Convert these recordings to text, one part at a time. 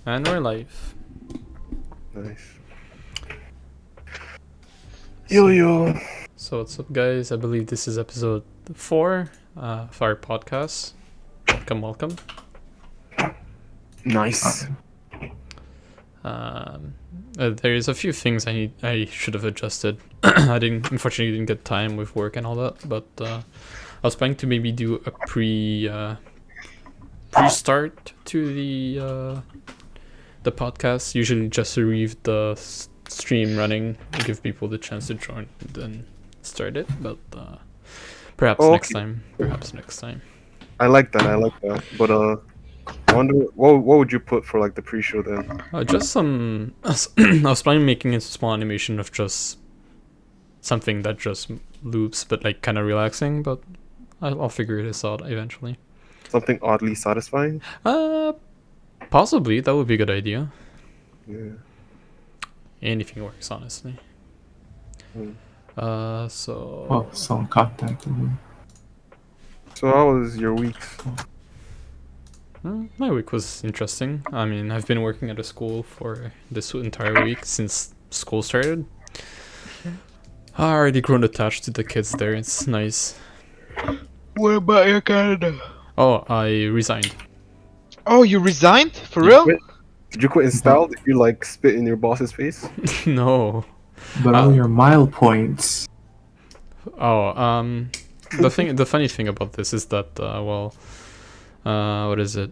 And we're live. Nice. Yo. So what's up, guys? I believe this is episode 4 of our podcast. Welcome. Nice. There's a few things I should have adjusted. Unfortunately didn't get time with work and all that, but I was planning to maybe do a pre-start to the podcast, usually just to leave the stream running and give people the chance to join and then start it, but perhaps next time. I like that. But I wonder what would you put for like the pre-show then? Just some. I was planning on making a small animation of just something that just loops, but like kind of relaxing. But I'll figure this out eventually. Something oddly satisfying? Possibly that would be a good idea. Yeah. Anything works, honestly. So. Oh, some contact. So how was your week? My week was interesting. I mean, I've been working at a school for this entire week since school started. I already grown attached to the kids there. It's nice. What about your Canada? Oh, I resigned. Oh, you resigned? For real? Did you quit in style? Did you like spit in your boss's face? No. But all your mile points. Oh, the funny thing about this is that what is it?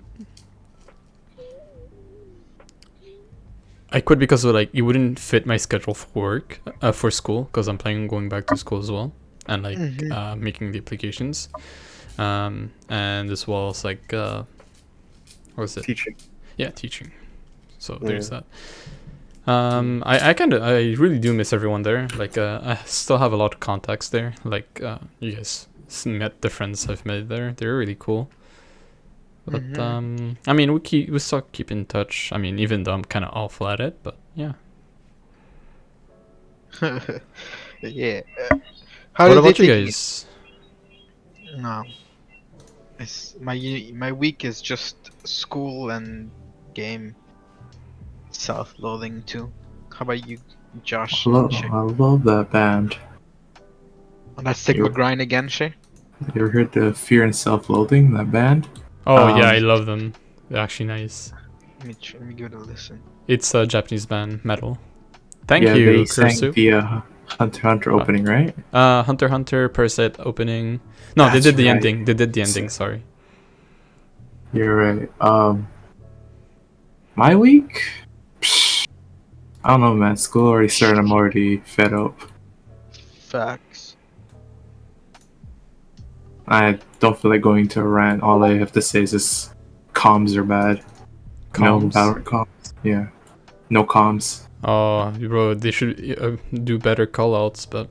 I quit because of, like, it wouldn't fit my schedule for work, for school, because I'm planning on going back to school as well, and like making the applications, and as well as like what was it? Teaching. Yeah, teaching. So there's that. I really do miss everyone there. Like, I still have a lot of contacts there. Like, you guys met the friends I've made there. They're really cool. But I mean, we still keep in touch. I mean, even though I'm kind of awful at it, but yeah. Yeah. What about you guys? No. It's my week is just school and game. Self-loathing too. How about you, Josh? I love that band. On that Sigma grind again, Shay? You ever heard the Fear and Self-Loathing, that band? Oh yeah, I love them. They're actually nice. Let me give it a listen. It's a Japanese band, metal. Thank yeah, you, they sang Kursu. the Hunter x Hunter opening, right? Hunter x Hunter per set opening. No, That's they did the right. ending. They did the ending. Sorry. You're right. My week? Psh, I don't know, man. School already started. I'm already fed up. Facts. I don't feel like going to a rant. All I have to say is just comms are bad. No Comms? Valorant comms. Yeah. No comms. Oh, bro, they should do better callouts, but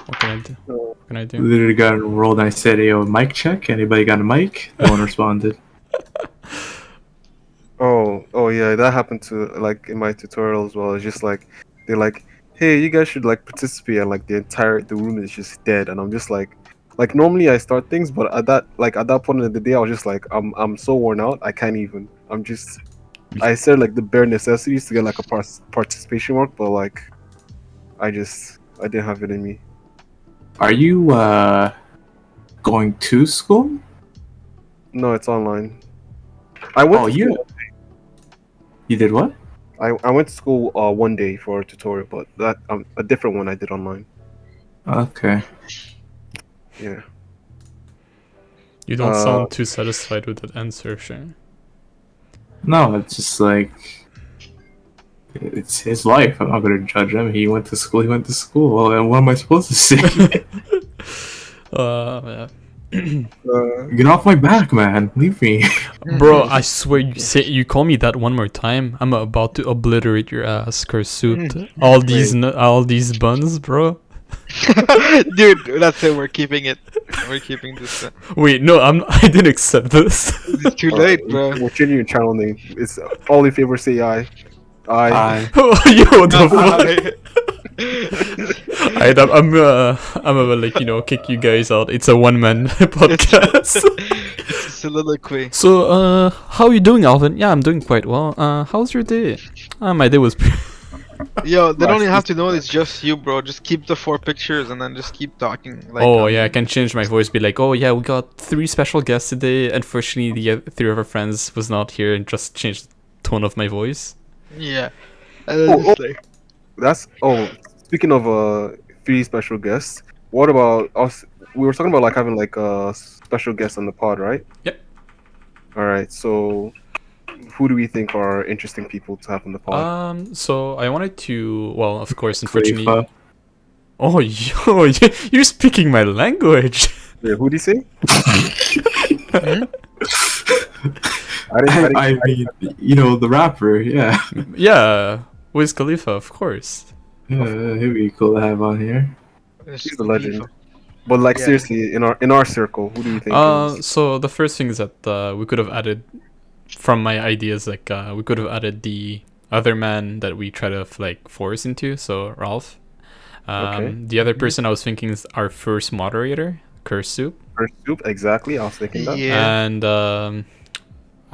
what can I do? What can I do? Literally got enrolled and I said, yo, mic check. Anybody got a mic? No one responded. Oh yeah, that happened to like in my tutorial as well. It's just like they're like, hey, you guys should like participate, and like the room is just dead, and I'm just like normally I start things, but at that point in the day I was just like I'm so worn out I can't even. I said like the bare necessities to get like a participation mark, but like I didn't have it in me. Are you going to school? No, it's online. I went. Oh, you did what? I went to school one day for a tutorial, but that a different one I did online. Okay. Yeah. You don't sound too satisfied with that answer, Shane. No, it's just like it's his life. I'm not gonna judge him. He went to school. Well, then what am I supposed to say? Yeah. Get off my back, man. Leave me. Bro, I swear you call me that one more time, I'm about to obliterate your ass, Kursuit. All these buns, bro. Dude, that's it. We're keeping it. We're keeping this. Wait, no, I didn't accept this. It's too late, bro. What's your new channel name? It's all in favor say I. Yo, the fuck? I'm gonna like kick you guys out. It's a one-man podcast. soliloquy. So, how are you doing, Alvin? Yeah, I'm doing quite well. How's your day? My day was Yo, they don't even have to know it's just you, bro. Just keep the 4 pictures and then just keep talking. Like, oh, yeah, I can change my voice, be like, oh, yeah, we got 3 special guests today. Unfortunately, the 3 of our friends was not here, and just change the tone of my voice. Yeah. And then just like, That's speaking of 3 special guests, what about us? We were talking about like having like a special guest on the pod, right? Yep. All right. So who do we think are interesting people to have on the pod? So I wanted to, well, of course, unfortunately. Khalifa. Oh, yo, you're speaking my language. Yeah, who do you say? hmm? I mean, you know, the rapper, yeah. Yeah, Wiz Khalifa, of course. Yeah, he'd be cool to have on here. He's a legend. But like Yeah. seriously, in our circle, who do you think is? So the first thing is that we could have added, from my ideas, like we could have added the other man that we try to like force into. So Ralph. Okay. The other person I was thinking is our first moderator, Curse Soup. First soup, exactly. I was thinking that. Yeah. And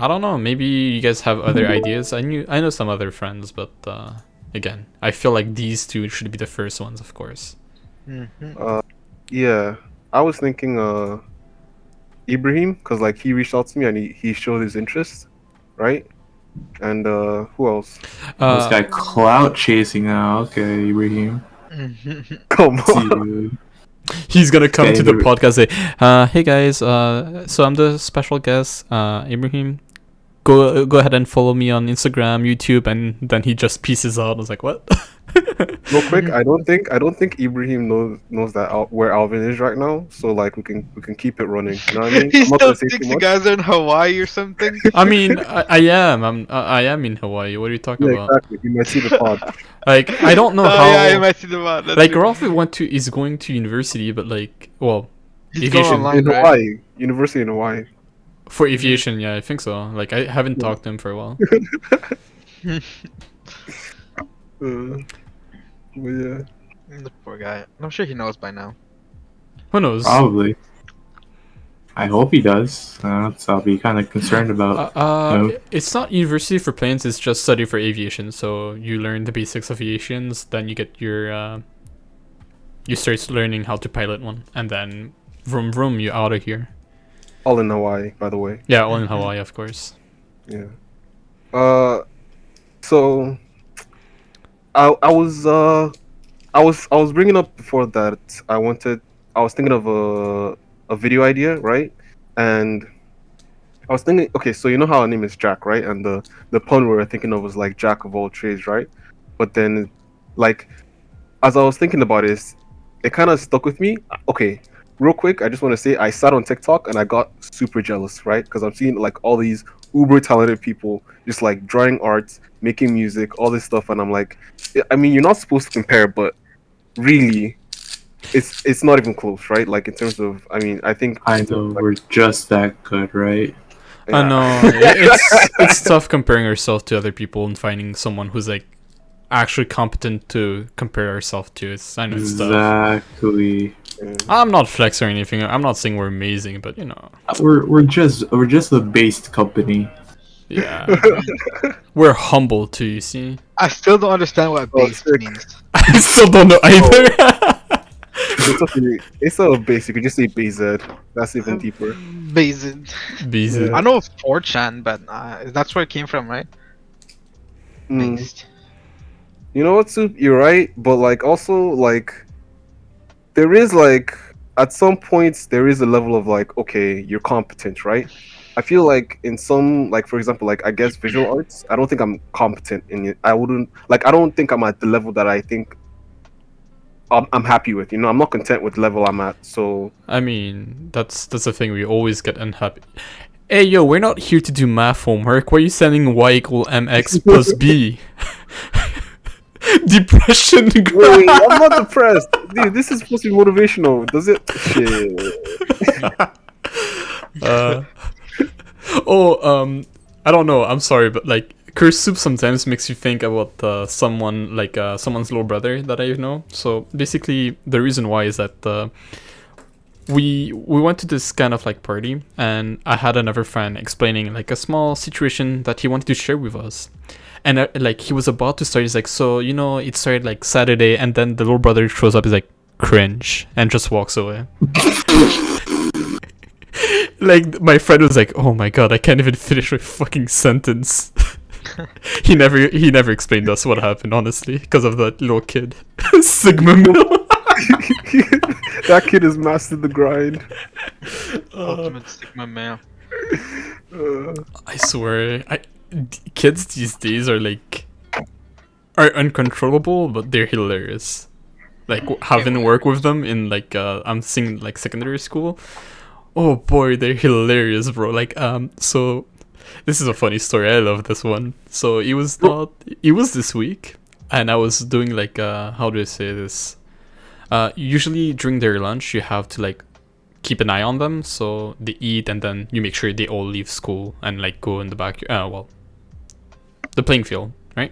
I don't know. Maybe you guys have other ideas. I know some other friends, but again, I feel like these 2 should be the first ones, of course. Mhm. Yeah, I was thinking Ibrahim, because like he reached out to me and he showed his interest, right? And who else? This guy clout chasing now. Okay, Raheem. Come See on. you. He's gonna come to the Okay. podcast and say, "Hey guys, so I'm the special guest, Ibrahim. Go ahead and follow me on Instagram, YouTube," and then he just pieces out. I was like, "What?" Real quick, I don't think Ibrahim knows that where Alvin is right now. So like we can keep it running. You know what I mean? He I'm not still gonna say thinks too you much. guys are in Hawaii or something. I mean, I am. I am in Hawaii. What are you talking Yeah, about? exactly. You might see the pod. Like, I don't know Oh how. yeah, you might see the mod. Like, Ralph is going to university, but like, well, He's going aviation. online, In right? Hawaii, University in Hawaii. For aviation, yeah, I think so. Like, I haven't talked to him for a while. But yeah. The poor guy. I'm sure he knows by now. Who knows? Probably. I hope he does. So I'll be kind of concerned about. No. It's not university for planes. It's just study for aviation. So you learn the basics of aviations, then you get your, you start learning how to pilot one, and then vroom vroom, you out of here. All in Hawaii, by the way. Yeah, all in Hawaii, of course. Yeah. So I was bringing up before that I was thinking of a video idea, right? And I was thinking, okay, so you know how our name is Jack, right? And the pun we were thinking of was like Jack of all trades, right? But then, like, as I was thinking about it kind of stuck with me. Okay, real quick, I just want to say I sat on TikTok and I got super jealous, right? Because I'm seeing like all these uber talented people just like drawing art, making music, all this stuff, and I'm like, I mean, you're not supposed to compare, but really, it's not even close, right? Like in terms of, I mean, I think I know we're just that good, right? I know it's tough comparing ourselves to other people and finding someone who's like actually competent to compare ourselves to. I know it's tough. Exactly. I'm not flexing or anything. I'm not saying we're amazing, but you know, We're just the based company. yeah, we're humble too. You see, I still don't understand what Oh, base sick. means. I still don't know either. it's okay. It's so basic. You just say BZ. That's even deeper. Base. Bees. Yeah. I know 4chan, but that's where it came from, right? Mm. Based. You know what, Soup? You're right, but like also like there is like at some points there is a level of like, okay, you're competent, right? I feel like in some, like for example, like I guess visual arts, I don't think I'm competent in it. I don't think I'm at the level that I think I'm happy with. You know, I'm not content with the level I'm at. So I mean, that's the thing. We always get unhappy. Hey yo, we're not here to do math homework. Why are you sending y equal mx plus b? Depression. wait, I'm not depressed, dude. This is supposed to be motivational. Does it? Shit. I don't know. I'm sorry, but like curse soup sometimes makes you think about someone like someone's little brother that I know. So basically, the reason why is that we went to this kind of like party, and I had another friend explaining like a small situation that he wanted to share with us. And like he was about to start, he's like, so you know, it started like Saturday, and then the little brother shows up, he's like, cringe, and just walks away. Like my friend was like, oh my god, I can't even finish my fucking sentence. he never explained us what happened, honestly, because of that little kid. Sigma Mill. That kid has mastered the grind. Ultimate Sigma man. I swear, kids these days are uncontrollable, but they're hilarious. Like having work with them in like I'm seeing like secondary school. Oh boy, they're hilarious, bro. Like so this is a funny story. I love this one. So it was this week, and I was doing like how do I say this? Usually during their lunch, you have to like keep an eye on them, so they eat, and then you make sure they all leave school and like go in the back. The playing field, right?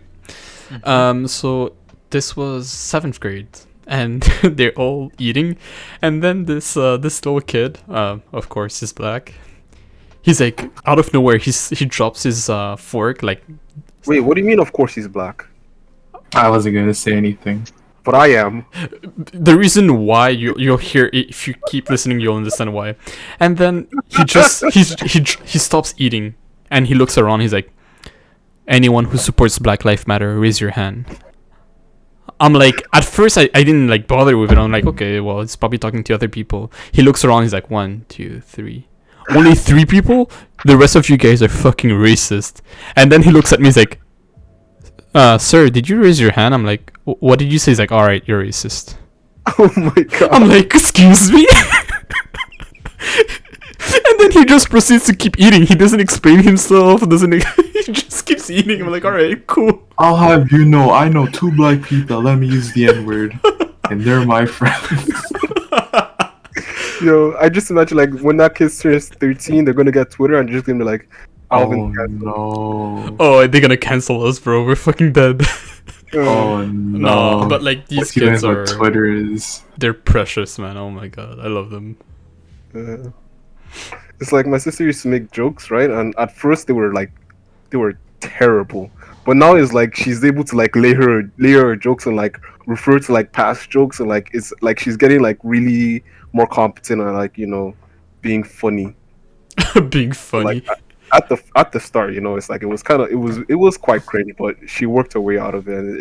So this was 7th grade, and they're all eating, and then this little kid, of course, is black. He's like out of nowhere, he drops his fork like. Wait, what do you mean? Of course he's black. I wasn't gonna say anything. But I am. The reason why you'll hear it, if you keep listening, you'll understand why. And then he stops eating, and he looks around. He's like, anyone who supports Black Lives Matter, raise your hand. I'm like, at first I didn't like bother with it. I'm like, okay, well, it's probably talking to other people. He looks around. He's like, 1, 2, 3. Only 3 people? The rest of you guys are fucking racist. And then he looks at me. He's like, sir, did you raise your hand? I'm like, what did you say? He's like, alright, you're racist. Oh my god. I'm like, excuse me? And then he just proceeds to keep eating. He doesn't explain himself, he just keeps eating. I'm like, alright, cool. I'll have you know, I know 2 black people, let me use the N-word, and they're my friends. Yo, I just imagine like when that kid turns 13, they're gonna get Twitter and just gonna be like, Alvin. Oh no. Oh, they're gonna cancel us, bro. We're fucking dead. Oh no. No, but like these What's even kids are. what Twitter is. They're precious, man. Oh my god, I love them. It's like my sister used to make jokes, right? And at first they were terrible, but now it's like she's able to like lay her jokes and like refer to like past jokes, and like it's like she's getting like really more competent at like, you know, being funny. Being funny. Like at the start, you know, it's like it was quite crazy, but she worked her way out of it. And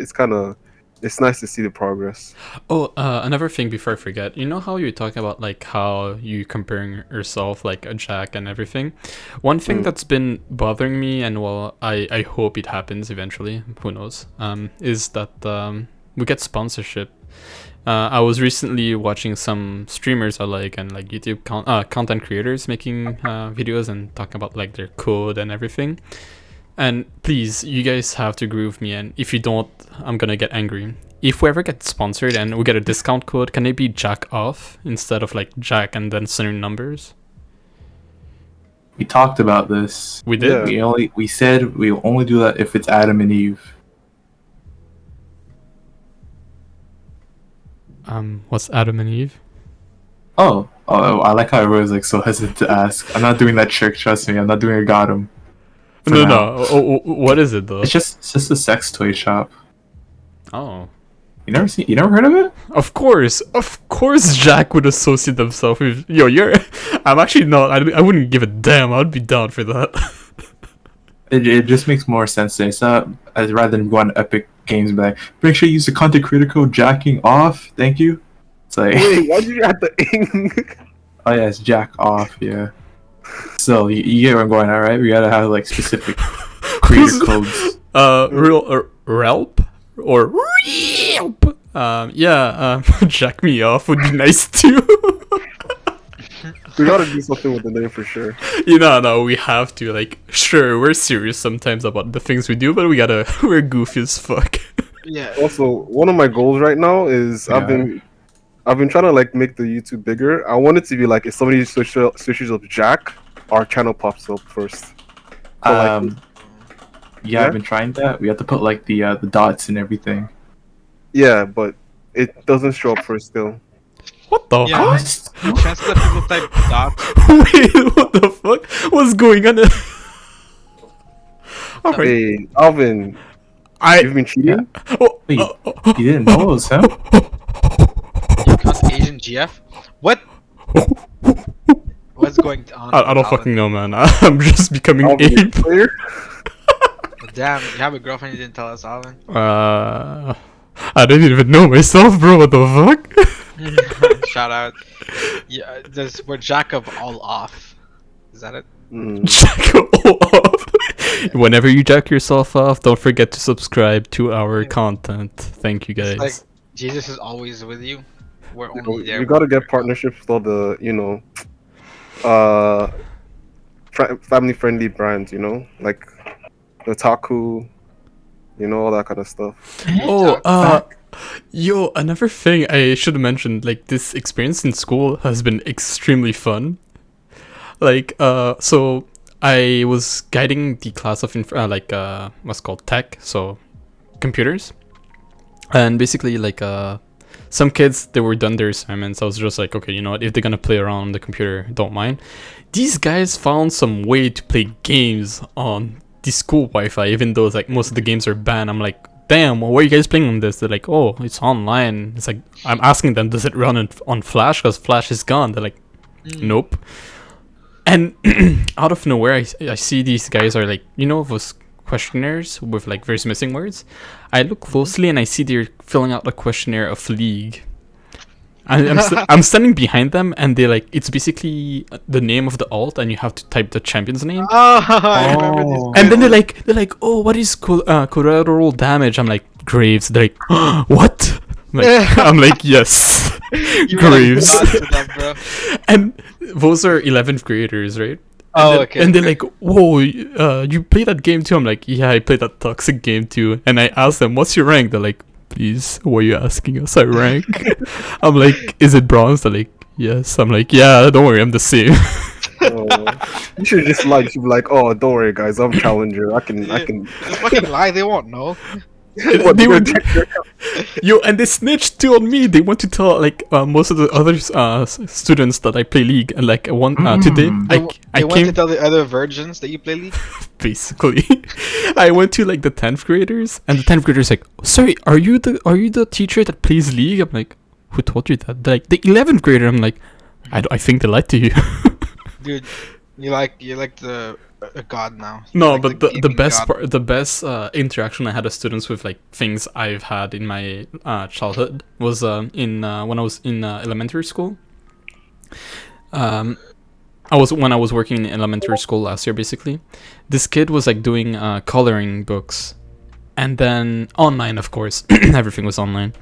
it's nice to see the progress. Oh, another thing before I forget. You know how you were talking about like how you comparing yourself like a Jack and everything? One thing that's been bothering me, and well, I hope it happens eventually, who knows, is that we get sponsorship. I was recently watching some streamers I like, and like YouTube content creators making videos and talking about like their code and everything. And please, you guys have to agree with me, and if you don't, I'm gonna get angry. If we ever get sponsored and we get a discount code, can it be Jack off instead of like Jack and then certain numbers? We talked about this. We did? Yeah. We said we'll only do that if it's Adam and Eve. What's Adam and Eve? Oh, I like how everyone's like so hesitant to ask. I'm not doing that trick, trust me. I'm not doing a got him. No. What is it though? It's just a sex toy shop. Oh. You never heard of it? Of course Jack would associate himself with I'm actually not. I wouldn't give a damn. I'd be down for that. It just makes more sense to me. It's not as rather than go on Epic Games and be like, make sure you use the content creator code jacking off. Thank you. It's like, Wait, why did you have the oh yeah, it's jack off. Yeah. So you get where I'm going. All right, we gotta have like specific creator codes. Relp or Relp. Jack me off would be nice too. We gotta do something with the name for sure. No, we have to. Like, sure, we're serious sometimes about the things we do, but we're goofy as fuck. Yeah. Also, one of my goals right now is I've been trying to like make the YouTube bigger. I want it to be like if somebody searches up Jack, our channel pops up first. So, like, yeah, I've been trying that. We have to put like the dots and everything. yeah, but it doesn't show up first still. What the Yeah. fuck? Chances that people type dots. Wait, what the fuck? What's going on? Alright. Hey, Alvin, I. you've been cheating? Oh, Wait, you didn't know it was him? You cuss Asian GF? What? What's going on? I don't Alvin? fucking know, man. I'm just becoming Alvin, you ape. clear? Damn, you have a girlfriend you didn't tell us, Alvin. I didn't even know myself, bro. What the fuck? Shout out. Yeah, we're Jacob all off. Is that it? Jack off. Whenever you jack yourself off, don't forget to subscribe to our content. Thank you, guys. It's like Jesus is always with you. We're only there. You gotta get partnerships with all the, family-friendly brands, like Otaku, all that kind of stuff. Oh, yo, another thing I should have mentioned, like, this experience in school has been extremely fun. Like, so I was guiding the class of what's called tech, so computers, and basically like some kids, they were done their assignments. I was just like, okay, you know what, if they're gonna play around on the computer, don't mind. These guys found some way to play games on the school Wi-Fi, even though like most of the games are banned. I'm like, damn, why are you guys playing on this? They're like, oh, it's online. It's like, I'm asking them, does it run on Flash? Because Flash is gone. They're like, nope. And out of nowhere, I see these guys are like, those questionnaires with like various missing words. I look closely and I see they're filling out a questionnaire of League. I'm standing behind them, and they like, it's basically the name of the alt, and you have to type the champion's name. Oh, I remember these And then they're like, oh, what is collateral damage? I'm like, Graves. They're like, what? I'm like, yes, Graves. Bro. And those are 11th graders, right? Oh, okay. And they're like, whoa, you play that game too? I'm like, yeah, I played that toxic game too. And I asked them, what's your rank? They're like, please, why are you asking us our rank? I'm like, is it bronze? They're like, yes. I'm like, yeah, don't worry, I'm the same. You should just you should be like, oh, don't worry, guys, I'm challenger. I can. Just fucking lie, they won't know. They were, yo, and they snitched too on me. They want to tell like most of the other students that I play League, and like today I went came to tell the other virgins that you play League. basically. I went to like the 10th graders, and the 10th graders like, sorry, are you the teacher that plays League? I'm like, who told you that? They're like, the 11th grader. I'm like, I think they lied to you. Dude, you're like the a god now. No, Like but the best god. part, the best interaction I had with students with like things I've had in my childhood was when I was in elementary school. When I was working in elementary school last year, basically, this kid was like doing coloring books, and then online, of course, everything was online,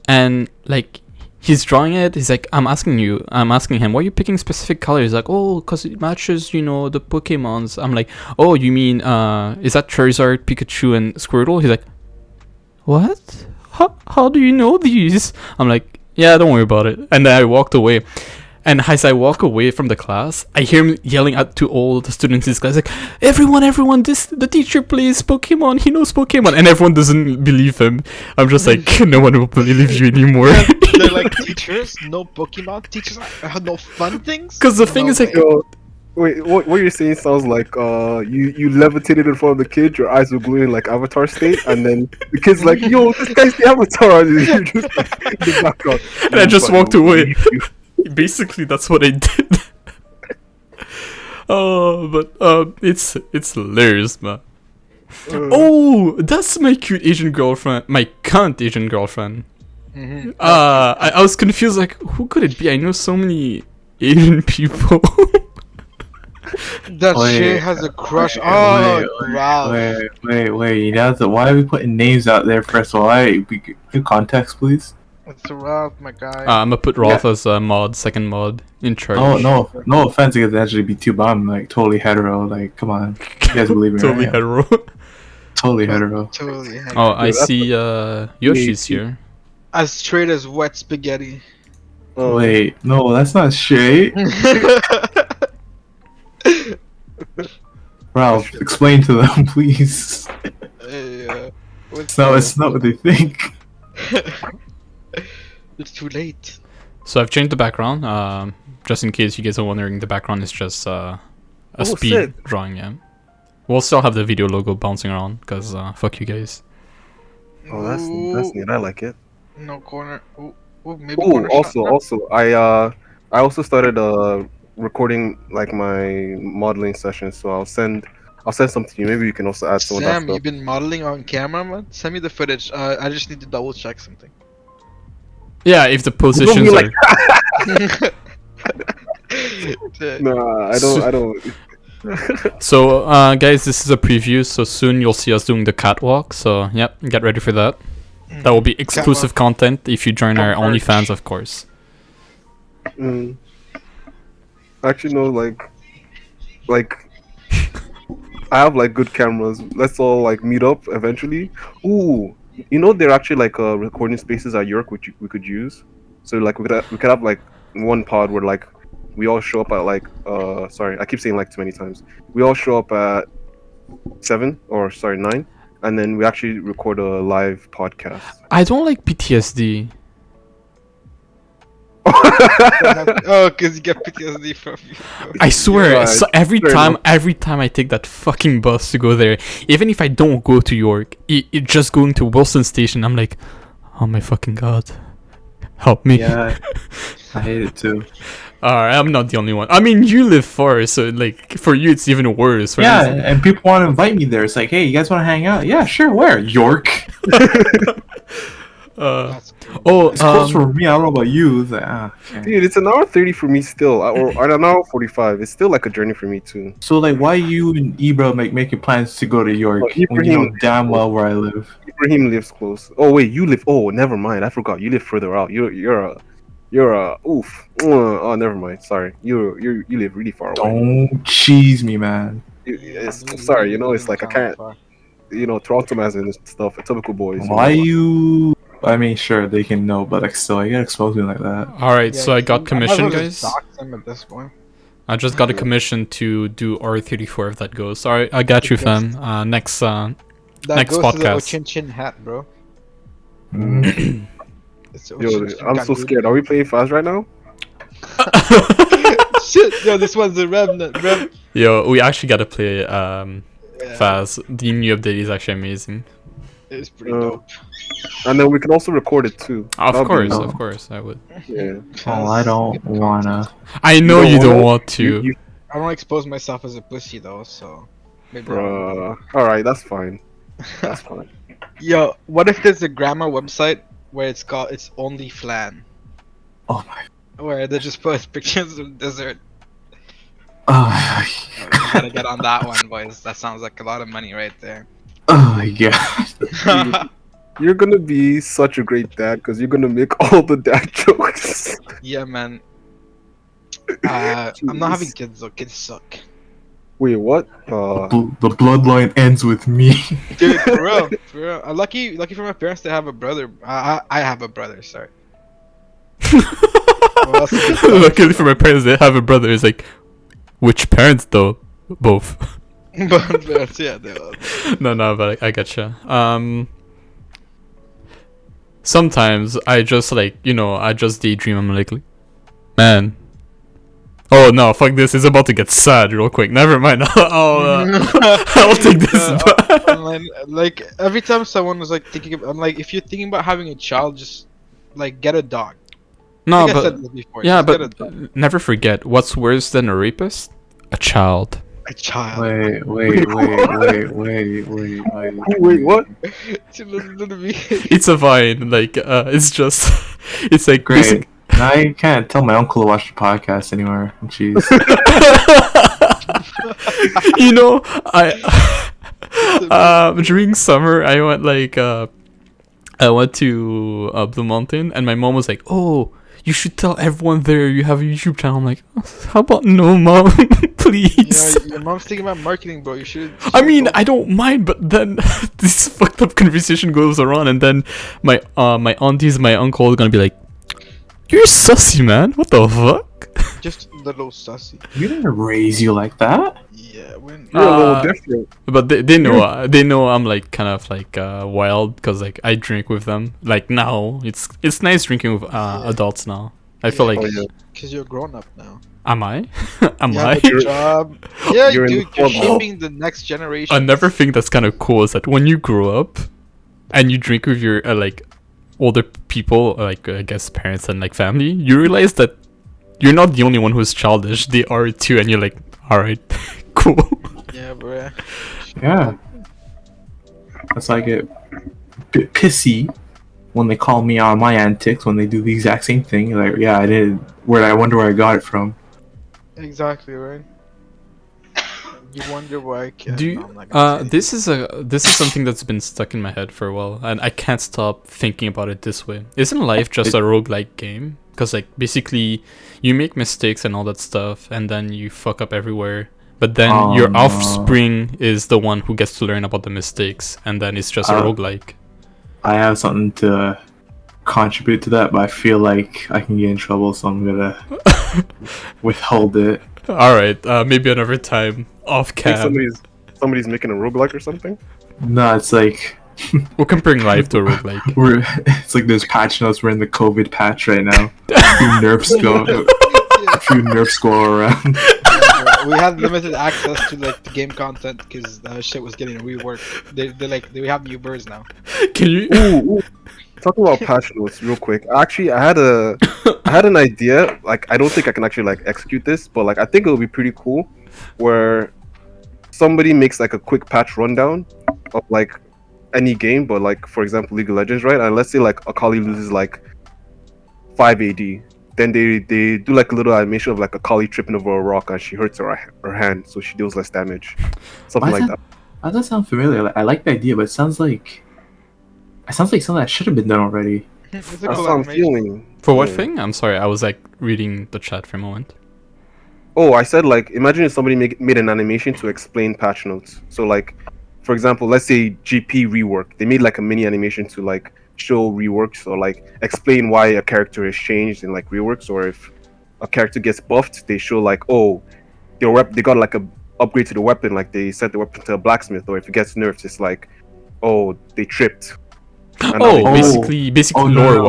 and like, he's drawing it. He's like, I'm asking him, why are you picking specific colors? He's like, oh, because it matches, the Pokemons. I'm like, oh, you mean, is that Charizard, Pikachu, and Squirtle? He's like, what? How do you know these? I'm like, yeah, don't worry about it. And then I walked away. And as I walk away from the class, I hear him yelling out to all the students in his class, like, everyone, the teacher plays Pokemon, he knows Pokemon. And everyone doesn't believe him. I'm just like, no one will believe you anymore. They're like, teachers, no Pokemon, teachers have no fun things? Because the thing is like, Wait, what you're saying sounds like you levitated in front of the kid, your eyes were gluing like Avatar state, and then the kid's like, yo, this guy's the Avatar, and you just like, in the background. and I just walked away. Basically, that's what I did. Oh, but it's hilarious, man. Oh, that's my cute Asian girlfriend, my cunt Asian girlfriend. Mm-hmm. I was confused, like, who could it be? I know so many Asian people. That shit has a crush. Oh, wow. Wait. Why are we putting names out there first of all? Give context, please. It's a Ralph, my guy. I'm gonna put Rolf as a second mod in charge. Oh, no offense against LGBT, but I'm like totally hetero. Like, come on, you guys believe me? Totally right? hetero. Totally hetero. Totally. Oh, I see Yoshi's here. As straight as wet spaghetti. Oh, Wait, no, that's not straight. Ralph, explain to them, please. What's No, it's not what they think. It's too late. So I've changed the background. Just in case you guys are wondering, the background is just a speed sick. drawing. Yeah. We'll still have the video logo bouncing around because fuck you guys. Oh, that's neat. I like it. No corner. Ooh, maybe Oh, corner shot. also, I also started recording like my modeling session. So I'll send something to you. Maybe you can also add some of that Sam, stuff. you've been modeling on camera, man? Send me the footage. I just need to double check something. Yeah, if the positions like- are. Nah, I don't. So, guys, this is a preview. So soon you'll see us doing the catwalk. So, yep, get ready for that. That will be exclusive content if you join our OnlyFans, of course. Actually, no, like I have like good cameras. Let's all like meet up eventually. Ooh, you know there are actually like recording spaces at York which we could use. So like we could have like one pod where like we all show up at like sorry, I keep saying like too many times. We all show up at 9, and then we actually record a live podcast. I don't like PTSD. Oh, because you get PTSD from you. I swear, Right, so every fair time enough. I take that fucking bus to go there, even if I don't go to York, it just going to Wilson Station, I'm like, oh my fucking god, help me. Yeah, I hate it too. Alright, I'm not the only one. I mean, you live far, so like for you it's even worse. Yeah, and people want to invite me there. It's like, hey, you guys want to hang out? Yeah, sure. Where? York. That's It's close for me. I don't know about you. It's like, okay. Dude, it's an hour 30 for me still, or an hour 45. It's still like a journey for me too. So like, why you and Ibra making plans to go to York Oh, when you know Ibrahim- damn well where I live? Ibrahim lives close. Oh wait, you live. Oh, never mind. I forgot. You live further out. You're a oof. Oh, never mind. Sorry. You live really far away. Don't cheese me, man. Sorry. You know, it's like I can't. You know, Toronto man and stuff. Typical boys. Why know. you? I mean, sure they can know, but like still, you gotta expose me like that. Alright, so I got commission, At guys. this point. I just got a commission to do R34 if that goes. Alright, I got you, fam. Next That Next goes podcast. to the Ochinchin hat, bro. It's Yo, Ochinchin I'm so Kaguru. scared. Are we playing fast right now? Shit, yo, this one's the Rev. Yo, we actually gotta play Yeah, fast. The new update is actually amazing. it's pretty Uh, dope. And then we can also record it too. Of That'll be course, nice. nice. of course, I would. Yeah. Oh, I don't wanna. I know you don't wanna? want to. You, I don't expose myself as a pussy though, so maybe. I won't. all right, that's fine. That's fine. Yo, what if there's a grammar website where it's only flan, Oh my. where they just post pictures of desert? Oh, We gotta get on that one, boys. That sounds like a lot of money right there. oh my god. You're gonna be such a great dad because you're gonna make all the dad jokes. Yeah, man. I'm not having Jeez. kids though. Kids suck. Wait, what? The bloodline ends with me. Dude, for real, for real. Lucky for my parents to have a brother. I have a brother. Sorry. What else is it? Luckily for my parents, they have a brother. It's like, which parents though? Both. But parents, yeah, they are. No, but I getcha. Sometimes I just like, I just daydream. I'm like, man. Oh no, fuck this. It's about to get sad real quick. Never mind. I'll take this. Like every time someone was like thinking, I'm like, if you're thinking about having a child, just like get a dog. No, I think I said but this before. yeah, just get a but dog. never forget what's worse than a rapist? A child. A child. Wait, Wait, what? Listen to me. It's a vine. Like, it's just, it's like Great. Now I can't tell my uncle to watch the podcast anymore. Jeez. During summer I went to Blue Mountain, and my mom was like, "Oh, you should tell everyone there you have a YouTube channel." I'm like, "How about no, mom, please?" Yeah, your mom's thinking about marketing, bro. You should. I mean, I don't mind, but then this fucked up conversation goes around, and then my aunties, my uncle are gonna be like, "You're sussy, man. What the fuck?" just a little sussy. We didn't raise you like that. Yeah, when You're a little different. But they know I'm like kind of like wild because like I drink with them. Like now, it's nice drinking with adults now. I feel like, Oh, yeah. Because you're grown up now. am I? Am You I? have a job. Yeah, you're in dude, the you're club now. shaping the next generation. Another thing that's kind of cool is that when you grow up and you drink with your like older people, like I guess parents and like family, you realize that you're not the only one who's childish. They are too, and you're like, all right, cool. Yeah, bro. Yeah. That's why I get a bit pissy when they call me on my antics when they do the exact same thing. Like, yeah, I did. I wonder where I got it from. Exactly, right? You wonder why I can't. Do No, you, I'm not gonna say this is something that's been stuck in my head for a while, and I can't stop thinking about it this way. Isn't life just a roguelike game? Because like basically, you make mistakes and all that stuff, and then you fuck up everywhere. But then Oh, your no. offspring is the one who gets to learn about the mistakes, and then it's just a roguelike. I have something to contribute to that, but I feel like I can get in trouble, so I'm gonna withhold it. All right, maybe another time off I think cam. somebody's making a roguelike or something. No, it's like We're comparing life to a roguelike. it's like there's patch notes. We're in the COVID patch right now. A few nerfs go around. we had limited access to like the game content because shit was getting reworked. They have new birds now. Can you? Ooh. Talking about patch notes real quick. Actually, I had an idea. Like, I don't think I can actually like execute this, but like I think it would be pretty cool, where somebody makes like a quick patch rundown of like any game, but like for example League of Legends, right? And let's say like Akali loses like 5 AD, then they do like a little animation of like Akali tripping over a rock and she hurts her hand, so she deals less damage, something like that. Why does that sound familiar? I like the idea, but it sounds like something that should have been done already. It's a That's cool what I'm animation. feeling. For what Yeah. thing? I'm sorry, I was like reading the chat for a moment. Oh, I said like imagine if somebody made an animation to explain patch notes. So like, for example, let's say GP rework. They made like a mini animation to like show reworks or like explain why a character is changed in like reworks, or if a character gets buffed, they show like, oh, they got like a upgrade to the weapon, like they set the weapon to a blacksmith, or if it gets nerfed, it's like, oh, they tripped. And now Oh, they- basically Oh, no, lore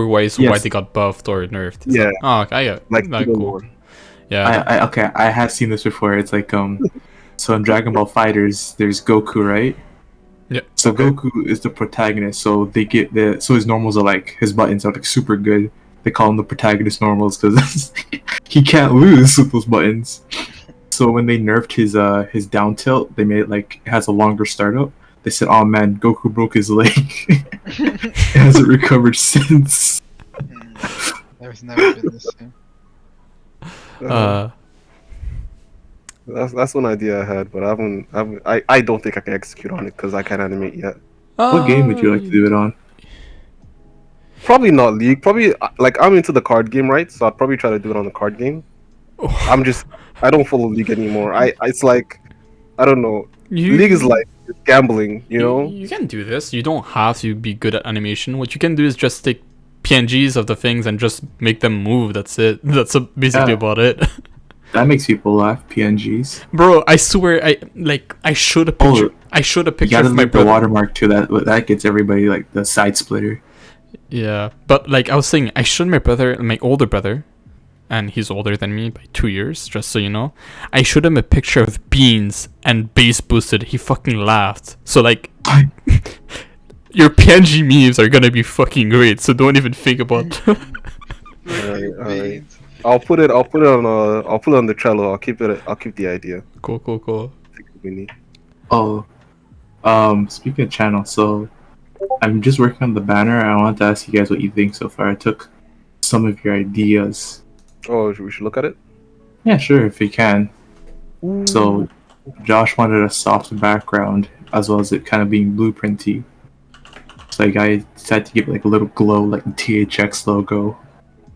wise, why Yes. they got buffed or nerfed. Is Yeah. that- oh, I got like that pseudo cool. lore. Yeah. I have seen this before. It's like so in Dragon Ball Fighters, there's Goku, right? Yeah. So Okay. Goku is the protagonist. So they get so his normals are like his buttons are like super good. They call him the protagonist normals because he can't lose with those buttons. So when they nerfed his down tilt, they made it like it has a longer startup. They said, "Oh man, Goku broke his leg. It hasn't recovered since." There's never been the same. That's one idea I had, but I don't think I can execute on it because I can't animate yet. What game would you like to do it on? Probably not League. Probably like I'm into the card game, right? So I'd probably try to do it on the card game. I don't follow League anymore. It's like I don't know. League is like gambling, you know? You can do this. You don't have to be good at animation. What you can do is just take PNGs of the things and just make them move. That's it. That's basically Yeah. about it. That makes people laugh. PNGs. Bro, I swear, I showed a picture. I showed a You picture gotta of my leave the brother. watermark too. That gets everybody like the side splitter. Yeah, but like I was saying, I showed my brother, my older brother, and he's older than me by 2 years, just so you know. I showed him a picture of beans and base boosted. He fucking laughed. So like, your PNG memes are gonna be fucking great. So don't even think about. Alright. I'll put it on the Trello. I'll keep the idea. Cool. I think we need. Oh, speaking of channel, so I'm just working on the banner. I want to ask you guys what you think so far. I took some of your ideas. Oh, we should look at it. Yeah, sure, if you can. So, Josh wanted a soft background as well as it kind of being blueprinty. So like, I decided to give it like a little glow, like the THX logo,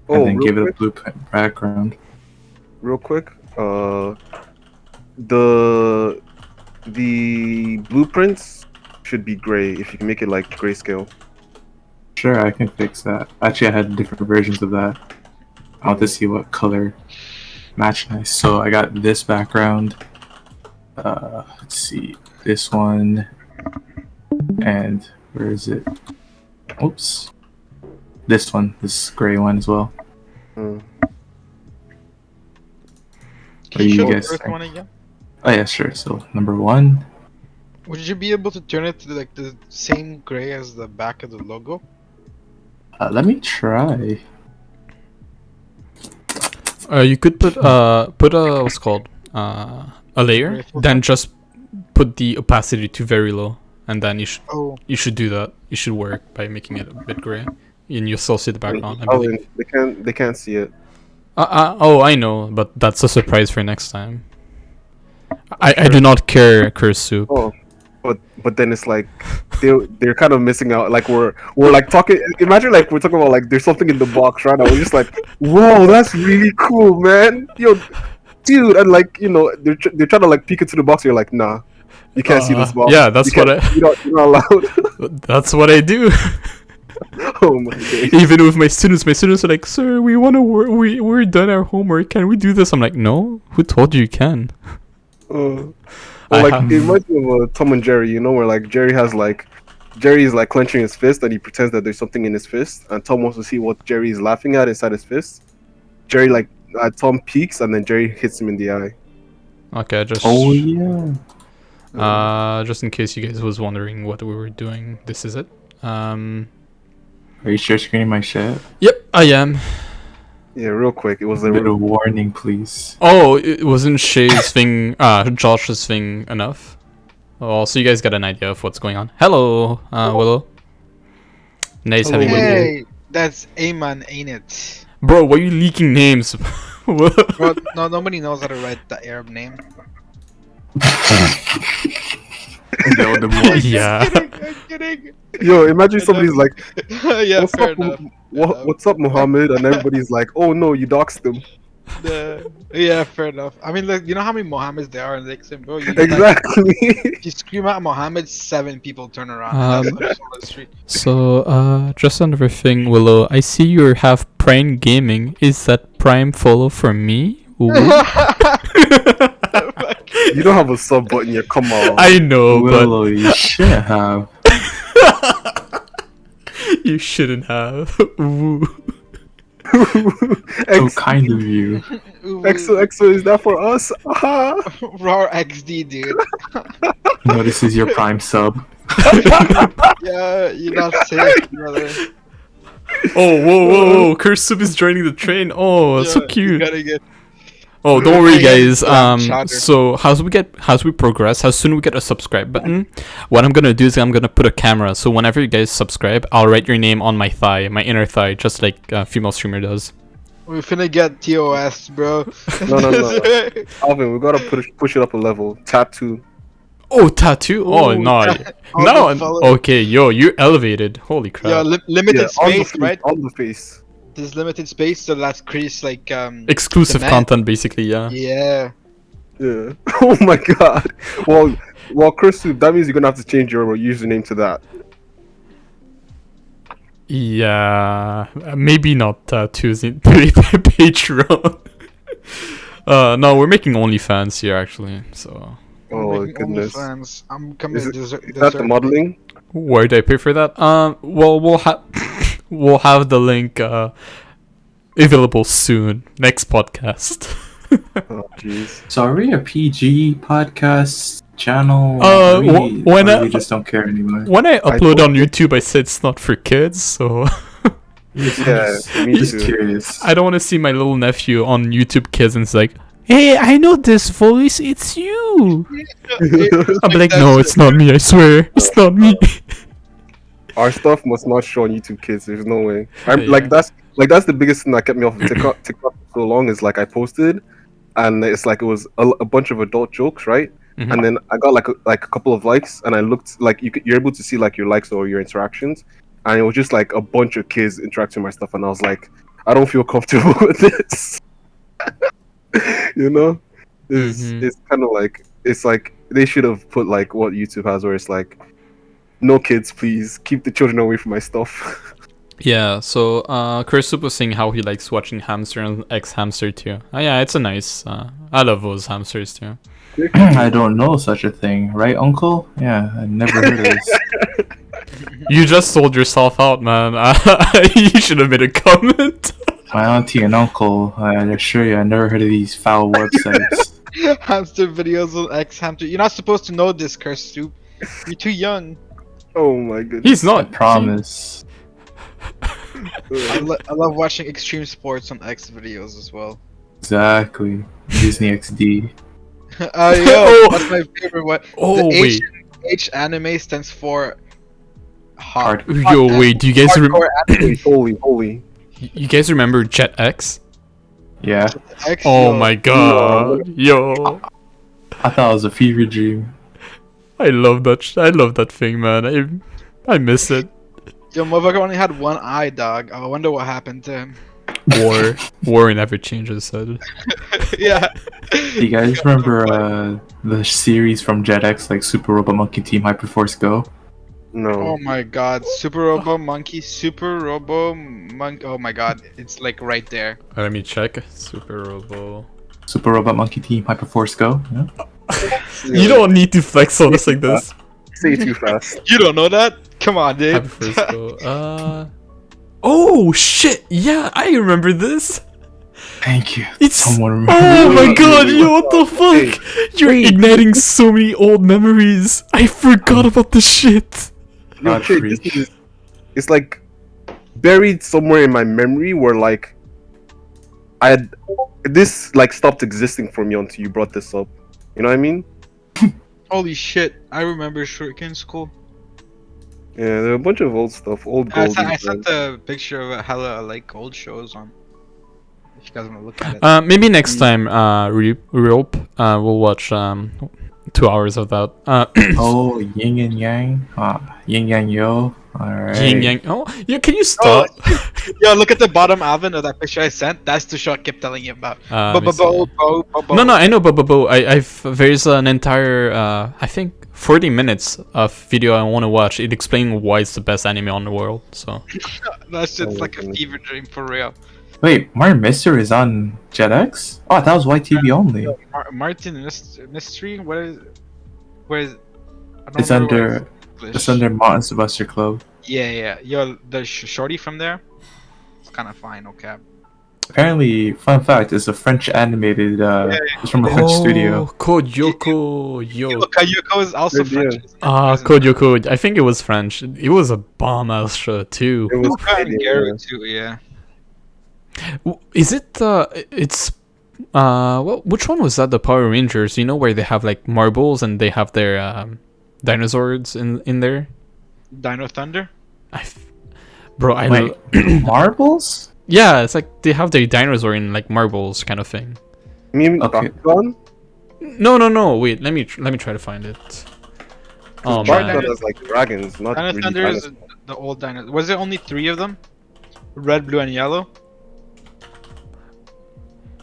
and then give it a blueprint background. Real quick. The blueprints should be gray if you can make it like grayscale. Sure, I can fix that. Actually, I had different versions of that. I want to see what color match nice. So I got this background. Let's see, this one, and where is it? Oops, this one, this gray one as well. What do you you show the guys first think? one again? Oh yeah, sure. So number 1. Would you be able to turn it to like the same gray as the back of the logo? Let me try. You could put what's it called a layer, Gray filter? then just put the opacity to very low, and then Oh, you should do that. You should work by making it a bit gray, and you still see the background. I Oh, believe. they can't see it. Oh, I know, but that's a surprise for next time. I do not care, Curse Soup. Oh, but then it's like they're kind of missing out. Like we're like talking. Imagine like we're talking about like there's something in the box right now. We're just like, whoa, that's really cool, man. Yo, dude, and like they're trying to like peek into the box. You're like, nah, you can't see this box. Yeah, that's what you're not allowed. that's what I do. Oh my days. Even with my students are like, sir, we want to work. We're done our homework. Can we do this? I'm like, no. Who told you can? Or like it reminds me of Tom and Jerry, where like Jerry is like clenching his fist and he pretends that there's something in his fist, and Tom wants to see what Jerry is laughing at inside his fist. Jerry like Tom peeks and then Jerry hits him in the eye. Okay, just Oh yeah. just in case you guys was wondering what we were doing, this is it. Are you share screening my chat? Yep, I am. Yeah, real quick, it was A a bit of warning, please. Oh, it wasn't Shay's thing, Josh's thing enough. Oh, so you guys got an idea of what's going on. Hello, Willow. Nice having you here. hey, that's Aman, ain't it? Bro, why are you leaking names? Bro, no, nobody knows how to write the Arab name. No, the more- Yeah. I'm kidding. Yo, imagine somebody's like, Yeah, what's fair up, enough. what's up, Muhammad? And everybody's like, oh no, you doxed him. Yeah, fair enough. I mean, like, you know how many Mohammeds there are in Dixon, bro? You, like, Exactly. if you scream out Mohammed, 7 people turn around. And that's on the street. So, just another thing, Willow. I see you have Prime Gaming. Is that Prime follow for me? Ooh. You don't have a sub button yet. Come on. I know, Willow, you should have. but you shouldn't have. Ooh. So kind of you. EXO, is that for us? Raw XD, dude. No, this is your prime sub. Yeah, you're not safe, brother. Oh, whoa! Kursub is joining the train. Oh, that's so Yeah, cute. You gotta get. Oh, don't worry, guys. Chowder. So as we progress, how soon we get a subscribe button, what I'm gonna do is I'm gonna put a camera. So whenever you guys subscribe, I'll write your name on my thigh, my inner thigh, just like a female streamer does. We're finna get TOS, bro. No. Alvin, we gotta push it up a level. Tattoo. Oh, tattoo. Oh Ooh, no, on no. the fella. Okay, yo, you're elevated. Holy crap. Yeah, limited Yeah, on the space, face, right? on the face. There's limited space, so let's crease like Exclusive demand. content, basically. Yeah. Yeah. Yeah. Oh my god. Well, Chris, that means you're gonna have to change your username to that. Yeah, maybe not tattoos in Patreon. No, we're making OnlyFans here actually. So Oh Making goodness. OnlyFans. I'm coming Is to Is that the modeling? where do I pay for that? Well, we'll have the link available soon. Next podcast. Oh jeez. So are we a PG podcast channel? when we just don't care anymore. When I upload don't on YouTube, I said it's not for kids, so Yeah, me Just too. curious. I don't want to see my little nephew on YouTube Kids and it's like, hey, I know this voice, it's you. I'm like, no, it's not me, I swear, it's not me. Our stuff must not show on YouTube Kids. There's no way. I'm Yeah. like that's the biggest thing that kept me off of TikTok for so long is like I posted, and it's like it was a bunch of adult jokes, right? Mhm. And then I got like a couple of likes, and I looked like you're able to see like your likes or your interactions, and it was just like a bunch of kids interacting with my stuff, and I was like, I don't feel comfortable with this. You know, it's kind of like it's like they should have put like what YouTube has, where it's like, no kids, please keep the children away from my stuff. Yeah, so Chris was saying how he likes watching Hamster and X Hamster too. Yeah, it's a nice. I love those hamsters too. I don't know such a thing, right, Uncle? Yeah, I never heard of this. You just sold yourself out, man. You should have made a comment. My auntie and uncle, I assure you, I never heard of these foul websites. Hamster videos on X Hamster. You're not supposed to know this, Curse Soup. You're too young. Oh my goodness. He's I not. promise. I love watching extreme sports on X videos as well. Exactly. Disney XD. Yo, Oh. that's my favorite one. Oh, the wait. H anime stands for hot. Yo, wait. Do you guys Hardcore anime. Holy. you guys remember Jet.X? Yeah. X, Oh yo. my god. Yo. I thought it was a fever dream. I love that. I love that thing, man. I miss it. Yo, motherfucker only had one eye, dog. I wonder what happened to him. War never changes, said. Yeah. Do you guys remember the series from J.A.C.H, like Super Robot Monkey Team Hyperforce Go? No. Oh my god. Super Robo Monkey. Oh my god. It's like right there. Let me check. Super Robo. Super Robot Monkey Team Hyperforce Go? Yeah. You don't need to flex on us like this. Say it too fast. You don't know that? Come on, dude. Happy first go. Oh shit! Yeah, I remember this. Thank you. It's Someone oh my Wait, god, wait, yo, what the fuck? You're igniting so many old memories. I forgot about the shit. Yo, God, shit, freak. this is, it's like buried somewhere in my memory where like I had this like stopped existing for me until you brought this up. You know what I mean? Holy shit. I remember Shuriken School. Yeah, there are a bunch of old stuff, old I gold. sent the picture of hella like old shows on. If you guys want to look at it. Maybe next time, Rope, we'll watch 2 hours of that. Oh, yin and yang. Yin yang yo. Alright. Yin Yang. Oh, yeah. Can you stop? Yo, look at the bottom, Alvin, of that picture I sent. That's the show I kept telling you about. Let me see. No, No, I know, but there's an entire, I think, 40 minutes of video I want to watch. It explains why it's the best anime on the world. So That's just Oh, like a goodness. fever dream for real. Wait, Mario Mister is on J.A.C.H? Oh, that was YTV only. Martin Mystery? What is? Where is? I don't It's remember under what it's it's under Martin Buster Club. Yeah. Yo, the shorty from there. It's kind of fine, okay. Apparently, fun fact, it's a French animated. It's from a French studio. Code Yoko, yo. Kayuko is also Good French. Code Yoko. I think it was French. It was a bomb ass show too. It was And Canadian, Garrett too, yeah. Is it? It's. Which one was that? The Power Rangers. You know where they have like marbles and they have their dinosaurs in there. Dino Thunder? Bro, I Wait, marbles? yeah, it's like they have their dinosaur in like marbles kind of thing. You mean Okay. Bakugan? No. Wait, let me try to find it. Oh Bakugan man. has like dragons, not Dino really Thunder is dinosaurs. the old dino. Was there only 3 of them? Red, blue, and yellow?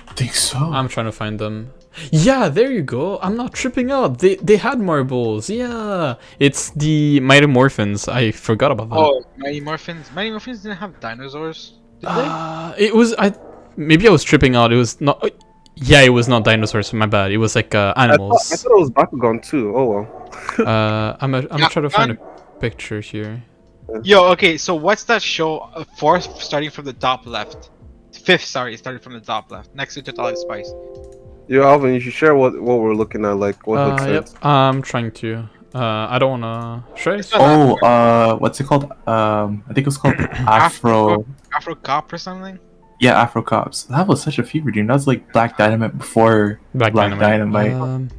I think so. I'm trying to find them. Yeah, there you go. I'm not tripping out. They had marbles. Yeah, it's the Mighty Morphins. I forgot about that. Oh, Mighty Morphins. Mighty Morphins didn't have dinosaurs, did they? It was maybe I was tripping out. It was not. Yeah, it was not dinosaurs. My bad. It was like I animals. thought it was Bakugan too. Oh well. I'm gonna try to find a picture here. Yo, okay, so what's that show? Fourth, starting from the top left. Fifth, sorry, starting from the top left, next to Totally Spice. Yo, Alvin, you should share what we're looking at, like what looks Yep. like. I'm trying to. I don't wanna. Should I? Oh, what's it called? I think it was called Afro. Afro Cop or something? Yeah, Afro Cops. That was such a fever dream. That was like Black Dynamite before Black Dynamite.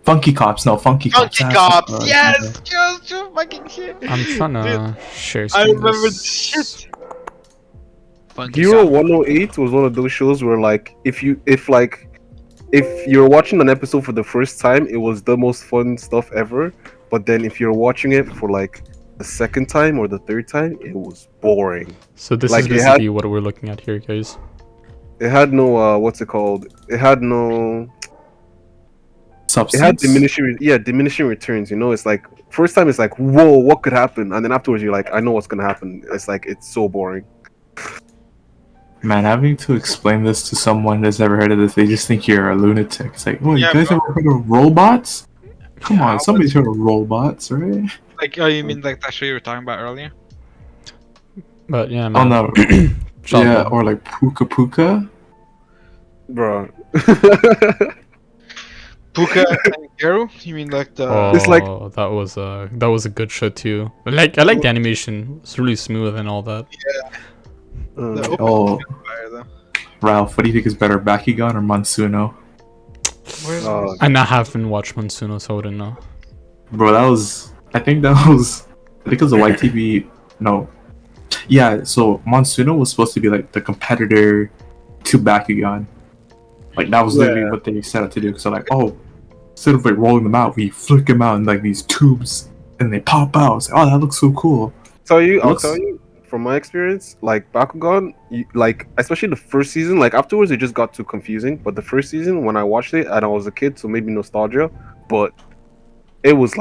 Funky Cops, no, Funky Cops. Funky That's Cops, what- yes! Just fucking shit! I'm trying to share. I screen remember this. this shit! Funky Hero Cop. 108 was one of those shows where like if you're watching an episode for the first time, it was the most fun stuff ever. But then if you're watching it for like the second time or the third time, it was boring. So this Like, is they had- basically what we're looking at here, guys. It had no what's it called? It had no. It Substance. had diminishing returns. You know, it's like first time it's like whoa, what could happen, and then afterwards you're like, I know what's gonna happen. It's like it's so boring. Man, having to explain this to someone that's never heard of this, they just think you're a lunatic. It's like, oh, Yeah, you guys bro. ever heard of robots? Come Yeah, on, somebody's heard of robots, right? Like, oh, you mean like that show you were talking about earlier? But yeah, Oh man. no, Child Yeah, Bomb. or like Puka Puka. Bro. Puka and Garo? You mean like the? It's like- Oh, that was a good show too. I like the animation. It's really smooth and all that. The uh, opening Oh, is fire, though. Ralph, what do you think is better, Bakugan or Monsuno? Where's uh, And I haven't watched Monsuno, so I wouldn't know. Bro, I think it was a YTV. No, yeah. So Monsuno was supposed to be like the competitor to Bakugan. Like that was literally what they set out to do. So like, oh, instead of like rolling them out, we flick them out in like these tubes, and they pop out. It's like, oh, that looks so cool. I'll Looks- tell you from my experience, like Bakugan, like especially the first season, like afterwards it just got too confusing. But the first season, when I watched it, and I was a kid, so maybe nostalgia, but it was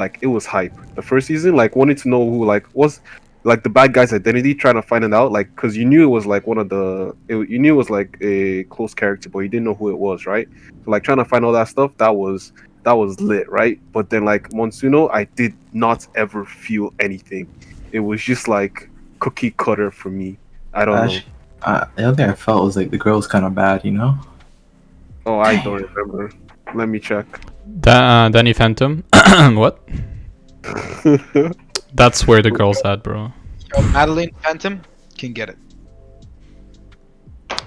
hype. The first season, like wanting to know who like was like the bad guy's identity, trying to find it out, like because you knew it was like you knew it was like a close character, but you didn't know who it was, right? So like trying to find all that stuff, that was lit, right? But then like Monsuno, I did not ever feel anything. It was just like cookie cutter for me. I don't know. Actually, the other thing I felt was like the girl was kind of bad, you know. Oh, I don't remember. Let me check. Danny Phantom. What? That's where the girl's at, bro. Yo, Madeline Phantom can get it.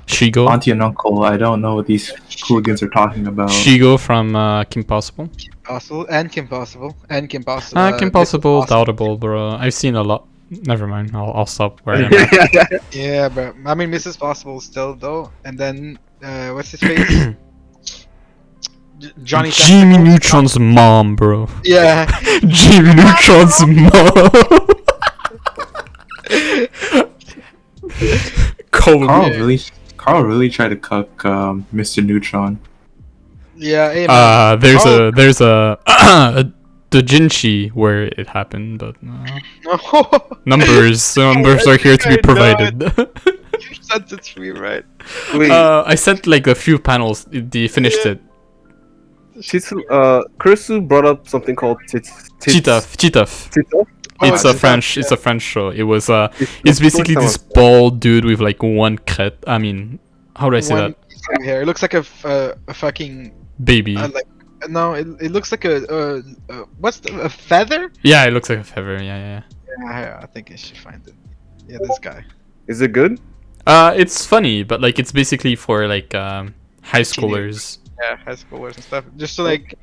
Shigo. Auntie and uncle, I don't know what these hooligans are talking about. Shigo from Kim Possible. Possible and Kim Possible and Kim Possible. Kim Possible, doubtable, bro. I've seen a lot. Never mind. I'll stop where I am. At. Yeah, but I mean Mrs. Possible still though, and then what's his face? Johnny. Jimmy Tentacles. Neutron's mom, bro. Yeah. Jimmy Neutron's mom. Kobe. Carl really tried to cuck Mr. Neutron. Yeah. Hey, man. There's a Dojinshi where it happened, but No. numbers are here to be I know provided. You sent it to me, right? Wait, I sent like a few panels. They finished it. Kursu brought up something called Chitaf. Tito? It's Oh, a French. yeah. It's a French show. It was It's basically this bald dude with like one crête. I mean, how do I say One piece of hair. It looks like a fucking that? Baby. like no. It looks like a a feather? Yeah, it looks like a feather. Yeah. Yeah, I think I should find it. Yeah, this guy. Is it good? It's funny, but like it's basically for like high schoolers. Yeah, high schoolers and stuff. Just so like,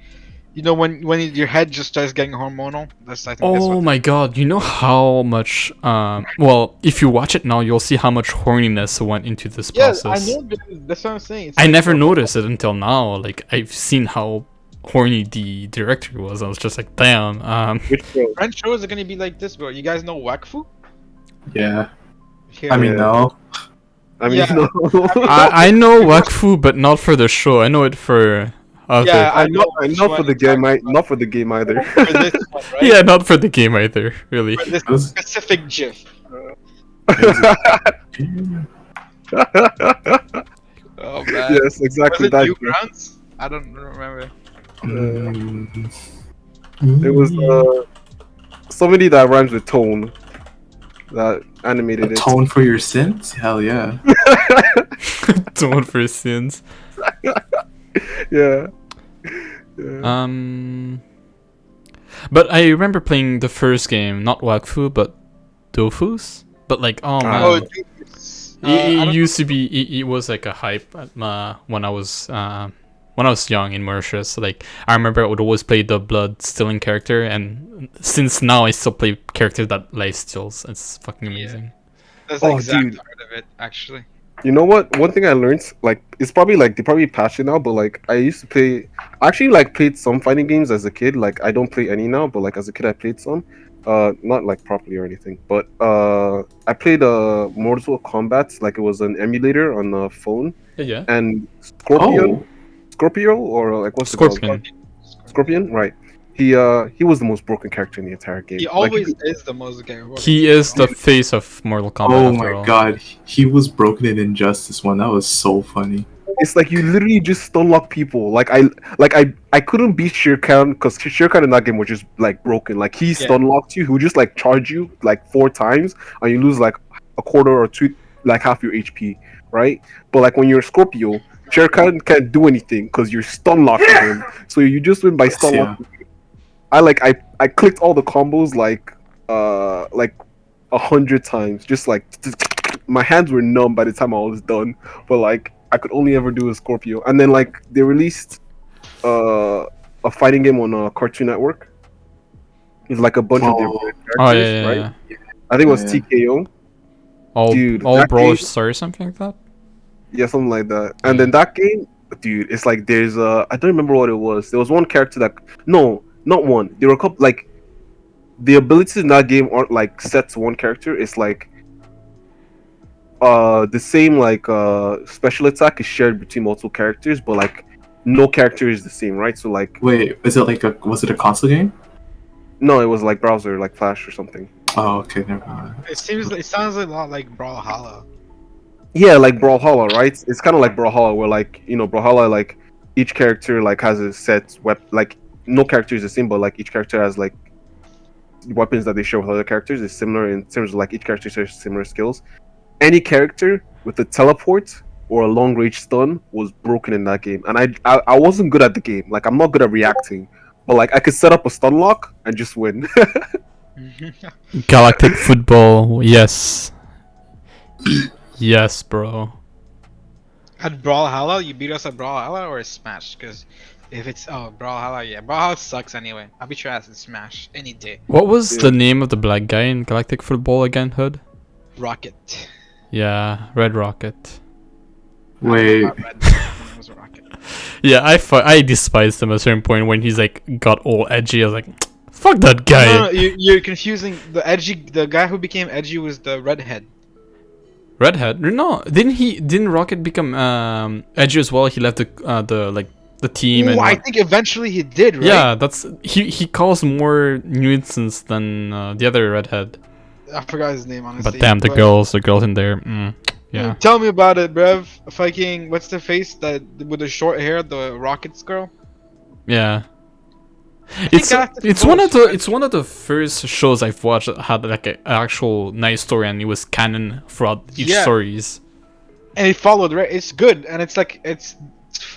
you know, when your head just starts getting hormonal. That's I think. That's Oh what my god, you know how much well, if you watch it now, you'll see how much horniness went into this Yeah, process. I know. That's what I'm saying. It's I like- never noticed it until now. Like I've seen how horny the director was. I was just like, damn. Which show? French shows are gonna be like this, bro. You guys know Wakfu? Yeah. Here, I mean, Yeah. no. I mean, Yeah. no. I know Wakfu, but not for the show. I know it for other. Yeah, I'm not which for one the you're game. talking about. Not for the game either. For this one, right? Yeah, not for the game either. Really. For this Those- specific GIF. Oh man. Yes, exactly Was it that. Newgrounds? I don't remember. It was somebody that rhymes with tone that animated A it. tone for your sins? Hell yeah. Don't for sins. Yeah. But I remember playing the first game, not Wakfu, but Dofus. But like, oh man, Oh, dude. it used to be. It was like a hype at when I was young in Mauritius. Like I remember I would always play the blood stealing character, and since now I still play characters that life steals. It's fucking amazing. That's the Oh, exact dude. part of it, actually. You know what? One thing I learned, like, it's probably like they probably patched it now, but like I used to play. I actually like played some fighting games as a kid. Like I don't play any now, but like as a kid I played some. Not like properly or anything, but I played Mortal Kombat. Like it was an emulator on the phone, Yeah. and Scorpion, Oh. Scorpio, or like what's it called? Scorpion. Scorpion, right? He was the most broken character in the entire game. He Like, always is the most gay. He is the face of Mortal Kombat. Oh after my all. god. He was broken in Injustice one. That was so funny. it's like you literally just stun lock people. Like I couldn't beat Shere Khan because Shere Khan in that game was just like broken. Like he stun locked you, he would just like charge you like 4 times, and you lose like a quarter or like half your HP, right? But like when you're Scorpio, Cher can't do anything because you're stun locking him. So you just win by stun Yeah. locking. I clicked all the combos like 100 times. Just like my hands were numb by the time I was done. But like I could only ever do a Scorpio. And then like they released a fighting game on Cartoon Network. It's like a bunch of their Oh, favorite Oh characters, yeah, right? yeah. I think it was Yeah. TKO. Dude, All that Brawl game, Stars or something like that. yeah, something like that. And Yeah. then that game, dude, it's like there's I don't remember what it was. There was one character that no, not one. There were a couple like the abilities in that game aren't like set to one character. It's like the same like special attack is shared between multiple characters, but like no character is the same, right? So like wait, is it like was it a console game? no, it was like browser, like Flash or something. Oh, okay, never mind. It sounds a lot like Brawlhalla. Yeah, like Brawlhalla, right? It's kind of like Brawlhalla, where like Brawlhalla, like each character like has a set like no character is the same, but like each character has like weapons that they share with other characters is similar in terms of like each character shares similar skills. Any character with a teleport or a long range stun was broken in that game, and I wasn't good at the game. Like I'm not good at reacting, but like I could set up a stun lock and just win. Galactic Football, yes. Yes, bro. At Brawlhalla, you beat us at Brawlhalla or Smash? Because if it's Brawlhalla, yeah, Brawlhalla sucks anyway. I'll beat your ass in Smash any day. What was Yeah. the name of the black guy in Galactic Football again, Hood? Rocket. Yeah, Red Rocket. Wait, Not Red. It was Rocket. Yeah, I despised him at a certain point when he's like got all edgy. I was like, fuck that guy. No, you're confusing the guy who became edgy was the redhead. Redhead? No, didn't Rocket become edgy as well? He left the team Ooh, and I think eventually he did, right? yeah, that's he caused more nuisance than the other redhead. I forgot his name honestly. But damn, the girls in there. Yeah. Tell me about it, bruv. Fucking what's the face that with the short hair, the Rockets girl? Yeah. think It's Galactic it's Football one of is the it's one of the first shows I've watched that had like an actual nice story and it was canon throughout each Yeah. stories. And it followed, right? It's good, and it's like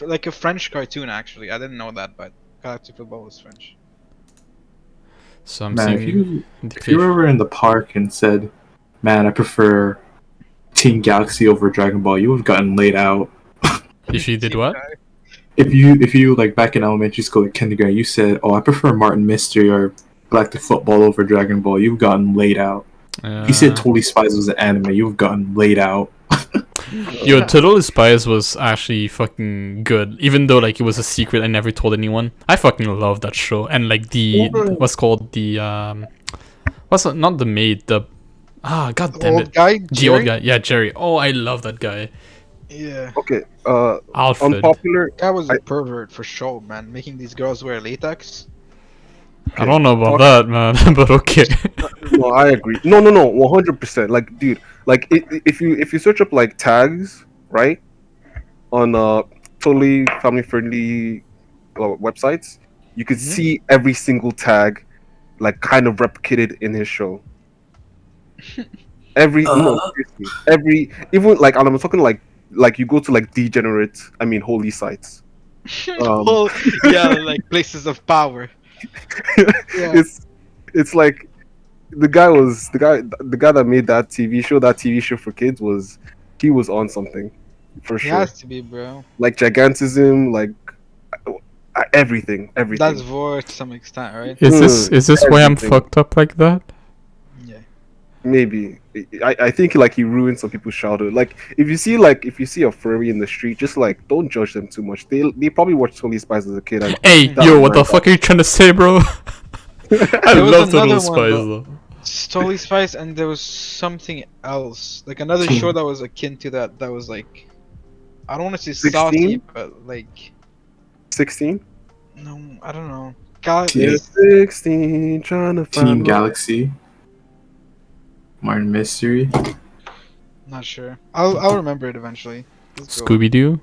like a French cartoon actually. I didn't know that, but Galactic Football was French. So I'm man, seeing if you were ever in the park and said, "Man, I prefer Team Galaxy over Dragon Ball," you would have gotten laid out. if you did what? If you like back in elementary school, like kindergarten, you said, "Oh, I prefer Martin Mystery or Galactic Football over Dragon Ball," you've gotten laid out. If you said Totally Spies was an anime, you've gotten laid out. Yo, Totally Spies was actually fucking good, even though like it was a secret I never told anyone. I fucking love that show, and like the what's called the what's it, not the maid, the god damn Old it, guy, the old Jerry? guy, yeah, Jerry. Oh, I love that guy. Yeah, Okay, Alfred. unpopular. that was a I- pervert for sure, man. Making these girls wear latex. I don't know about that, man, but okay. No, I agree. No, 100%. Like, dude, like if you search up like tags, right, on totally family friendly websites, you could see every single tag, like kind of replicated in his show. No, seriously, even like, and I'm talking like you go to like degenerate, I mean holy sites. Well, yeah, like places of power. Yeah. It's like the guy that made that TV show for kids he was on something for He sure. has to be, bro. Like gigantism, like everything. That's Vor to some extent, right? Is this why I'm everything. fucked up like that? Yeah. Maybe I think like he ruined some people's childhood. Like if you see a furry in the street, just like don't judge them too much. They probably watched Totally Spies as a kid. And Hey, that yo, was what the like fuck are you trying to say, bro? I There was love another Total one, Spies though. though. Totally Spice, and there was something else, like another Team. show that was akin to that. That was like, I don't want to say 16? saucy, but like, 16. no, I don't know. Yeah. 16 trying to find Team my- Galaxy, Martin Mystery. Not sure. I'll remember it eventually. Let's go. Scooby Doo,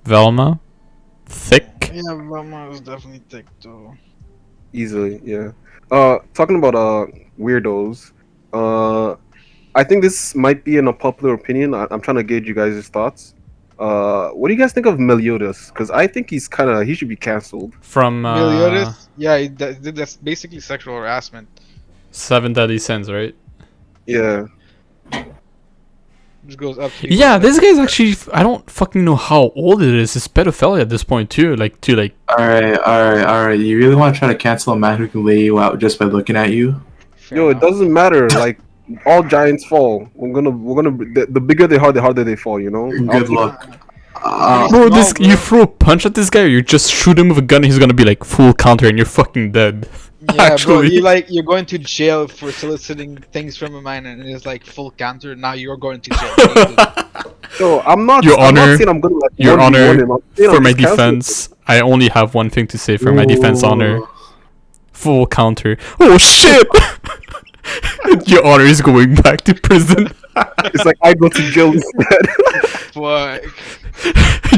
Velma, Thick. Yeah, Velma was definitely thick too. Easily, yeah. Talking about weirdos. I think this might be an unpopular opinion. I'm trying to gauge you guys' thoughts. What do you guys think of Meliodas? Because I think he should be canceled. From Meliodas? Yeah, that's basically sexual harassment. Seven Deadly Sins, right? Yeah. Just goes up to Yeah, this guy's actually. I don't fucking know how old it is. It's pedophilia at this point too. Alright. You really want to try to cancel a man who can lay you out just by looking at you? Yo, it doesn't matter. Like all giants fall. The bigger they are, the harder they fall. You know. Good luck. Bro, you throw a punch at this guy, or you just shoot him with a gun, and he's gonna be like full counter, and you're fucking dead. Yeah, Actually. bro, you're going to jail for soliciting things from a minor, and it's like full counter. Now you're going to jail. So I'm not. Your I'm Honor, not saying I'm gonna like Your 1v1 Honor, him. I'm saying for I'm my just canceling defense, I only have one thing to say for my defense, Honor. Ooh. Full counter. Oh shit! Your Honor is going back to prison. him. It's like I go to jail instead. Fuck.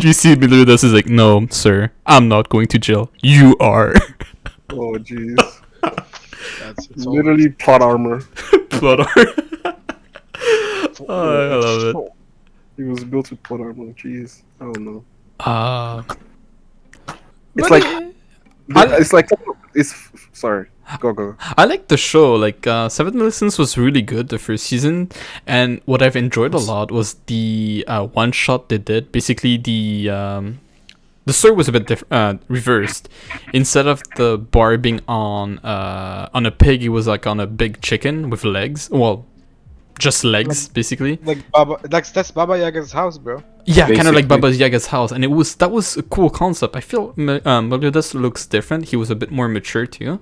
You see Meliodas is like, no, sir, I'm not going to jail. You are. Oh jeez. It's Literally plot armor. Blood I love it. He was built with plot armor. Jeez. I don't know. But It's like I- it's like it's sorry. Go. I like the show. Like, Seven Millicents was really good the first season, and what I've enjoyed a lot was the one shot they did. Basically, the story was a bit reversed. Instead of the bar being on a pig, it was like on a big chicken with legs. Well, just legs, basically. Like Baba, that's Baba Yaga's house, bro. Yeah, kind of like Basically. Baba Yaga's house, and that was a cool concept. I feel Meliodas looks different. He was a bit more mature too,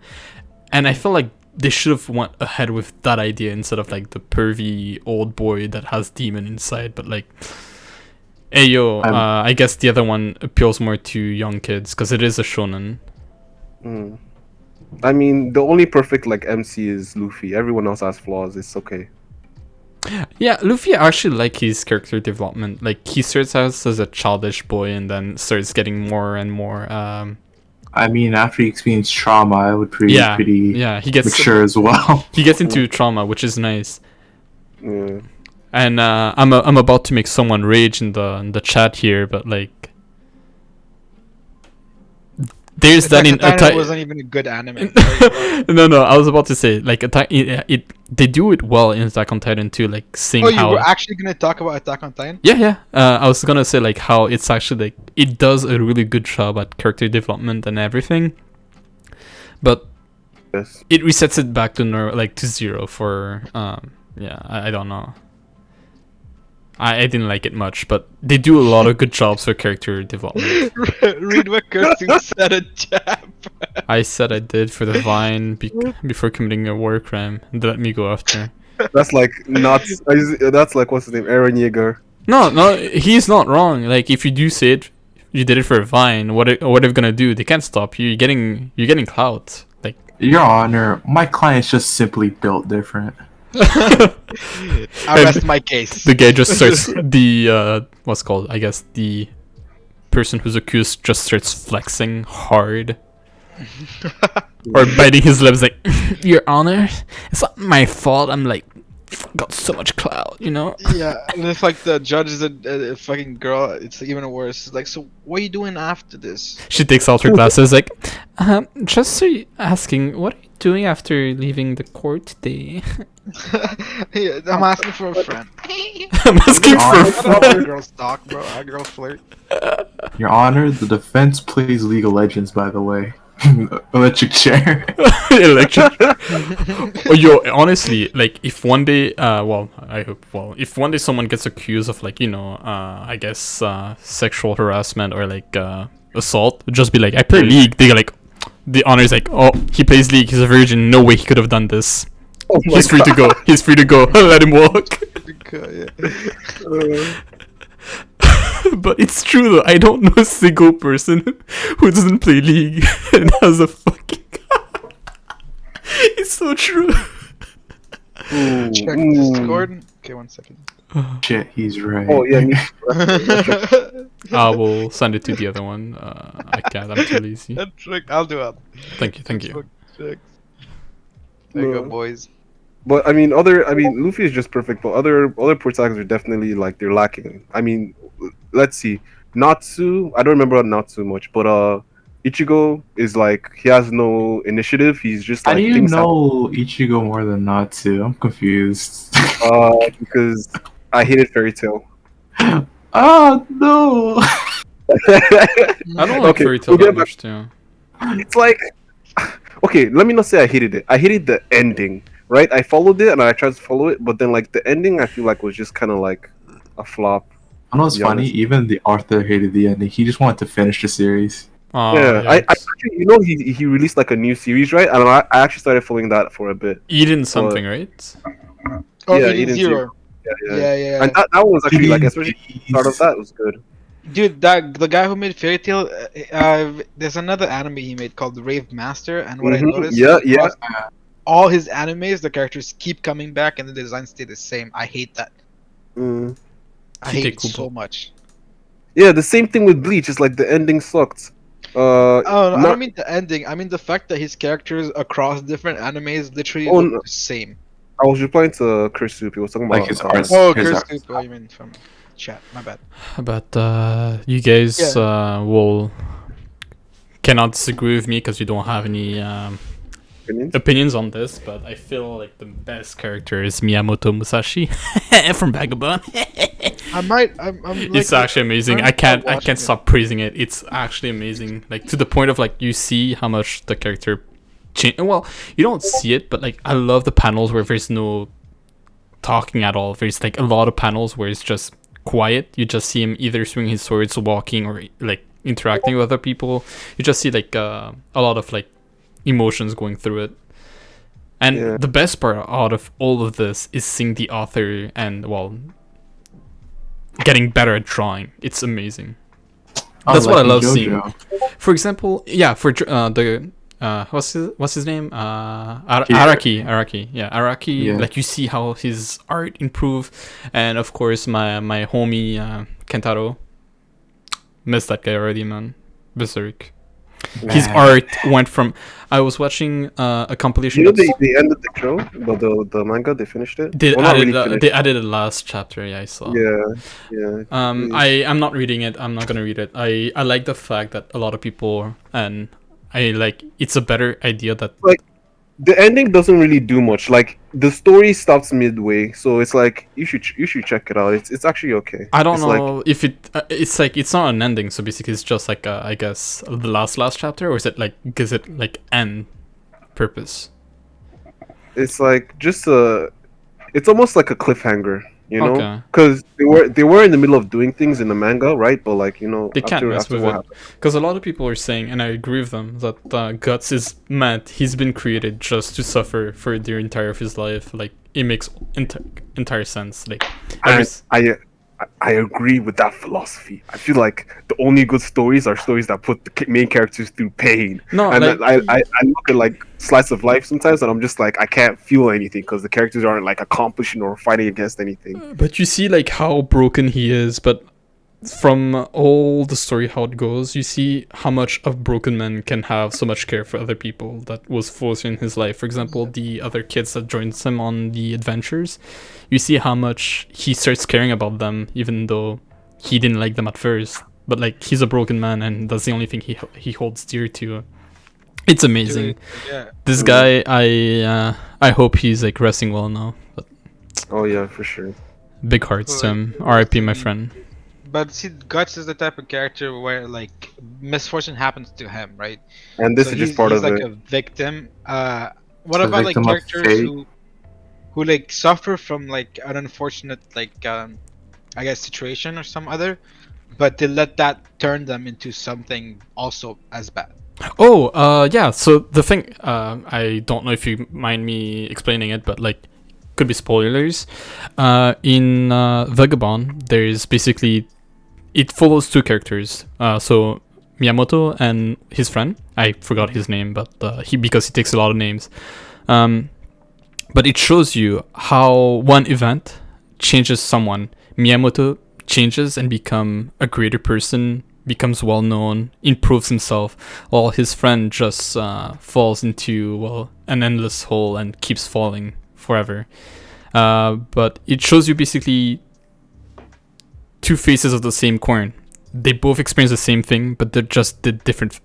and I feel like they should have went ahead with that idea instead of like the pervy old boy that has demon inside. But like, hey yo, I guess the other one appeals more to young kids because it is a shonen. Mm. I mean, the only perfect like MC is Luffy. Everyone else has flaws. It's okay. Yeah, Luffy, I actually like his character development. Like, he starts out as a childish boy and then starts getting more and more I mean, after he experienced trauma, I would pretty he gets mature as well. he gets into trauma, which is nice. Yeah. And I'm about to make someone rage in the chat here, but like, there's that in Titan wasn't even a good anime. no, I was about to say like they do it well in Attack on Titan too, like seeing Oh, you how were actually gonna talk about Attack on Titan? yeah. I was gonna say like how it's actually like it does a really good job at character development and everything, but Yes. it resets it back to to zero for I don't know. I didn't like it much, but they do a lot of good jobs for character development. Read what Kirsten said in chat. I said I did for the Vine before committing a war crime. They let me go after. That's like not. That's like what's his name? Aaron Yeager. No, he's not wrong. Like if you do say it, you did it for a Vine. What are they gonna do? They can't stop you. You're getting clout. Like Your Honor, my client's just simply built different. I rest my case. the guy just starts the what's called, I guess, the person who's accused just starts flexing hard or biting his lips like, Your Honor, it's not my fault. I'm like got so much clout, you know. Yeah, and if like the judge is a fucking girl, it's even worse. It's like, so what are you doing after this? She takes out her glasses like, just so asking, what are you doing after leaving the court today? Yeah, I'm asking for a friend. I'm asking for a I don't know friend. how girls talk, bro. How girls flirt. Your Honor, the defense plays League of Legends, by the way. Electric chair. Electric. Oh, yo, honestly, like if one day, if one day someone gets accused of like, I guess sexual harassment or like assault, just be like, I play League. They're like, the Honor's like, oh, he plays League. He's a virgin. No way he could have done this. Oh my He's free to go. He's free to go. Let him walk. But it's true though. I don't know a single person who doesn't play League and has a fucking. It's so true. Ooh, Check ooh. Discord. Okay, 1 second. Shit, he's right. Oh yeah. I will send it to the other one. I can't. I'm too lazy. I'll do it. Thank you. There you go, boys. But Luffy is just perfect, but other protagonists are definitely like they're lacking. I mean, let's see, Natsu. I don't remember Natsu much, but Ichigo is like he has no initiative. He's just How do like you things happen. know Ichigo more than Natsu? I'm confused. Because I hated Fairy Tail. Oh no! I don't like Okay, Fairy Tail we'll that get back. much too. It's like okay, let me not say I hated it. I hated the ending. Right, I followed it and I tried to follow it, but then like the ending, I feel like was just kind of like a flop. I know To it's be funny. honest. Even the author hated the ending. He just wanted to finish the series. Oh, Yeah, I yikes. actually, he released like a new series, right? And I actually started following that for a bit. Eden But something, right? Or yeah, Eden Eden Zero. Zero. Yeah. Yeah, yeah. And that one was actually like, Eden especially the start of Beast. that was good. Dude, the guy who made Fairy Tail, there's another anime he made called The Rave Master, and what I noticed Yeah, is yeah. across all his animes, the characters keep coming back and the designs stay the same. I hate that. Mm. I hate it Hidekubo. so much. Yeah, the same thing with Bleach. It's like the ending sucked. Oh, I Not don't mean the ending. I mean the fact that his characters across different animes literally oh, look no. the same. I was replying to Chris Soup. He was talking Like about his arts. Oh, His Chris art. Soup. Oh, you mean from chat? My bad. But you guys Yeah. will cannot disagree with me because you don't have any opinions. opinions on this, but I feel like the best character is Miyamoto Musashi from Vagabond. I might. I'm like, It's actually amazing. I'm I can't watching it. stop praising it. It's actually amazing. Like to the point of like you see how much the character change. Well, you don't see it, but like I love the panels where there's no talking at all. There's like a lot of panels where it's just quiet. You just see him either swinging his swords, walking, or like interacting with other people. You just see like a lot of like emotions going through it. And Yeah. the best part out of all of this is seeing the author and well getting better at drawing. It's amazing. That's what I love seeing. For example, yeah, for the what's his name? Araki. Yeah, Araki. Yeah. Like you see how his art improved, and of course my homie Kentaro. Missed that guy already, man. Berserk. His art went from. I was watching a compilation. You know they ended the show, but the manga they finished it. They Well, not added really finished. they added the last chapter. Yeah, I saw. Yeah. I'm not reading it. I'm not gonna read it. I like the fact that a lot of people and I like it's a better idea that The ending doesn't really do much. Like the story stops midway, so it's like you should check it out. It's actually okay. I don't It's like, know if it's like it's not an ending. So basically, it's just like I guess the last chapter, or is it like end purpose? it's like just it's almost like a cliffhanger, you know, Okay. because they were in the middle of doing things in the manga, right? But like They can't mess after with what it happened, because a lot of people are saying, and I agree with them, that Guts is mad. He's been created just to suffer for the entire of his life. Like it makes entire sense. Like every and I agree with that philosophy. I feel like the only good stories are stories that put the main characters through pain. no And like I look at like slice of life sometimes, and I'm just like I can't feel anything because the characters aren't like accomplishing or fighting against anything. But you see like how broken he is, but from all the story how it goes, you see how much a broken man can have so much care for other people that was forced in his life. For example, the other kids that joins him on the adventures, you see how much he starts caring about them, even though he didn't like them at first. But like he's a broken man, and that's the only thing he holds dear to. It's amazing. Yeah. This guy, I hope he's like resting well now. But Oh yeah, for sure. big hearts to him. R.I.P. my friend. But see, Guts is the type of character where like misfortune happens to him, right? And this So is just part he's of like it. a victim. What A about like victim of characters fate. who like suffer from like an unfortunate like I guess situation or some other, but they let that turn them into something also as bad. Oh, yeah. So the thing, I don't know if you mind me explaining it, but like, could be spoilers. In Vagabond, there's basically it follows two characters. So Miyamoto and his friend. I forgot his name, but because he takes a lot of names. But it shows you how one event changes someone. Miyamoto changes and become a greater person, becomes well known, improves himself, while his friend just falls into an endless hole and keeps falling forever. But it shows you basically two faces of the same coin. They both experience the same thing, but they just did different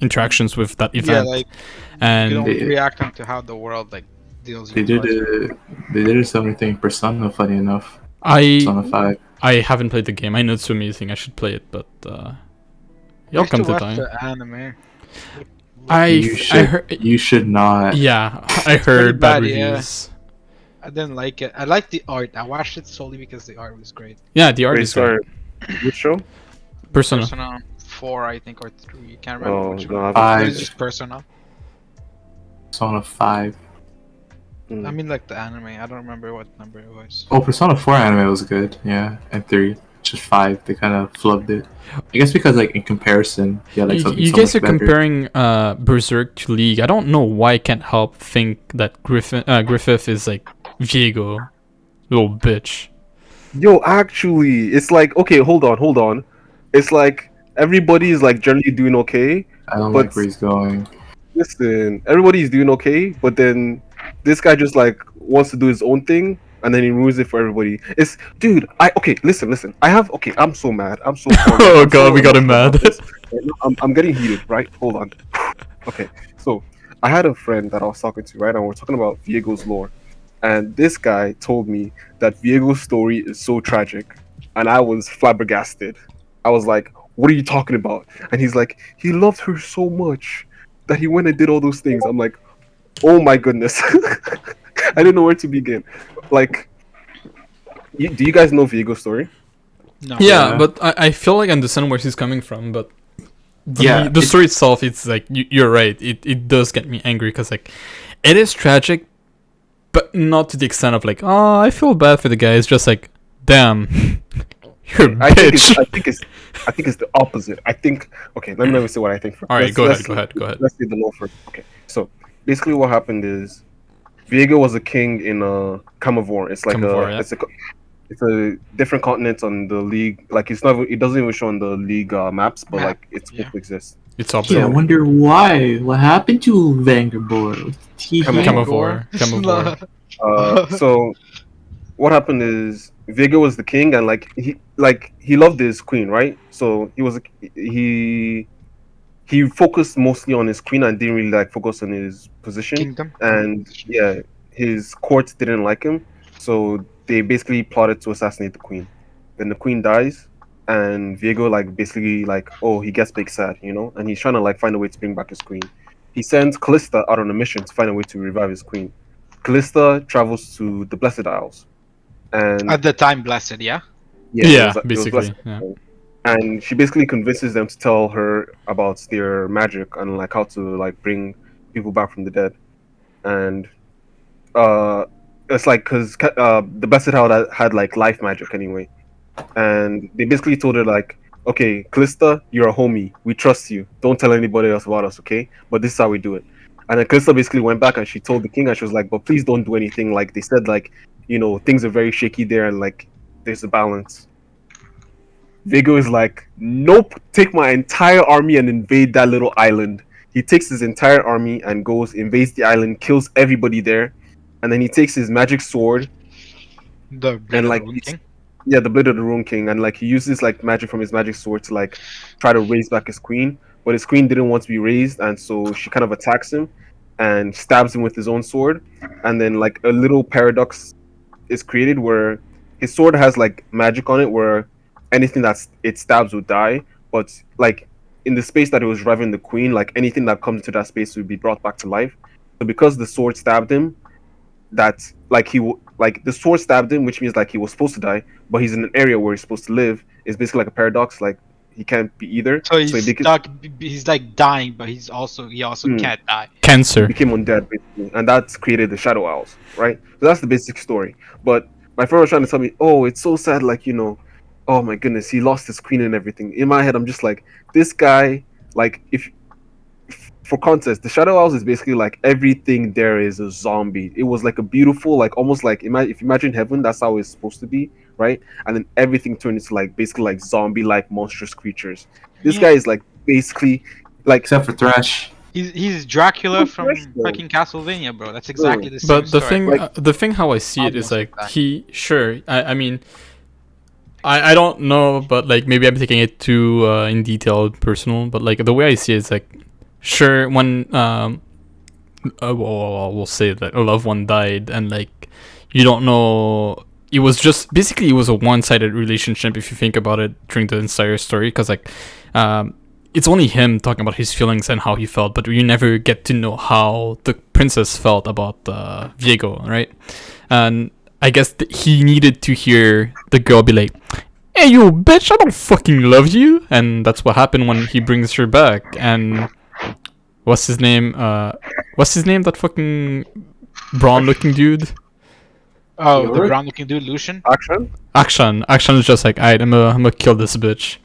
interactions with that Yeah, event. like you And don't They- react to how the world like deals They with did cards. they did a similar thing in Persona, funny enough. I Persona 5. haven't played the game. I know it's amazing. I should play it, but I y'all used to come to watch die. the anime. I heard. You should not. Yeah, I It's pretty heard bad bad, yeah. reviews. I didn't like it. I liked the art. I watched it solely because the art was great. Yeah, the art Wait, is great. sorry. Which show? Persona. Persona 4, I think, or 3. Can't remember Oh, which no, one. I But haven't- it's just Persona. Persona 5. Mm. I mean, like the anime. I don't remember what number it was. Oh, Persona 4 anime was good, yeah, and 3. Just 5, they kind of flubbed it. I guess because, like, in comparison, yeah, like something You so guys much are better. comparing Berserk to League. I don't know why I can't help think that Griffith is like Viego, little bitch. Yo, actually, it's like, okay, hold on. It's like everybody is like generally doing okay. I don't but- like where he's going. Listen, everybody's doing okay, but then this guy just like wants to do his own thing, and then he ruins it for everybody. It's, dude. Listen. I'm so mad. I'm so. Oh I'm god, so we got him emotional mad. about this. I'm getting heated, right? Hold on. Okay, so I had a friend that I was talking to, right, and we're talking about Viego's lore, and this guy told me that Viego's story is so tragic, and I was flabbergasted. I was like, "What are you talking about?" And he's like, "He loved her so much that he went and did all those things." I'm like, "Oh my goodness." I didn't know where to begin. Like, do you guys know Viego's story? No. Yeah, Yeah. but I feel like I understand where he's coming from, but Yeah, the story itself, it's like you're right. It does get me angry because like it is tragic, but not to the extent of like, oh, I feel bad for the guy. It's just like, damn, you're a I think bitch. I think it's the opposite. I think, okay, let me say what I think first. All right, go Let's ahead. Let's see the law first. Okay, so basically what happened is Viego was a king in Camavor. It's like Camavor, yeah. it's a different continent on the league. Like it doesn't even show on the league maps, but Map, like it's supposed yeah. to exist. It's Yeah, I opposite. wonder why. What happened to Vanguard? Camavor. So what happened is Viego was the king, and he loved his queen, right? So he focused mostly on his queen and didn't really like focus on his position. Kingdom. And yeah, his court didn't like him, so they basically plotted to assassinate the queen. Then the queen dies, and Viego like basically like, oh, he gets big sad, and he's trying to like find a way to bring back his queen. He sends Callista out on a mission to find a way to revive his queen. Callista travels to the Blessed Isles, and At the time, blessed. Yeah. Yeah, it was basically. Blessed. Yeah. And she basically convinces them to tell her about their magic and like how to like bring people back from the dead. And it's like because the Blessed House had like life magic anyway, and they basically told her like, okay, Callista, you're a homie, we trust you, don't tell anybody else about us, okay, but this is how we do it. And then Callista basically went back and she told the king, and she was like, but please don't do anything. Like they said, like, things are very shaky there, and like there's a balance. Vigo is like, nope, take my entire army and invade that little island. He takes his entire army and goes, invades the island, kills everybody there, and then he takes his magic sword, The Blade of like, the Moon King. yeah, the Blade of the Rune King, and like he uses like magic from his magic sword to like try to raise back his queen, but his queen didn't want to be raised, and so she kind of attacks him and stabs him with his own sword, and then like a little paradox is created where his sword has like magic on it where anything it stabs would die, but like in the space that it was reviving the queen, like anything that comes into that space would be brought back to life. So because the sword stabbed him, that like like the sword stabbed him, which means like he was supposed to die, but he's in an area where he's supposed to live. Is basically like a paradox, like he can't be either. So he's he stuck. He's like dying, but he also Hmm. can't die. Cancer. became undead basically, and that's created the Shadow Owls, right? So that's the basic story. But my friend was trying to tell me, oh, it's so sad, like oh my goodness, he lost his queen and everything. In my head, I'm just like, this guy, like, if for context, the Shadow Owls is basically like everything there is a zombie. It was like a beautiful, like almost like if you imagine heaven, that's how it's supposed to be, right? And then everything turned into like basically like zombie-like monstrous creatures. This Yeah. guy is like basically like Except for Thrash. He's Dracula Good from question. fucking Castlevania, bro. That's exactly the same But the story. thing, Like- the thing how I see it is Almost like like that. sure. I mean, I don't know, but like maybe I'm taking it too in detail, personal. But like the way I see it is like, sure, when well, we'll say that a loved one died, and like you don't know. It was just basically it was a one-sided relationship if you think about it during the entire story, because like it's only him talking about his feelings and how he felt, but you never get to know how the princess felt about Viego, right? And I guess he needed to hear the girl be like, "Hey, you bitch! I don't fucking love you," and that's what happened when he brings her back. And what's his name? What's his name? That fucking brown-looking dude. Oh, the Yorick? brown-looking dude, Lucian. Action? Action is just like, alright, I'm gonna kill this bitch.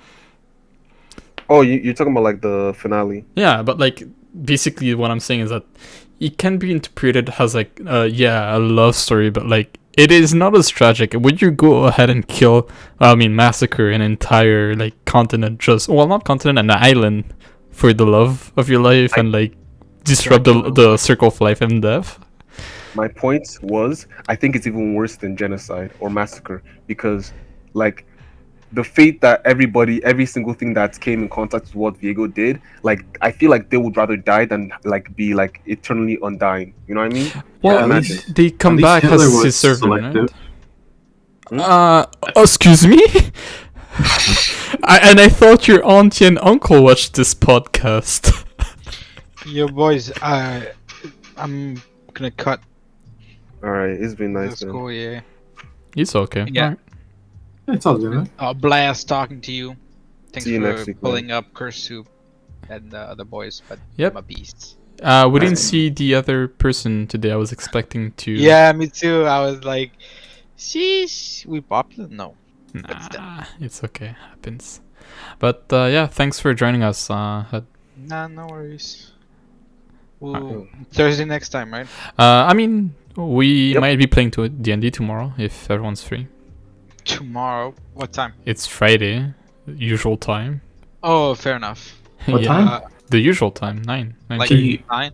Oh, you're talking about like the finale. Yeah, but like basically what I'm saying is that it can be interpreted as like a love story, but like it is not as tragic. Would you go ahead and massacre an entire like continent, just not continent, an island, for the love of your life, and like disrupt the circle of life and death? My point was, I think it's even worse than genocide or massacre, because like the fate that every single thing that came in contact with what Viego did, like I feel like they would rather die than like be like eternally undying. You know what I mean? Well, at imagine. least- they come at least back Hitler as was his servant, selective. right? Excuse me? I thought your auntie and uncle watched this podcast. Yo, boys, I'm gonna cut. All right, it's been nice. That's Man. cool, yeah. It's okay. Yeah. Alright. It's all good, man. Blast talking to you. Thanks See you for next week, man. pulling up Curse Soup and the other boys, but Yep. I'm a beast. We didn't Nice. see the other person today. I was expecting to. Yeah, me too. I was like, sheesh, we popular? No. That's them. Nah, it's okay. Happens. But yeah, thanks for joining us. Nah, no worries. We'll, Thursday next time, right? I mean, we Yep. might be playing to D&D tomorrow if everyone's free. Tomorrow. What time? It's Friday, usual time. Oh, fair enough. What Yeah, time? the usual time, 9. Like 9:30. 9?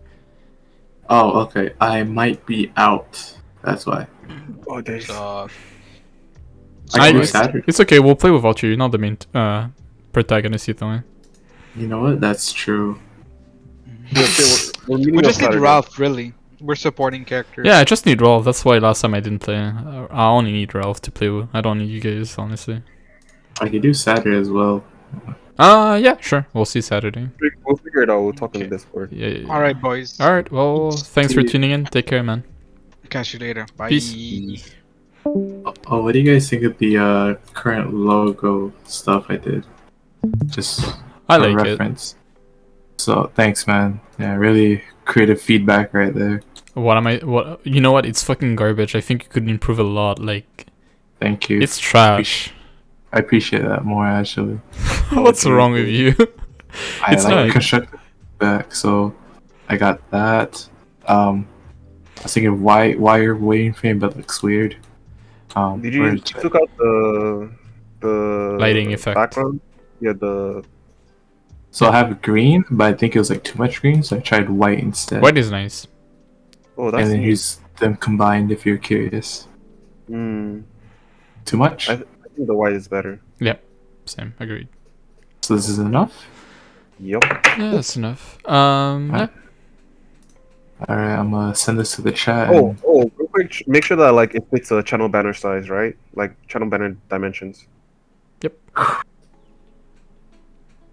Oh, okay. I might be out. That's why. Oh, there's So, I can do it's, Saturday. it's okay. We'll play without you. You're not the main protagonist, you know. You know what? That's true. we're meeting we up just need Saturday. Ralph, really. We're supporting characters. Yeah, I just need Ralph. That's why last time I didn't play. I only need Ralph to play with. I don't need you guys, honestly. I could do Saturday as well. Yeah, sure. We'll see Saturday. We'll figure it out. We'll talk in Okay. the Discord. Yeah. Alright, boys. All right. Well, thanks for See you. tuning in. Take care, man. Catch you later. Bye. Peace. Oh, what do you guys think of the current logo stuff I did? Just I for like it. reference. So thanks, man. Yeah, really creative feedback right there. What? You know what? It's fucking garbage. I think you could improve a lot. Like, Thank you. it's trash. I appreciate that more actually. What's wrong with you? I It's like not. constructive feedback, so I got that. I was thinking why you're waiting for him, but it looks weird. Did you where's- took out the Lighting effect. background? Yeah, the So I have green, but I think it was like too much green, so I tried white instead. White is nice. oh that's And then neat. here's them combined if you're curious. Too much? I think the white is better. Same. Agreed. So this is enough? Yep. Yeah, that's enough. Yeah. Alright, I'm gonna send this to the chat. Oh, and- real quick, make sure that like it fits a channel banner size, right? Like channel banner dimensions.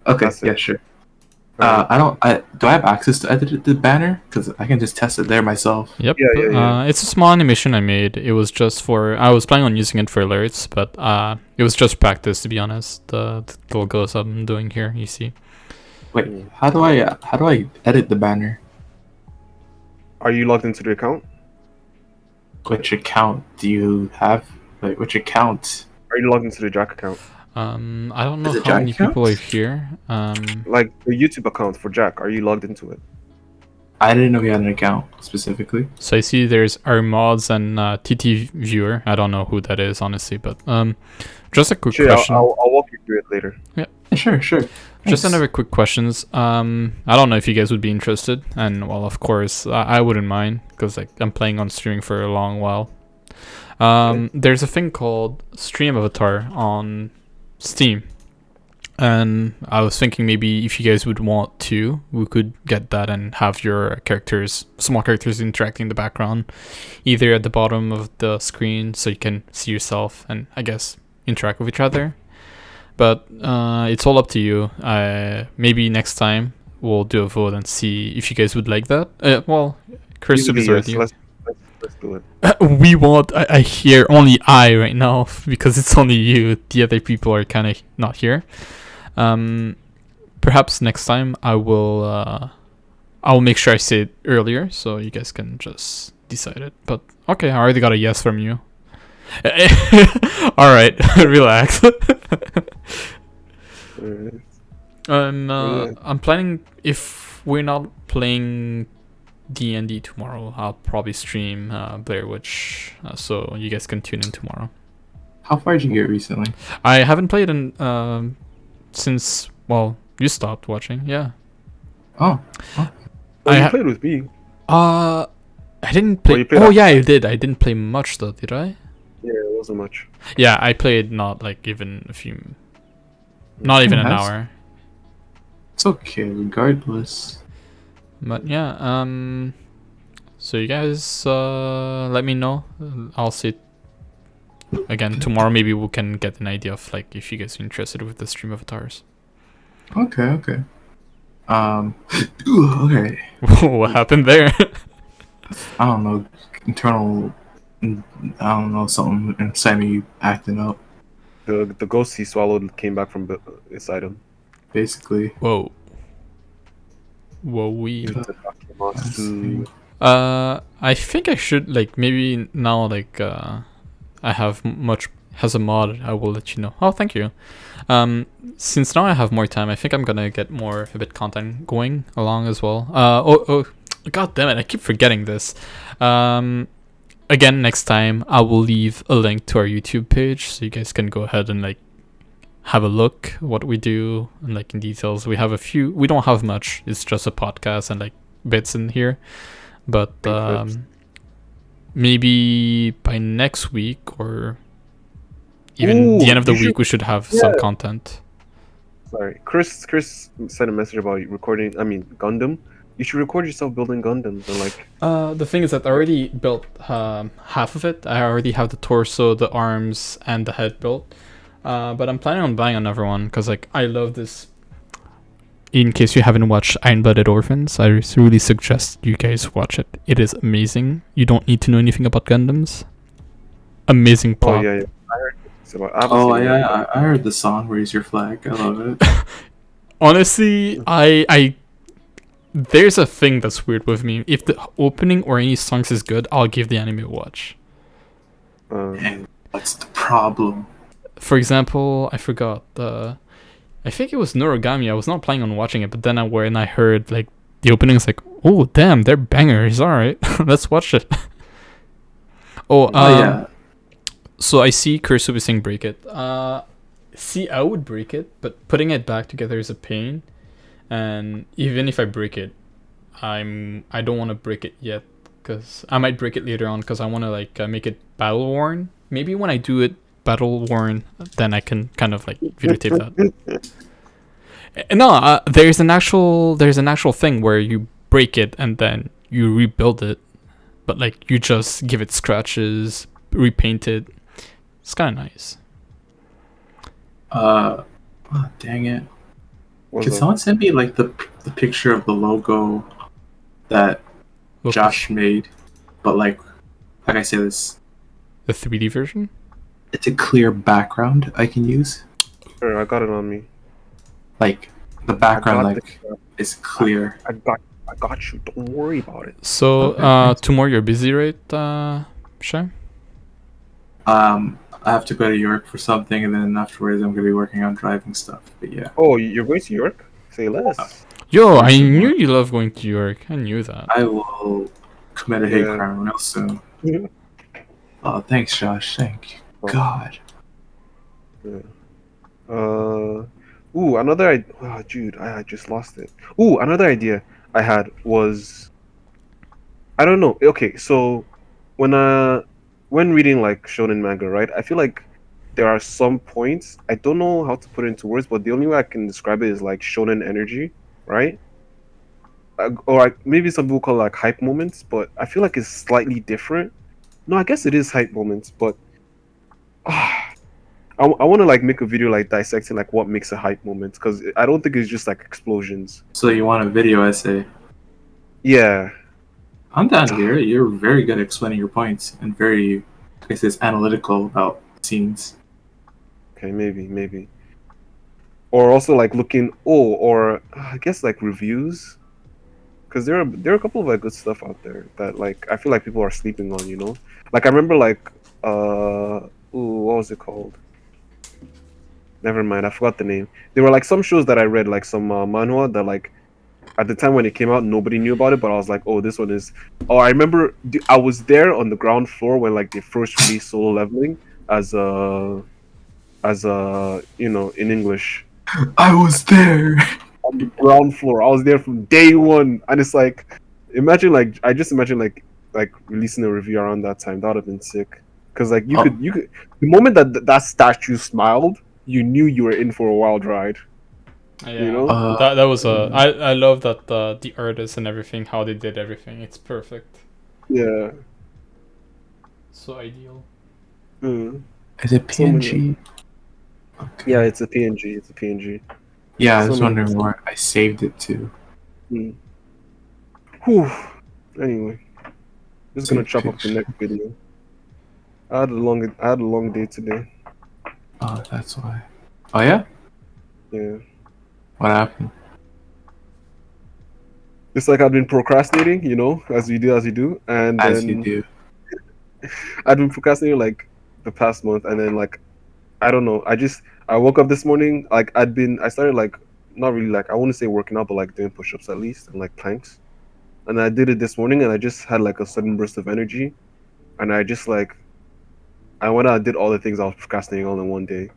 okay, that's it. yeah, sure. Do I have access to edit the banner? Because I can just test it there myself. Yep. Yeah. It's a small animation I made. It was just for. I was planning on using it for alerts, but it was just practice, to be honest. The logos I'm doing here, you see. Wait, how do I edit the banner? Are you logged into the account? Which account do you have? Like, which account? Are you logged into the Jack account? I don't know Is it how Jack many people are counts? here. Like the YouTube account for Jack. Are you logged into it? I didn't know he had an account specifically. So I see there's our mods and TT viewer. I don't know who that is, honestly, but just a quick Sure, question. I'll walk you through it later. Yeah, sure. Just Thanks. another quick questions. I don't know if you guys would be interested, and well, of course, I wouldn't mind because like I'm planning on streaming for a long while. There's a thing called Stream Avatar on Steam, and I was thinking maybe if you guys would want to, we could get that and have your characters, small characters, interacting in the background, either at the bottom of the screen so you can see yourself and I guess interact with each other. But it's all up to you. Maybe next time we'll do a vote and see if you guys would like that. Well, Chris Usually, is yes, already. let's do it. We want. I hear only I right now because it's only you. The other people are kind of not here. Perhaps next time I will. I'll make sure I say it earlier so you guys can just decide it. But okay, I already got a yes from you. All right, relax. And I'm planning, if we're not playing D&D tomorrow, I'll probably stream Blair Witch, so you guys can tune in tomorrow. How far did you get recently? I haven't played in since, well, you stopped watching. Yeah. Oh. You played with me. I didn't Oh, play. you played Oh after. yeah, I did. I didn't play much though, did I? Yeah, it wasn't much. Yeah, I played not like even a few, not even an Nice. hour. It's okay, regardless. But yeah, so you guys let me know. I'll see it again tomorrow. Maybe we can get an idea of like if you guys are interested with the stream avatars. Okay. Okay. What happened there? I don't know. Internal. I don't know. Something inside me acting up. The ghost he swallowed came back from inside him. Basically. Whoa. We. I think I should like maybe now like I have much has a mod. I will let you know. Oh, thank you. Since now I have more time, I think I'm gonna get more a bit content going along as well. God damn it! I keep forgetting this. Again, next time I will leave a link to our YouTube page so you guys can go ahead and like have a look what we do and like in details. We have a few. We don't have much. It's just a podcast and like bits in here, but maybe by next week or even the end of the week we should have some content. Sorry, Chris sent a message about recording. I mean, Gundam. You should record yourself building Gundams and like. The thing is that I already built half of it. I already have the torso, the arms, and the head built. But I'm planning on buying another one because like I love this. In case you haven't watched Iron-Blooded Orphans, I really suggest you guys watch it. It is amazing. You don't need to know anything about Gundams. Amazing plot. Oh yeah. I heard it's about. I heard the song "Raise Your Flag." I love it. Honestly, I there's a thing that's weird with me. If the opening or any songs is good, I'll give the anime a watch. And what's the problem? For example, I forgot I think it was Noragami. I was not planning on watching it, but then when I heard like the opening, it's like, oh damn, they're bangers. All right, let's watch it. Yeah. So I see Kursu is saying break it. See, I would break it, but putting it back together is a pain. And even if I break it, I don't want to break it yet because I might break it later on because I want to like make it battle worn. Maybe when I do it battle worn, then I can kind of like videotape that. No, there's an actual thing where you break it and then you rebuild it, but like you just give it scratches, repaint it. It's kind of nice. Oh, dang it. Can someone send me like the picture of the logo that Josh made? But like I said, this the 3D version. It's a clear background I can use. Sure, I got it on me. Like the background, is clear. I got you. Don't worry about it. So tomorrow you're busy, right, Shay? I have to go to York for something, and then afterwards I'm gonna be working on driving stuff. But yeah. Oh, you're going to York? Say less. Yo, I knew you love going to York. I knew that. I will commit a hate crime real soon. Yeah. Oh, thanks, Josh. Thank you. God. Yeah. Ooh, another idea. Oh, dude, I just lost it. Ooh, another idea I had was I don't know. Okay, so when uh when reading like shonen manga, right? I feel like there are some points I don't know how to put it into words, but the only way I can describe it is like shonen energy, right? Or like, maybe some people call it like hype moments, but I feel like it's slightly different. No, I guess it is hype moments, but I want to like make a video like dissecting like what makes a hype moment because I don't think it's just like explosions. So you want a video essay? Yeah. I'm down to hear it. You're very good at explaining your points and very, I guess, it's analytical about scenes. Okay, maybe. Or also like looking or I guess like reviews because there are a couple of like good stuff out there that like I feel like people are sleeping on, you know? Like I remember like what was it called? Never mind, I forgot the name. There were like some shows that I read like some manhwa that like at the time when it came out nobody knew about it, but I was like, "Oh, this one is." Oh, I remember I was there on the ground floor when like they first released Solo Leveling as you know, in English I was there. on the ground floor. I was there from day one, and it's like, imagine like I just imagine like releasing a review around that time. That would have been sick. Because like Oh, you could the moment that that statue smiled, you knew you were in for a wild ride. You Yeah, know? that was I love that the artists and everything, how they did everything. It's perfect. Yeah. So ideal. Mm. is it So many. PNG? Okay. Yeah, it's a PNG. It's a PNG. Yeah, I So was many. wondering where I saved it to. Mm. Whew. Anyway, just gonna Big chop up the picture. next video. I had a long day today. Oh, that's why. Oh yeah? Yeah. What happened? It's like I've been procrastinating, you know, as you do, and As you then do. I've been procrastinating like the past month, and then like I don't know. I woke up this morning like I started like not really like I want to say working out, but like doing push-ups at least and like planks, and I did it this morning, and I just had like a sudden burst of energy, and I just like I went out and did all the things I was procrastinating all in one day.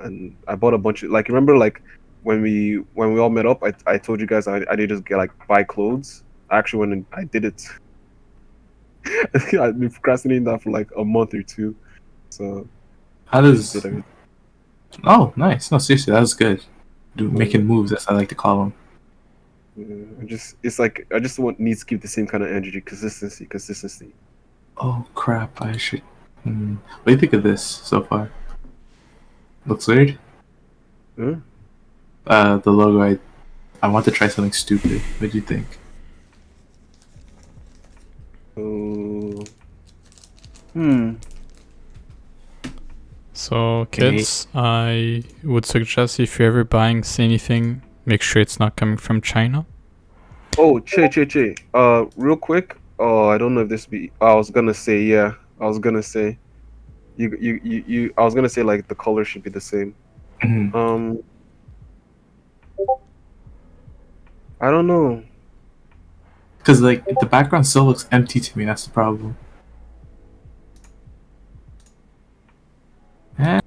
And I bought a bunch of like remember like when we all met up, I told you guys I did just get like buy clothes. I actually went and I did it. I think I've been procrastinating that for like a month or two. So How I just did does? everything. Oh, nice. No, seriously, that was good. Making Yeah, moves, as I like to call them. yeah. It's like I just want needs to keep the same kind of energy, consistency. Oh crap! I should. What do you think of this so far? Looks weird. Huh? The logo. I want to try something stupid. What do you think? So So Okay. kids, I would suggest if you're ever buying anything, make sure it's not coming from China. oh che. Real quick. Oh, I don't know if this be. I was gonna say yeah. I was gonna say you. I was gonna say like the color should be the same. Um, I don't know. Because like the background still looks empty to me. That's the problem. Eh,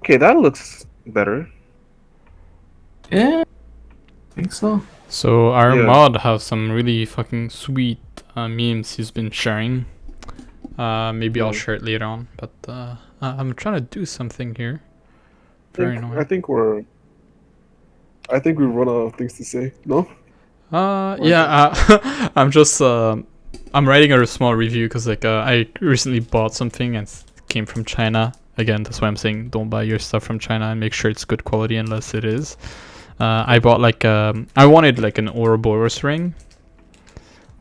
Okay, that looks better. yeah, I think so. So our Yeah. mod has some really fucking sweet memes he's been sharing. Maybe I'll Yeah. share it later on. But I'm trying to do something here. Very I annoying. think we've run out of things to say. No. Yeah. I'm just I'm writing a small review because like I recently bought something and it came from China. Again, that's why I'm saying don't buy your stuff from China and make sure it's good quality unless it is. I bought like I wanted like an Ouroboros ring.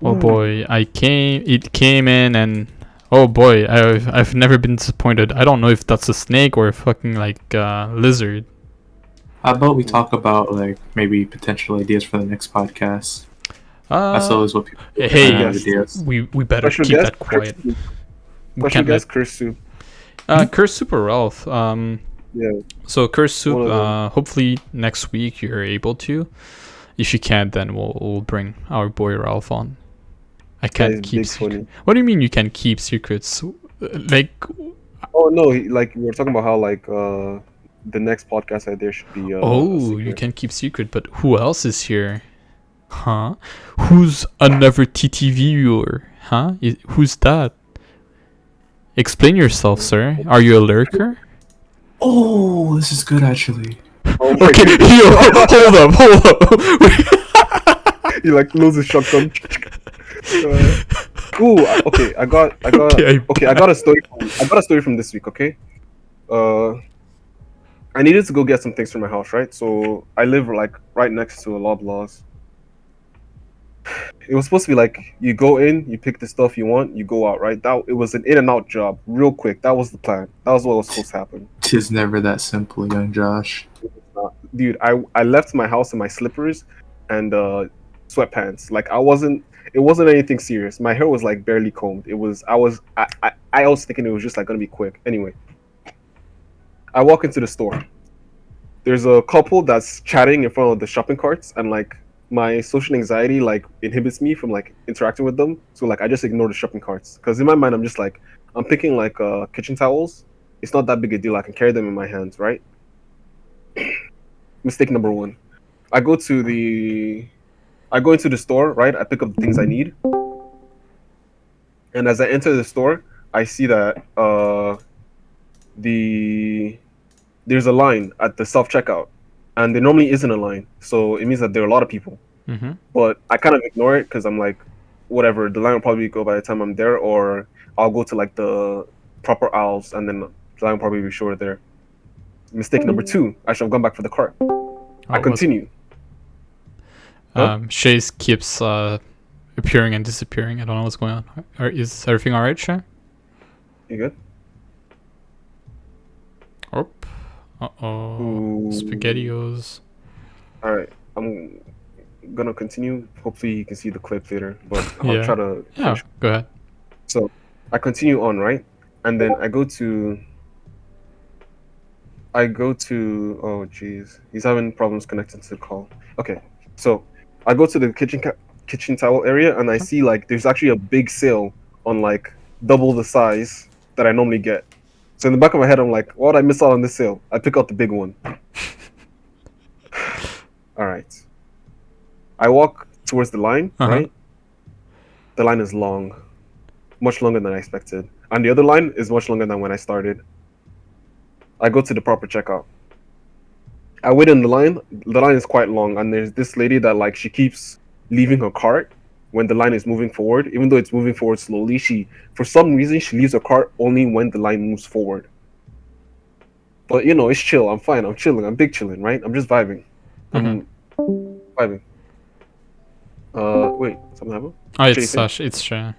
Oh boy, it came in and oh boy, I've never been disappointed. I don't know if that's a snake or a fucking like lizard. How about we talk about like maybe potential ideas for the next podcast? That's always what people do. Hey, Have guest. ideas. we better Special keep guest. that quiet. We Special can't let guest. Curse soup. Curse Super Ralph. Yeah. So Curse Soup. One of them. Hopefully next week you're able to. If you can't, then we'll bring our boy Ralph on. I That can't is keep big secrets. funny. What do you mean you can keep secrets? Like, Oh no, like we were talking about how like the next podcast idea should be a Oh, you secret. can keep secret, but who else is here? Huh? Who's another TTV viewer? Huh? Who's that? Explain yourself, sir. Are you a lurker? Oh, this is good actually. Oh my Okay, goodness. yo, hold up. He like loses shotgun. Ooh, okay. I got Okay, I got a story. I got a story from this week. Okay. Uh, I needed to go get some things from my house, right? So I live like right next to a Loblaws. It was supposed to be like you go in, you pick the stuff you want, you go out, right? That it was an in and out job, real quick. That was the plan. That was what was supposed to happen. Tis never that simple, young Josh. Dude, I left my house in my slippers and sweatpants. Like I wasn't. It wasn't anything serious. My hair was like barely combed. It was. I was thinking it was just like gonna be quick. Anyway, I walk into the store. There's a couple that's chatting in front of the shopping carts, and like my social anxiety like inhibits me from like interacting with them. So like I just ignore the shopping carts because in my mind I'm just like I'm picking like kitchen towels. It's not that big a deal. I can carry them in my hands, right? Mistake number one. I go to the I go into the store, right? I pick up the things I need, and as I enter the store, I see that the there's a line at the self checkout, and there normally isn't a line, so it means that there are a lot of people. Mm-hmm. But I kind of ignore it because I'm like, whatever. The line will probably go by the time I'm there, or I'll go to like the proper aisles, and then the line will probably be shorter there. Mistake number two. I should have gone back for the cart. I continue. Shays keeps appearing and disappearing. I don't know what's going on. Is everything alright, Shay? You good? Oh. Uh-oh. Ooh. Spaghettios. All right. I'm gonna continue. Hopefully, you can see the clip later, but I'll Yeah. try to. Yeah, Finish. go ahead. So I continue on, right? And then I go to. Oh, jeez. He's having problems connecting to the call. Okay. So I go to the kitchen towel area, and I see like there's actually a big sale on like double the size that I normally get. So in the back of my head, I'm like, what did I miss out on this sale? I pick out the big one. All right. I walk towards the line, right? The line is long, much longer than I expected. And the other line is much longer than when I started. I go to the proper checkout. I wait in the line. The line is quite long, and there's this lady that like she keeps leaving her cart when the line is moving forward. Even though it's moving forward slowly, for some reason she leaves her cart only when the line moves forward. But you know, it's chill. I'm fine. I'm chilling. I'm big chilling, right? I'm just vibing. I'm vibing. Wait, something happened? Oh, it's Sash. It's Shay.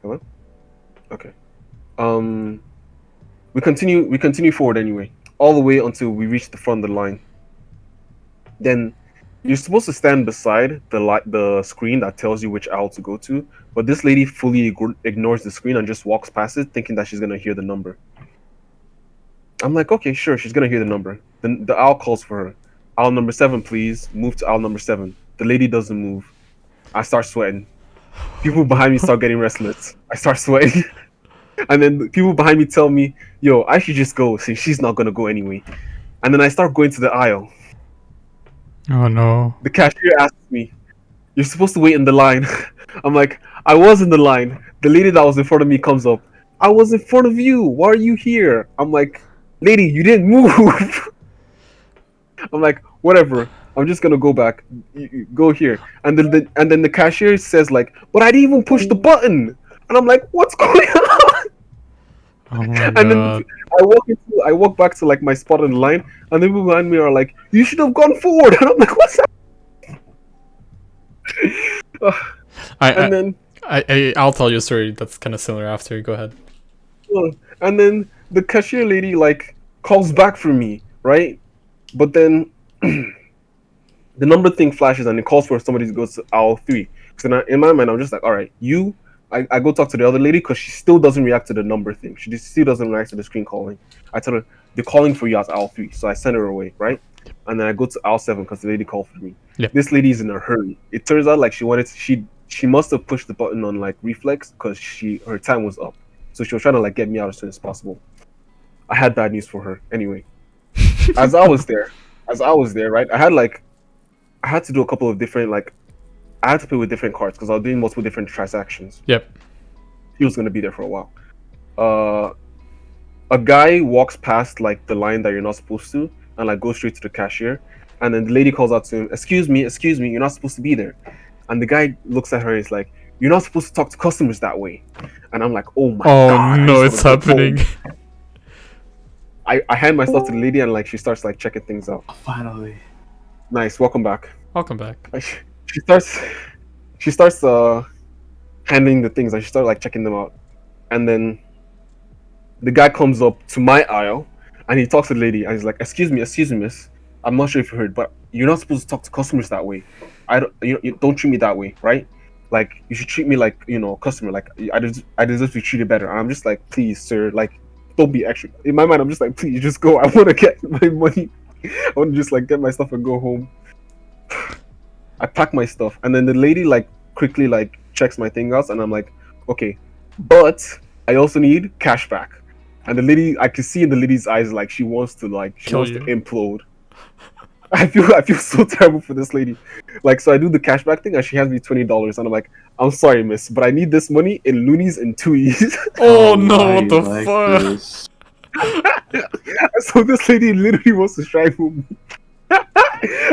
Hello? Okay. We continue forward anyway, all the way until we reach the front of the line. Then you're supposed to stand beside the screen that tells you which aisle to go to, but this lady fully ignores the screen and just walks past it, thinking that she's gonna hear the number. I'm like, okay, sure, she's gonna hear the number. Then the aisle calls for her. Aisle number 7, please. Move to aisle number 7. The lady doesn't move. I start sweating. People behind me start getting restless. I start sweating. And then the people behind me tell me, yo, I should just go since she's not gonna go anyway. And then I start going to the aisle. Oh no. The cashier asks me, you're supposed to wait in the line. I'm like, I was in the line. The lady that was in front of me comes up. I was in front of you. Why are you here? I'm like, lady, you didn't move. I'm like, whatever. I'm just gonna go back. You go here. And then the cashier says like, but I didn't even push the button. And I'm like, what's going on? Oh my And god. then I walk back to like my spot in the line, and the people behind me are like, "You should have gone forward." And I'm like, "What's that?" And then I'll tell you a story that's kind of similar after. Go ahead. and then the cashier lady like calls back for me, right? But then the number thing flashes and it calls for somebody to go to aisle 3. So in my mind, I'm just like, all right, I go talk to the other lady because she still doesn't react to the number thing. She still doesn't react to the screen calling. I tell her, they're calling for you at aisle 3. So I send her away, right? And then I go to aisle 7 because the lady called for me. Yep. This lady is in a hurry. It turns out like she must have pushed the button on like reflex because her time was up. so she was trying to like get me out as soon as possible. I had bad news for her. Anyway, as I was there, right, I had to do a couple of different like I had to pay with different cards because I was doing multiple different transactions. Yep. He was gonna be there for a while. A guy walks past like the line that you're not supposed to, and like goes straight to the cashier, and then the lady calls out to him, excuse me, you're not supposed to be there." And the guy looks at her and is like, "You're not supposed to talk to customers that way." And I'm like, "Oh my god!" I No, just it's wanna go home. happening. I hand my stuff to the lady and like she starts like checking things out. Finally. Nice, welcome back. Welcome back. She starts she starts handling the things and she starts like checking them out, and then the guy comes up to my aisle and he talks to the lady and he's like, excuse me, miss, I'm not sure if you heard, but you're not supposed to talk to customers that way. You don't treat me that way, right? Like you should treat me like, you know, a customer. Like I deserve to be treated better." And I'm just like, "Please sir, like don't be extra." In my mind I'm just like, "Please just go, I want to get my money." I want to just like get my stuff and go home. I pack my stuff and then the lady like quickly like checks my thing out and I'm like, "Okay, but I also need cash back." And the lady, I can see in the lady's eyes like she wants to Kill to you. implode. I feel so terrible for this lady. Like, so I do the cashback thing and she hands me $20 and I'm like, "I'm sorry miss, but I need this money in loonies and tuies." Oh no, why what the like fuck? this? So this lady literally wants to strangle me.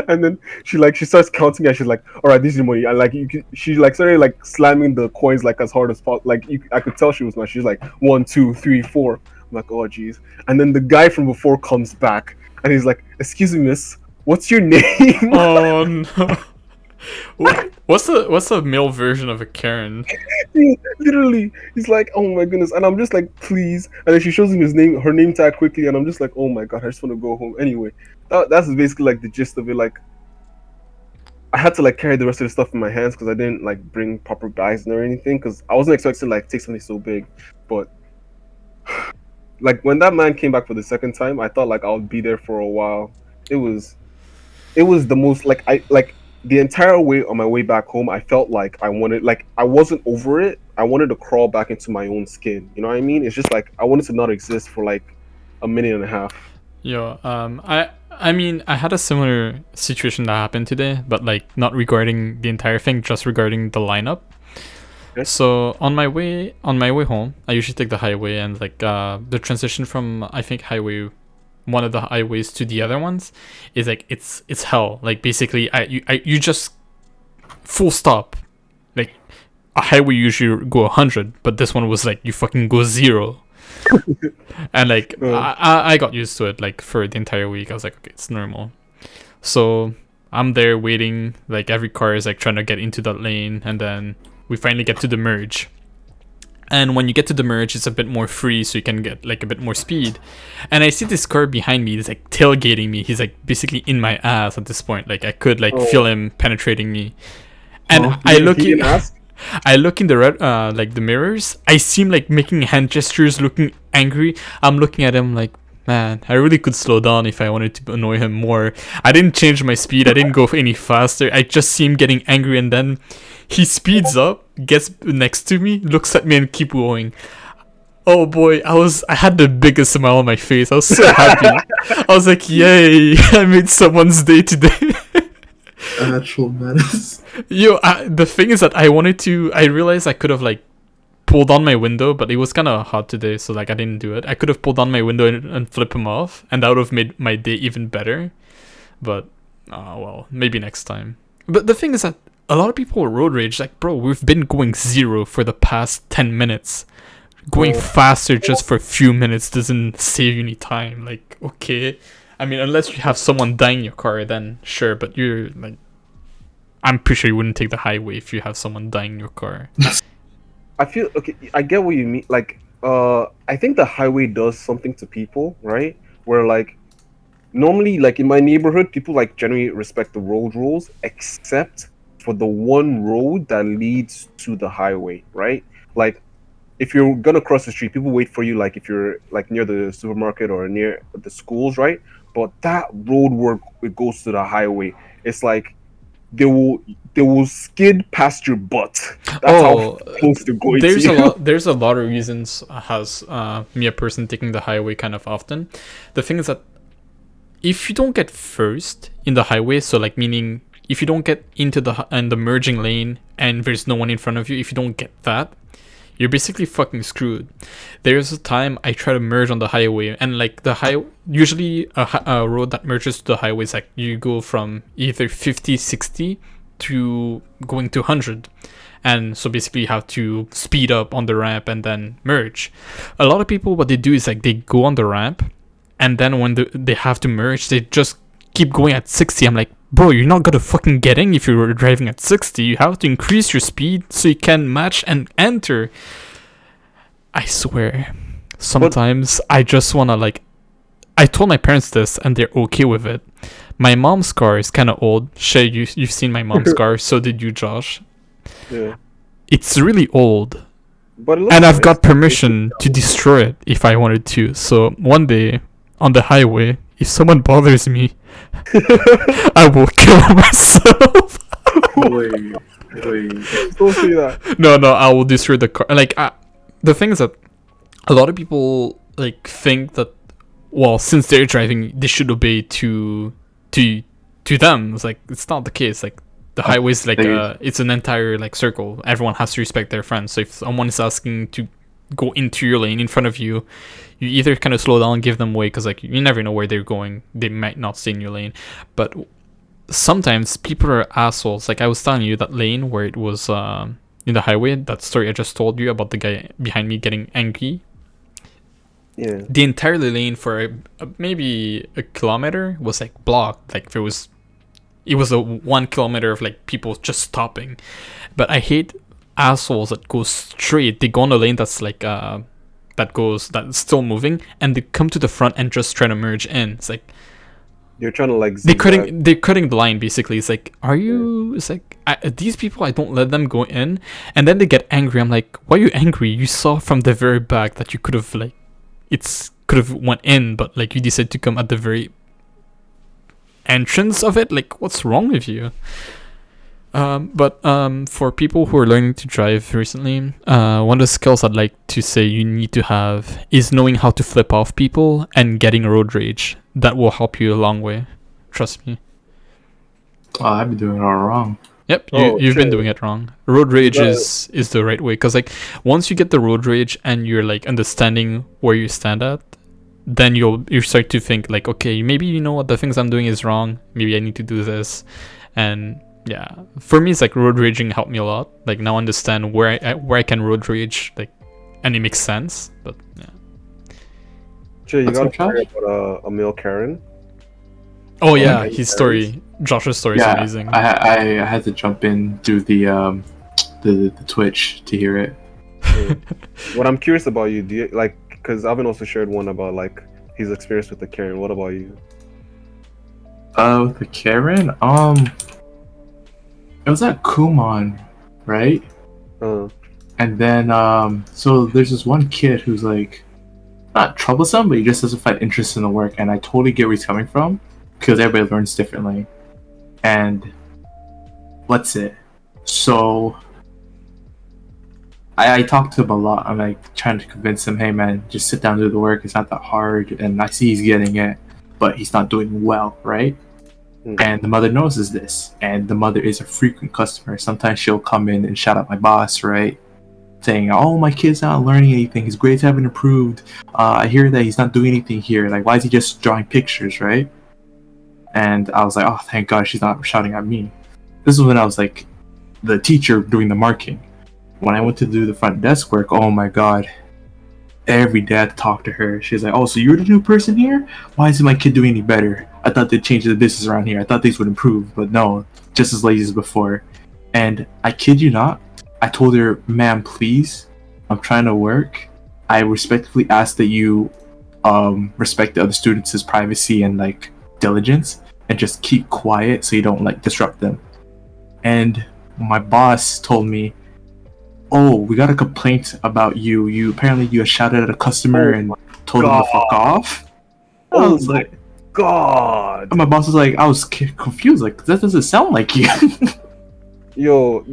And then she starts counting and she's like, "All right, this is your money." And like she like started like slamming the coins like as hard as possible. Like I could tell she was mad. She's like 1, 2, 3, 4. I'm like, "Oh jeez." And then the guy from before comes back and he's like, "Excuse me, miss, what's your name?" Oh no. What's the male version of a Karen? Literally, he's like, "Oh my goodness," and I'm just like, "Please." And then she shows him her name tag quickly, and I'm just like, "Oh my god, I just want to go home." Anyway, that's basically like the gist of it. Like, I had to like carry the rest of the stuff in my hands because I didn't like bring proper bags or anything because I wasn't expecting to like take something so big. But like when that man came back for the second time, I thought like I would be there for a while. It was the most like the entire way on my way back home, I felt like I wasn't over it. I wanted to crawl back into my own skin. You know what I mean? It's just like I wanted to not exist for like a minute and a half. Yo, I mean, I had a similar situation that happened today, but like not regarding the entire thing, just regarding the lineup. Okay. So on my way home, I usually take the highway, and like the transition from, I think, one of the highways to the other ones is like it's hell. Like basically, you just full stop. Like a highway usually go 100, but this one was like you fucking go 0. And like I got used to it. Like for the entire week I was like, okay, it's normal. So I'm there waiting, like every car is like trying to get into that lane, and then we finally get to the merge. And when you get to the merge, it's a bit more free, so you can get like a bit more speed. And I see this car behind me, he's like tailgating me. He's like basically in my ass at this point. Like I could like feel him penetrating me. And I look He in didn't ask? I look in the like the mirrors. I see him like making hand gestures, looking angry. I'm looking at him like, man, I really could slow down if I wanted to annoy him more. I didn't change my speed. I didn't go any faster. I just see him getting angry, and then he speeds up, gets next to me, looks at me, and keep going. Oh boy, I had the biggest smile on my face. I was so happy. I was like, yay, I made someone's day today. Actual menace. Yo, the thing is that I realized I could have like pulled down my window, but it was kind of hot today, so like I didn't do it. I could have pulled down my window and flip him off, and that would have made my day even better. But well, maybe next time. But the thing is that a lot of people road rage like, bro, we've been going 0 for the past 10 minutes. Going faster just for a few minutes doesn't save you any time. Like, okay, I mean, unless you have someone dying in your car, then sure, but you're like, I'm pretty sure you wouldn't take the highway if you have someone dying in your car. I feel okay. I get what you mean. Like, I think the highway does something to people, right? Where like, normally, like in my neighborhood, people like generally respect the road rules, except for the one road that leads to the highway, right? Like, if you're gonna cross the street, people wait for you. Like, if you're like near the supermarket or near the schools, right? But that road where it goes to the highway, it's like they will skid past your butt. That's Oh, how close they're going to you. there's a lot of reasons has me a person taking the highway kind of often. The thing is that if you don't get first in the highway, so like meaning if you don't get into the merging lane and there's no one in front of you, if you don't get that, you're basically fucking screwed. There's a time I try to merge on the highway, and like usually a road that merges to the highway is like you go from either 50, 60 to going to 100. And so basically you have to speed up on the ramp and then merge. A lot of people, what they do is like they go on the ramp, and then when they have to merge, they just keep going at 60. I'm like, bro, you're not gonna fucking get in if you're driving at 60. You have to increase your speed so you can match and enter. I swear, sometimes I just wanna like. I told my parents this and they're okay with it. My mom's car is kind of old. Shay, you've seen my mom's car, so did you, Josh. Yeah. It's really old. But it looks And I've nice. got permission to destroy it if I wanted to. So one day on the highway, if someone bothers me, I will kill myself. Wait. Don't say that. No, I will destroy the car. Like, the thing is that a lot of people like think that, well, since they're driving, they should obey to them. It's like it's not the case. Like the highway's like it's an entire like circle. Everyone has to respect their friends. So if someone is asking to go into your lane in front of you, you either kind of slow down and give them way, because like you never know where they're going. They might not stay in your lane. But sometimes people are assholes. Like I was telling you that lane where it was in the highway, that story I just told you about the guy behind me getting angry. Yeah. The entire lane for maybe a kilometer was like blocked. Like it was a 1 kilometer of like people just stopping. But I hate assholes that go straight. They go on a lane that's like that's still moving, and they come to the front and just try to merge in. It's like You're trying to like they're zigzag. cutting the line basically. It's like, are you? It's like these people, I don't let them go in, and then they get angry. I'm like, why are you angry? You saw from the very back that you could have like, could have went in, but like you decided to come at the very entrance of it. Like, what's wrong with you? But for people who are learning to drive recently, one of the skills I'd like to say you need to have is knowing how to flip off people and getting road rage. That will help you a long way. Trust me. Oh, I've been doing it all wrong. Yep, Oh, you've been sure. doing it wrong. Road rage Yeah. is the right way, because like once you get the road rage and you're like understanding where you stand at, then you start to think like, okay, maybe you know what the things I'm doing is wrong. Maybe I need to do this, and yeah, for me it's like road raging helped me a lot. Like now I understand where I can road rage, like, and it makes sense. But yeah. Jay, you What's got up, a story Josh? about a male Karen? Oh yeah, like, his story, Josh's story is Yeah, amazing. I had to jump in through the Twitch to hear it. What I'm curious about you, do you like? Because Alvin also shared one about like his experience with the Karen. What about you? The Karen, it was at Kumon, right? And then so there's this one kid who's like not troublesome, but he just doesn't find interest in the work, and I totally get where he's coming from, because everybody learns differently. And what's it? So I talked to him a lot. I'm like trying to convince him, hey man, just sit down and do the work. It's not that hard. And I see he's getting it, but he's not doing well, right? And the mother notices this, and the mother is a frequent customer. Sometimes she'll come in and shout out my boss, right? Saying, oh, my kid's not learning anything. His grades haven't improved. I hear that he's not doing anything here. Like, why is he just drawing pictures, right? And I was like, oh, thank God she's not shouting at me. This is when I was like the teacher doing the marking. When I went to do the front desk work, oh my God. Every day I had to talk to her. She's like, oh, so you're the new person here? Why isn't my kid doing any better? I thought they'd change the business around here. I thought things would improve, but no, just as lazy as before. And I kid you not, I told her, ma'am, please, I'm trying to work. I respectfully ask that you respect the other students' privacy and like diligence, and just keep quiet so you don't like disrupt them. And my boss told me, oh, we got a complaint about you. You apparently you shouted at a customer and told him to fuck off. I was like, god. And my boss was like, I was confused. Like, that doesn't sound like you. Yo,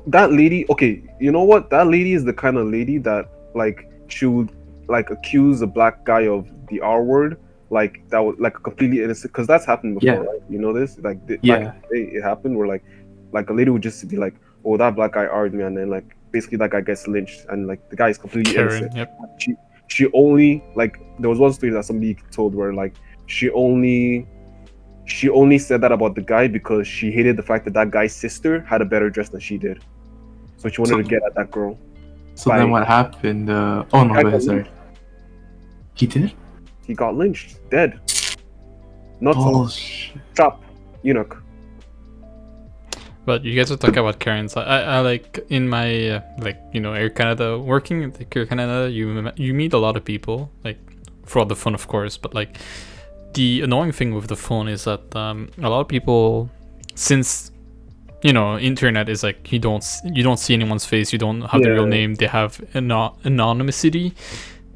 that lady. Okay, you know what? That lady is the kind of lady that like she would like accuse a black guy of the R word, like that was like completely innocent. Because that's happened before, Yeah. right? You know this? Like back in Yeah. the day, it happened where like a lady would just be like, "Oh, that black guy R'd me," and then like basically that guy gets lynched, and like the guy is completely Karen. innocent. Yep. She only like there was one story that somebody told where like she only said that about the guy because she hated the fact that that guy's sister had a better dress than she did, so she wanted to get at that girl. So By- then what happened? Oh no, Guy go got ahead, sorry. He did? He got lynched, dead. Nuts Oh, off, chop, eunuch. But you guys are talking about Karens. I like in my like Air Canada, working at Air Canada, you meet a lot of people, like for all the fun of course, but like the annoying thing with the phone is that a lot of people, since internet is like you don't see anyone's face, you don't have the real Yeah. name, they have anonymity,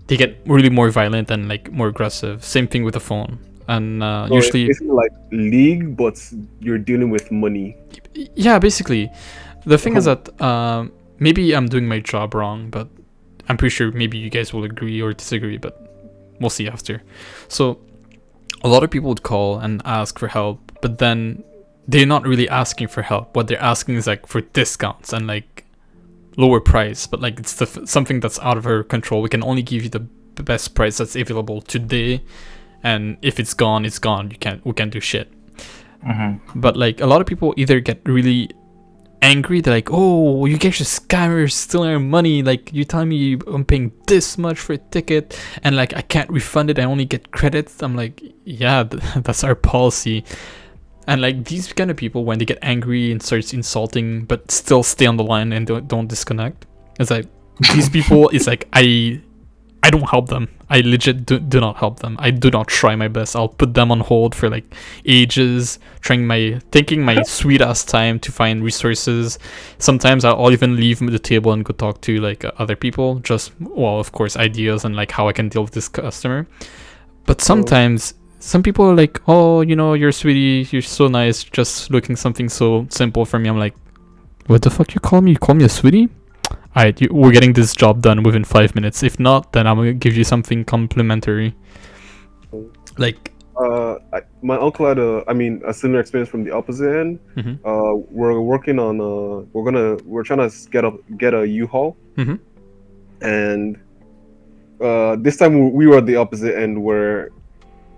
they get really more violent and like more aggressive. Same thing with the phone. And So usually it's like League, but you're dealing with money. yeah, basically the thing is Oh. that maybe I'm doing my job wrong, but I'm pretty sure maybe you guys will agree or disagree, but we'll see after. So a lot of people would call and ask for help, but then they're not really asking for help. What they're asking is like for discounts and like lower price, but like it's something that's out of our control. We can only give you the best price that's available today, and if it's gone, it's gone. We can't do shit. Mm-hmm. But like a lot of people either get really angry, they're like, oh, you guys are scammers, stealing our money, like you're telling me I'm paying this much for a ticket and like I can't refund it, I only get credits. I'm like, yeah, that's our policy. And like these kind of people, when they get angry and starts insulting but still stay on the line and don't disconnect, it's like these people, it's like I don't help them. I legit do not help them. I do not try my best. I'll put them on hold for like ages, taking my sweet ass time to find resources. Sometimes I'll even leave the table and go talk to like other people, just, well, of course, ideas and like how I can deal with this customer. But sometimes some people are like, oh, you're sweetie, you're so nice, just looking something so simple for me. I'm like, what the fuck you call me? You call me a sweetie? Alright, we're getting this job done within 5 minutes. If not, then I'm gonna give you something complimentary. Like, My uncle had a similar experience from the opposite end. Mhm. We're working on we're trying to get a U-Haul, Mhm. and this time we were at the opposite end where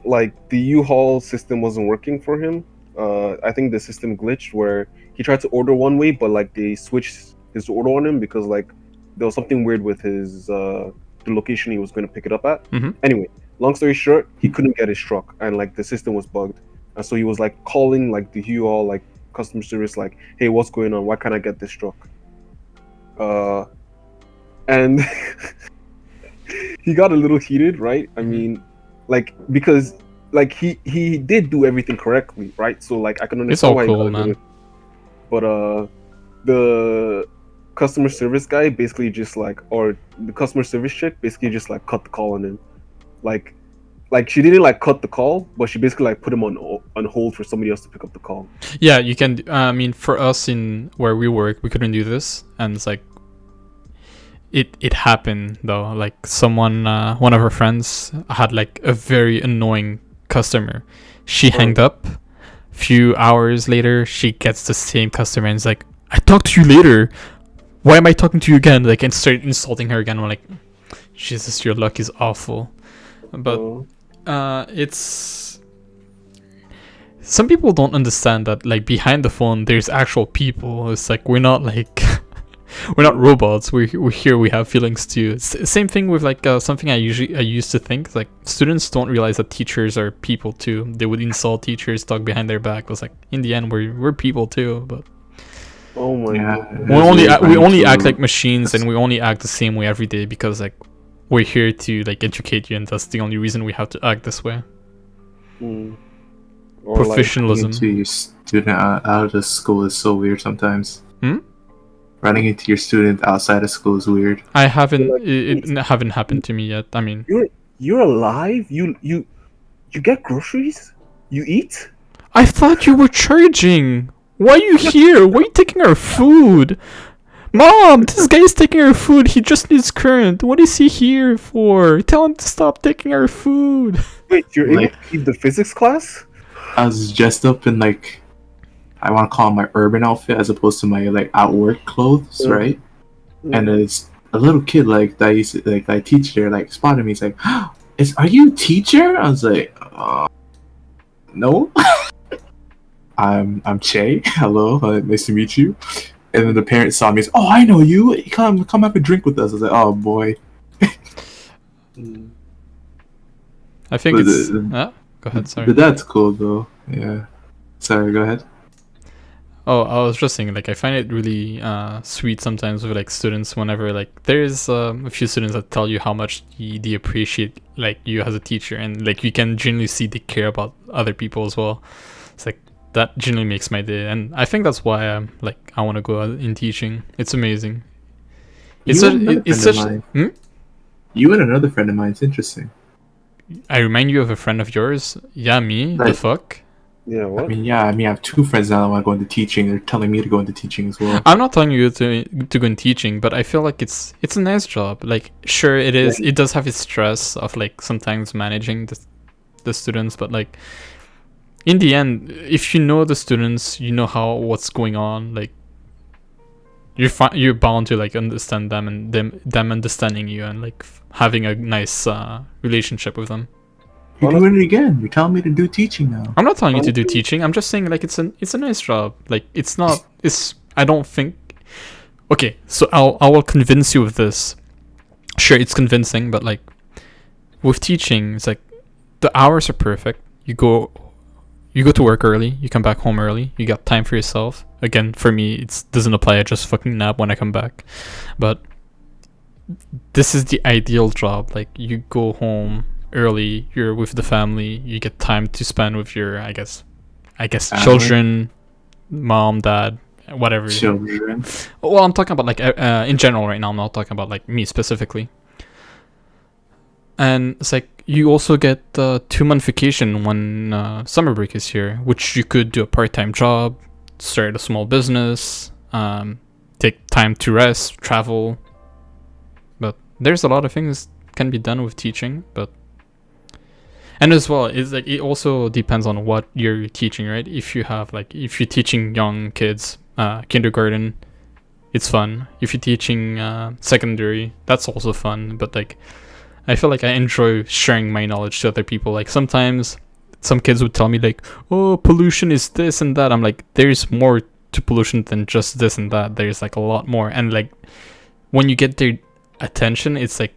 like the U-Haul system wasn't working for him. I think the system glitched where he tried to order one way, but like they switched his order on him because like there was something weird with his the location he was going to pick it up at. Mhm. Anyway, long story short, he couldn't get his truck, and like the system was bugged, and so he was like calling like the U-Haul like customer service, like, "Hey, what's going on? Why can't I get this truck?" And he got a little heated, right? I mean, like because like he did do everything correctly, right? So like I can it's understand all why he got cool, a little- man. But the customer service guy basically just like, or the customer service chick basically just like cut the call on him, like she didn't like cut the call, but she basically like put him on hold for somebody else to pick up the call. Yeah, you can. I mean, for us in where we work, we couldn't do this, and it's like it happened though. Like someone, one of our friends had like a very annoying customer. She hanged up. Few hours later, she gets the same customer and is like, "I talk to you later. Why am I talking to you again?" Like, and start insulting her again. We're like, Jesus, your luck is awful. But it's, some people don't understand that like behind the phone there's actual people. It's like we're not like we're not robots. We're here. We have feelings too. Same thing with like something I used to think, like students don't realize that teachers are people too. They would insult teachers, talk behind their back. It was like in the end we're people too. But Oh my god. we only act like machines, and we only act the same way every day because like we're here to like educate you, and that's the only reason we have to act this way. Or Professionalism. Running into your student out of the school is so weird sometimes. Running into your student outside of school is weird. I haven't. It haven't happened to me yet. I mean, you're alive. You get groceries. You eat? I thought you were charging. Why are you here? Why are you taking our food? Mom, this guy's taking our food. He just needs current. What is he here for? Tell him to stop taking our food. Wait, you're Like- able to eat the physics class? I was dressed up in like, I want to call it my urban outfit as opposed to my like at work clothes, Yeah. right? And it's a little kid like that used to, like that teacher there like spotted me. He's like, are you a teacher? I was like, no. I'm Che. Hello, nice to meet you. And then the parents saw me. He's, oh, I know you. Come have a drink with us. I was like, oh boy. I think But it's. the- Go ahead. Sorry. But that's cool though. Yeah. Sorry. Go ahead. Oh, I was just saying, like, I find it really sweet sometimes with like students whenever like there's a few students that tell you how much they appreciate like you as a teacher, and like you can genuinely see they care about other people as well. It's like that genuinely makes my day, and I think that's why I'm like I want to go out in teaching. It's amazing. It's You and another it's friend such. of mine. You and another friend of mine. It's interesting. I remind you of a friend of yours. Yeah, me. The Like- fuck. Yeah, what? I have two friends now that want to go into teaching. They're telling me to go into teaching as well. I'm not telling you to go in teaching, but I feel like it's a nice job. Like, sure, it is. It does have its stress of like sometimes managing the students, but like in the end, if you know the students, you know what's going on. Like, you're bound to like understand them and them understanding you and like having a nice relationship with them. You're doing it again. You're telling me to do teaching now. I'm not telling you to do teaching. I'm just saying like it's a nice job. Like I don't think. Okay, so I will convince you of this. Sure, it's convincing, but like with teaching, it's like the hours are perfect. You go to work early. You come back home early. You got time for yourself. Again, for me, it doesn't apply. I just fucking nap when I come back. But this is the ideal job. Like you go home early, you're with the family, you get time to spend with your I guess children, mom, dad, whatever. Children. Well, I'm talking about like in general right now. I'm not talking about like me specifically. And it's like you also get 2-month vacation when summer break is here, which you could do a part-time job, start a small business, take time to rest, travel. But there's a lot of things can be done with teaching, and as well, it's like it also depends on what you're teaching, right? If you're teaching young kids, kindergarten, it's fun. If you're teaching secondary, that's also fun. But like, I feel like I enjoy sharing my knowledge to other people. Like sometimes, some kids would tell me like, "Oh, pollution is this and that." I'm like, there's more to pollution than just this and that. There's like a lot more, and like, when you get their attention, it's like.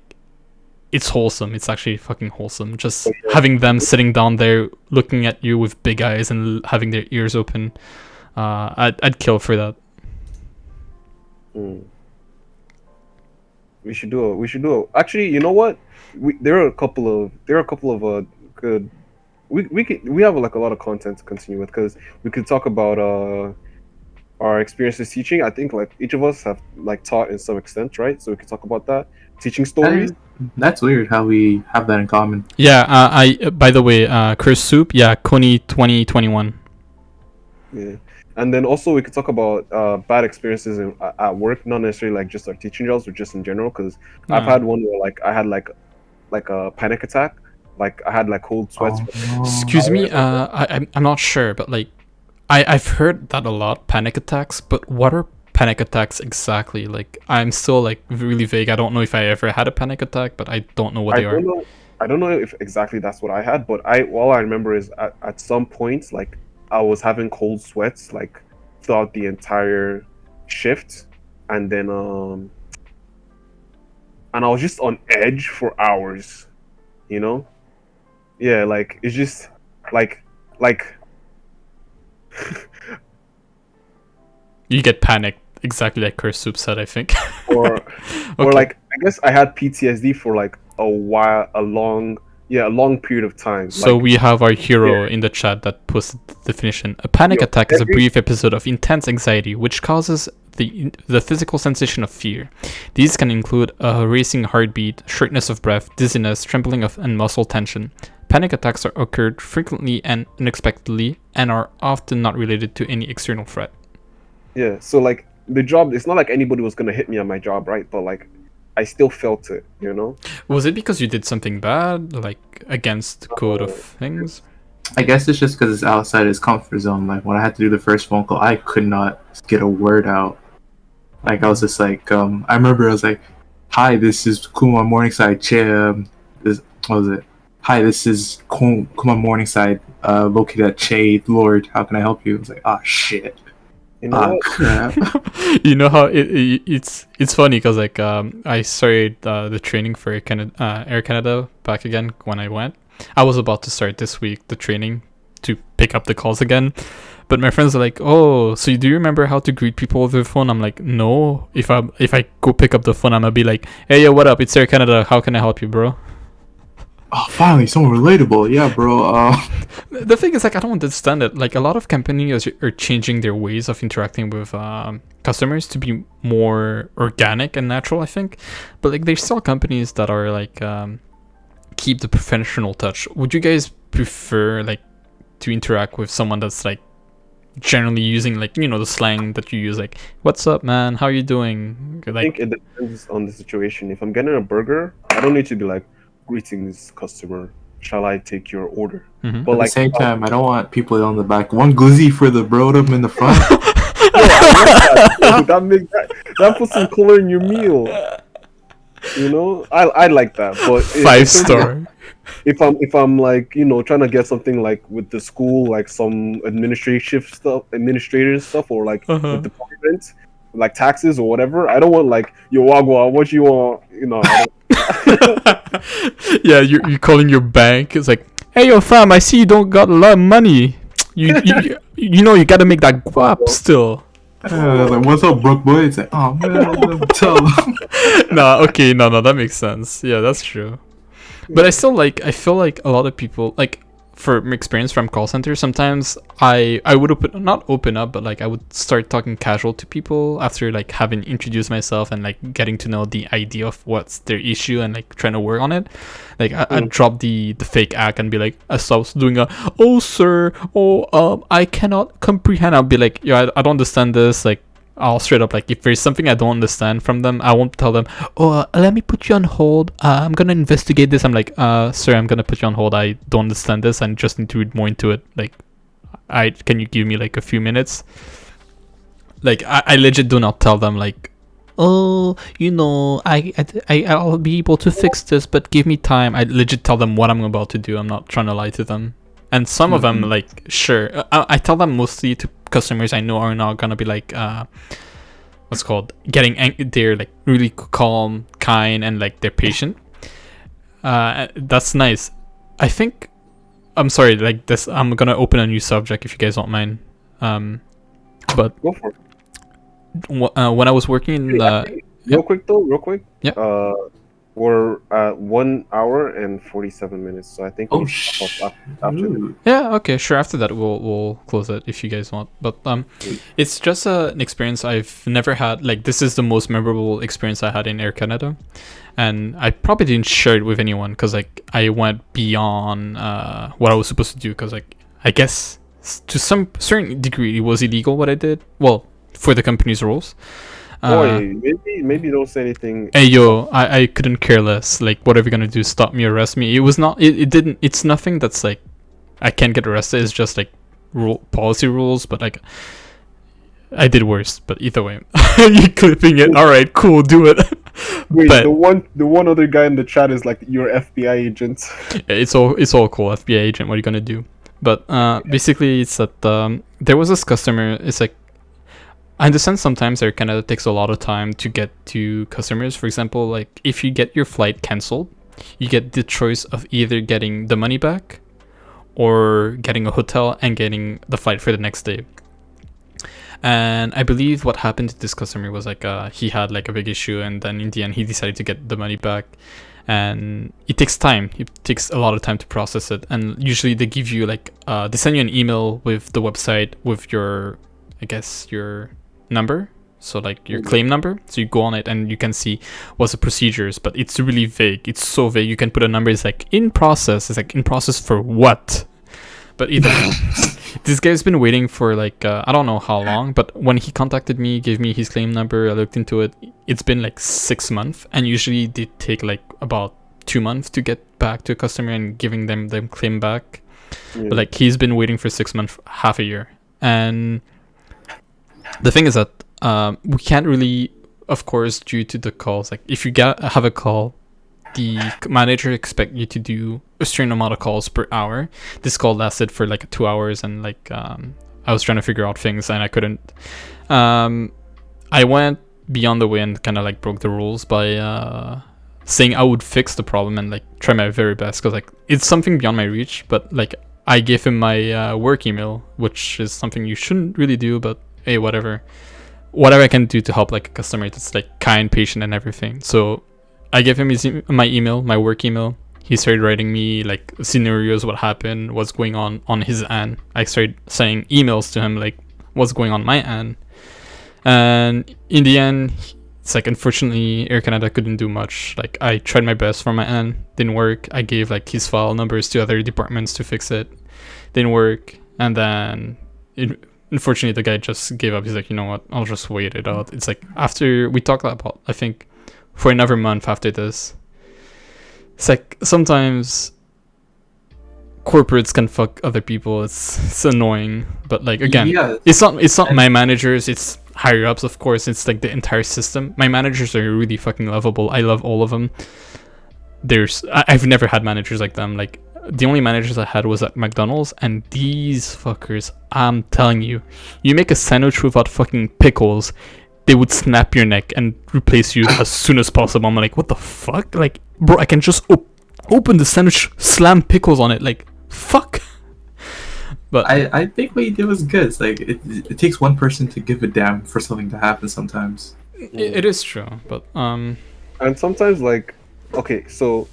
It's wholesome. It's actually fucking wholesome. Just having them sitting down there looking at you with big eyes and having their ears open. I'd kill for that. We should do. Actually, you know what? There are a couple of good. We have like a lot of content to continue with because we could talk about our experiences teaching. I think like each of us have like taught in some extent, right? So we could talk about that. Teaching stories. That's weird how we have that in common. Yeah. By the way, Chris Soup. Yeah, Coney 2021. Yeah, and then also we could talk about bad experiences at work, not necessarily like just our teaching jobs, but just in general. Because I've had one where like I had like a panic attack, like I had like cold sweats. Excuse me. I'm not sure, but like, I've heard that a lot. Panic attacks, but what are panic attacks exactly? Like, I'm still like really vague. I don't know if I ever had a panic attack, but I don't know what they are. I don't know if exactly that's what I had, but all I remember is at some point like I was having cold sweats like throughout the entire shift, and then and I was just on edge for hours, you know? Yeah, like it's just like You get panicked, exactly like Chris Soup said, I think. or Okay. like I guess I had PTSD for like a long period of time. So like, we have our hero in the chat that posted the definition. A panic Yo, attack is a every- brief episode of intense anxiety which causes the physical sensation of fear. These can include a racing heartbeat, shortness of breath, dizziness, trembling of and muscle tension. Panic attacks are occurred frequently and unexpectedly and are often not related to any external threat. Yeah, so like the job, it's not like anybody was gonna hit me on my job, right? But like, I still felt it, you know. Was it because you did something bad, like against the code of things? I guess it's just because it's outside his comfort zone. Like when I had to do the first phone call, I could not get a word out. Like I was just like, I remember I was like, "Hi, this is Kuma Morningside. This what was it? Hi, this is Kuma Morningside, located at Che Lord. How can I help you?" I was like, "Ah, shit. You know Ah, what? crap." You know how it's funny because like I started the training for Air Canada back again when I went. I was about to start this week the training to pick up the calls again, but my friends are like, "Oh, so do you remember how to greet people with the phone?" I'm like, "No. If I go pick up the phone, I'm gonna be like, hey, yo, what up? It's Air Canada. How can I help you, bro?" Oh, finally, someone relatable. Yeah, bro. The thing is, like, I don't understand it. Like, a lot of companies are changing their ways of interacting with customers to be more organic and natural, I think. But like, there's still companies that are like keep the professional touch. Would you guys prefer like to interact with someone that's like generally using like, you know, the slang that you use, like, "What's up, man? How you doing?" I Like, think it depends on the situation. If I'm getting a burger, I don't need to be like, "Greetings, customer. Shall I take your order?" mhm. But At the like, same time, I don't want people on the back. One glizzy for the brodom in the front. yo, I love that. Yo, that puts some color in your meal. You know, I like that. But Five star. if I'm like, you know, trying to get something like with the school, like some administrative stuff, or like Uh-huh. with department, like taxes or whatever, I don't want like, "Yo, Wagwa, what you want?" You know, I don't. Yeah, you're calling your bank. It's like, "Hey, yo, fam, I see you don't got a lot of money. You know you gotta make that guap still." Like, what's up, Brook boy? It's like, oh man, tell them. Nah, okay, no, that makes sense. Yeah, that's true. But I feel like a lot of people, like, from experience from call centers, sometimes I would not open up, but like I would start talking casual to people after like having introduced myself and like getting to know the idea of what's their issue and like trying to work on it. Like I'd drop the fake act and be like, as I was doing "Oh sir, I cannot comprehend." I'll be like, "Yeah, I don't understand this." Like, I'll straight up, like, if there's something I don't understand from them, I won't tell them, "Oh, let me put you on hold. I'm gonna investigate this." I'm like, "Sir, I'm gonna put you on hold. I don't understand this. I just need to read more into it. Like, can you give me like a few minutes?" Like, I legit do not tell them like, "Oh, you know, I'll be able to fix this, but give me time." I legit tell them what I'm about to do. I'm not trying to lie to them. And some of them, like, sure, I tell them mostly to customers I know are not gonna be like what's called getting angry. They're like really calm, kind, and like they're patient. That's nice. I think, I'm sorry, like this, I'm gonna open a new subject if you guys don't mind. But Go for it. when I was working in Real quick. Yeah. We're at 1 hour and 47 minutes, so I think Oh we'll stop after this. yeah, okay, sure. After that, we'll close it if you guys want. But it's just an experience I've never had. Like, this is the most memorable experience I had in Air Canada, and I probably didn't share it with anyone because like I went beyond what I was supposed to do. Because like I guess to some certain degree it was illegal what I did. Well, for the company's rules. Boy, maybe don't say anything. Hey yo, I couldn't care less. Like, whatever you're gonna do, stop me, arrest me. It was not. It didn't. It's nothing that's like I can't get arrested. It's just like policy rules. But like I did worse. But either way, you clipping it. All right, cool, do it. Wait, but the one other guy in the chat is like your FBI agent. it's all cool. FBI agent. What are you gonna do? But basically, it's that there was this customer. It's like, I understand sometimes Air Canada takes a lot of time to get to customers. For example, like if you get your flight cancelled, you get the choice of either getting the money back or getting a hotel and getting the flight for the next day. And I believe what happened to this customer was like he had like a big issue, and then in the end he decided to get the money back. And it takes time. It takes a lot of time to process it. And usually they give you like they send you an email with the website with your, I guess, your number, So like your claim number. So you go on it and you can see what's the procedures, but it's really vague. It's so vague. You can put a number. It's like in process. It's like in process for what? But either this guy's been waiting for like I don't know how long. But when he contacted me, gave me his claim number, I looked into it. It's been like 6 months, and usually they take like about 2 months to get back to a customer and giving them claim back. But like he's been waiting for 6 months, half a year. And the thing is that we can't really, of course, due to the calls, like if you have a call, the manager expect you to do a certain amount of calls per hour. This call lasted for like 2 hours, and like I was trying to figure out things and I couldn't. I went beyond the way and kind of like broke the rules by saying I would fix the problem and like try my very best, because like it's something beyond my reach. But like I gave him my work email, which is something you shouldn't really do, but hey, whatever I can do to help like a customer that's like kind, patient, and everything. So I gave him my email, my work email. He started writing me like scenarios, what happened, what's going on his end. I started saying emails to him like what's going on my end. And in the end, it's like unfortunately Air Canada couldn't do much. Like I tried my best from my end, didn't work. I gave like his file numbers to other departments to fix it, didn't work. And then unfortunately the guy just gave up. He's like, you know what, I'll just wait it out. It's like after we talked about, I think, for another month after this. It's like sometimes corporates can fuck other people. It's annoying, but like again, it's not my managers, it's higher ups, of course. It's like the entire system. My managers are really fucking lovable. I love all of them. I've never had managers like them. Like the only managers I had was at McDonald's, and these fuckers, I'm telling you, you make a sandwich without fucking pickles, they would snap your neck and replace you as soon as possible. I'm like, what the fuck? Like, bro, I can just open the sandwich, slam pickles on it. Like, fuck. But I think what you did was good. It's like it takes one person to give a damn for something to happen sometimes. It is true, but and sometimes like, okay, so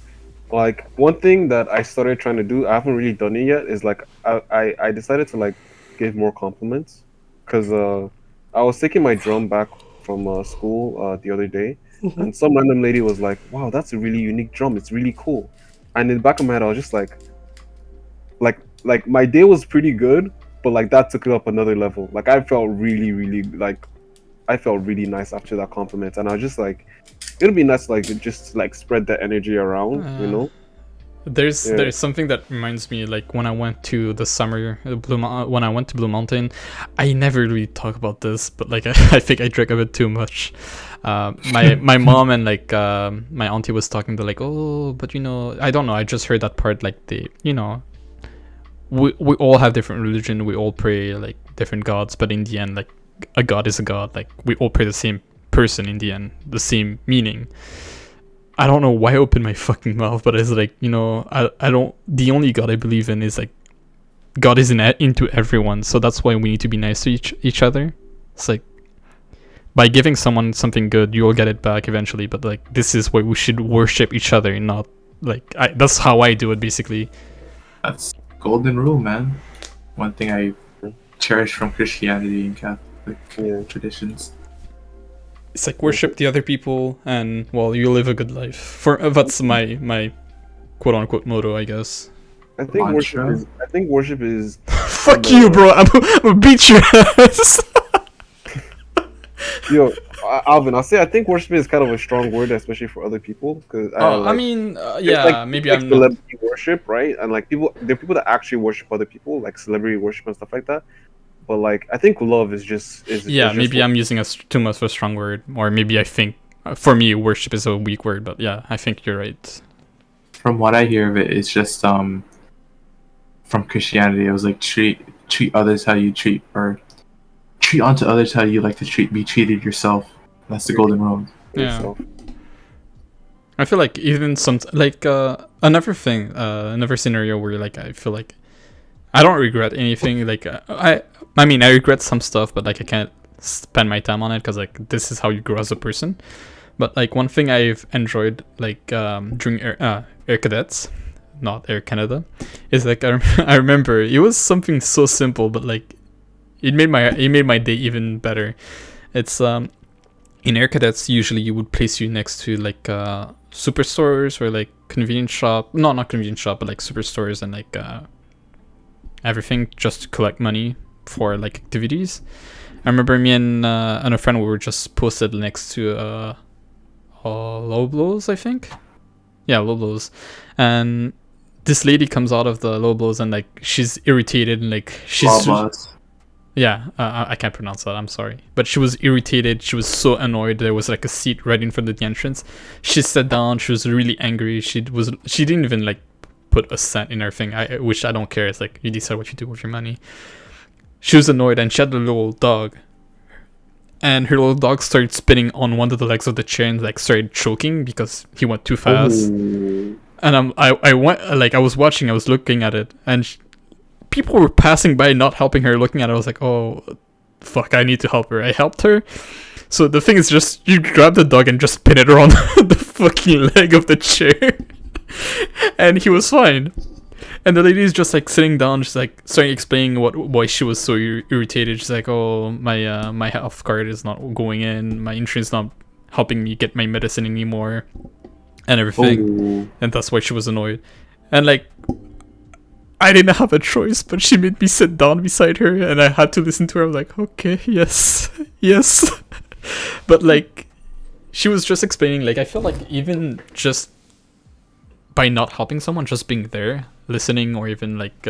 like one thing that I started trying to do, I haven't really done it yet, is like I decided to like give more compliments, because I was taking my drum back from school the other day, and some random lady was like, "Wow, that's a really unique drum. It's really cool." And in the back of my head, I was just like my day was pretty good, but like that took it up another level. Like I felt really, really nice after that compliment, and I was just like, it'd be nice to like just like spread that energy around, you know. There's something that reminds me, like when I went to the summer when I went to Blue Mountain. I never really talk about this, but like I think I drank a bit too much. My mom and like my auntie was talking to like, oh, but you know, I don't know, I just heard that part, like we all have different religion, we all pray like different gods, but in the end, like a god is a god. Like we all pray the same person in the end, the same meaning. I don't know why I opened my fucking mouth, but it's like, you know, I don't, the only God I believe in is like, God is into everyone, so that's why we need to be nice to each other. It's like, by giving someone something good, you'll get it back eventually, but like, this is why we should worship each other, not like, that's how I do it, basically. That's golden rule, man. One thing I cherish from Christianity and Catholic traditions. It's like worship the other people, and well, you live a good life. That's my quote unquote motto, I guess. I think worship is. Fuck you, bro! I'm gonna beat your ass. Yo, Alvin, I'll say I think worship is kind of a strong word, especially for other people. Because I mean, yeah, like, maybe like I'm celebrity worship, right? And like there are people that actually worship other people, like celebrity worship and stuff like that. But like, I think love is just maybe I'm using too much of a strong word, or maybe I think for me worship is a weak word. But yeah, I think you're right. From what I hear of it, it's just from Christianity. It was like treat others how you treat onto others how you like to be treated yourself. That's the golden rule. Yeah. I feel like even another thing, another scenario where like I feel like I don't regret anything. Like I mean, I regret some stuff, but like I can't spend my time on it because like this is how you grow as a person. But like one thing I've enjoyed like during Air Cadets, not Air Canada, is like I remember it was something so simple, but like it made my day even better. It's in air cadets, usually you would place you next to like superstores or like convenience shop. No, not convenience shop, but like superstores and like everything, just to collect money for like activities. I remember me and a friend, we were just posted next to low blows, I think. Yeah, low blows, and this lady comes out of the low blows and like she's irritated and like she's yeah, I can't pronounce that, I'm sorry, but she was irritated, she was so annoyed. There was like a seat right in front of the entrance. She sat down, she was really angry. She didn't even like put a cent in her thing, which I don't care. It's like, you decide what you do with your money. She was annoyed, and she had a little dog, and her little dog started spinning on one of the legs of the chair and like started choking because he went too fast. Oh. And I went, like, I was watching, I was looking at it, and people were passing by, not helping her, looking at it. I was like, oh fuck, I need to help her. I helped her. So the thing is, just you grab the dog and just spin it around the fucking leg of the chair, and he was fine. And the lady is just like sitting down, just like starting explaining why she was so irritated. She's like, oh, my health card is not going in, my insurance not helping me get my medicine anymore, and everything. Oh. And that's why she was annoyed. And like, I didn't have a choice, but she made me sit down beside her, and I had to listen to her. I was like, okay, yes, yes. But like, she was just explaining, like, I feel like even just by not helping someone, just being there, listening, or even like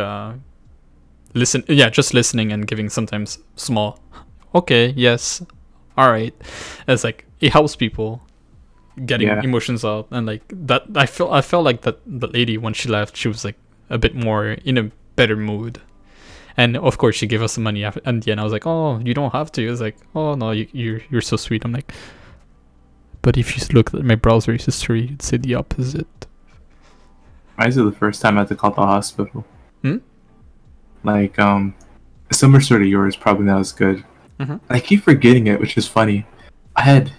just listening and giving sometimes small, okay, yes, all right, it's like, it helps people getting emotions out. And like that, I felt like that the lady, when she left, she was like a bit more in a better mood. And of course she gave us some money at the end. I was like, oh, you don't have to. It was like, oh no, you're so sweet. I'm like, but if you look at my browser history, you'd say the opposite. Why is it the first time I had to call the hospital? Hmm? Like, a similar story to yours, probably not as good. Mm-hmm. I keep forgetting it, which is funny. I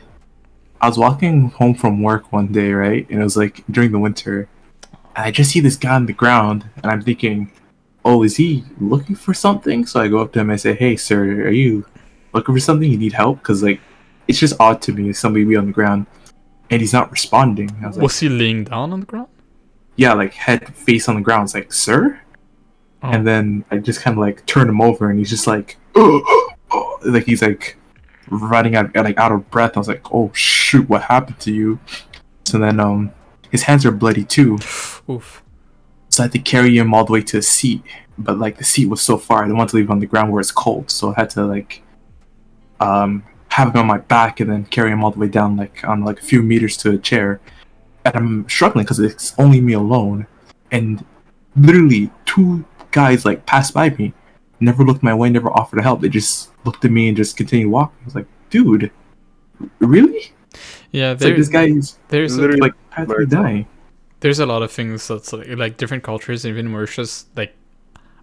was walking home from work one day, right? And it was like during the winter. And I just see this guy on the ground, and I'm thinking, oh, is he looking for something? So I go up to him and I say, hey, sir, are you looking for something? You need help? Because, like, it's just odd to me, somebody be on the ground, and he's not responding. I was like, was he laying down on the ground? Yeah, like, head, face on the ground. It's like, sir? Oh. And then I just kind of, like, turn him over, and he's just like, like, he's, like, running out of breath. I was like, oh, shoot, what happened to you? So then, his hands are bloody, too. Oof. So I had to carry him all the way to a seat, but like the seat was so far, I didn't want to leave him on the ground where it's cold, so I had to like have him on my back and then carry him all the way down like on like a few meters to a chair. And I'm struggling because it's only me alone, and literally 2 guys like passed by me, never looked my way, never offered to help. They just looked at me and just continued walking. I was like, dude, really? Yeah, it's like this guy's there's literally like practically dying. There's a lot of things that's like different cultures, even where it's just like,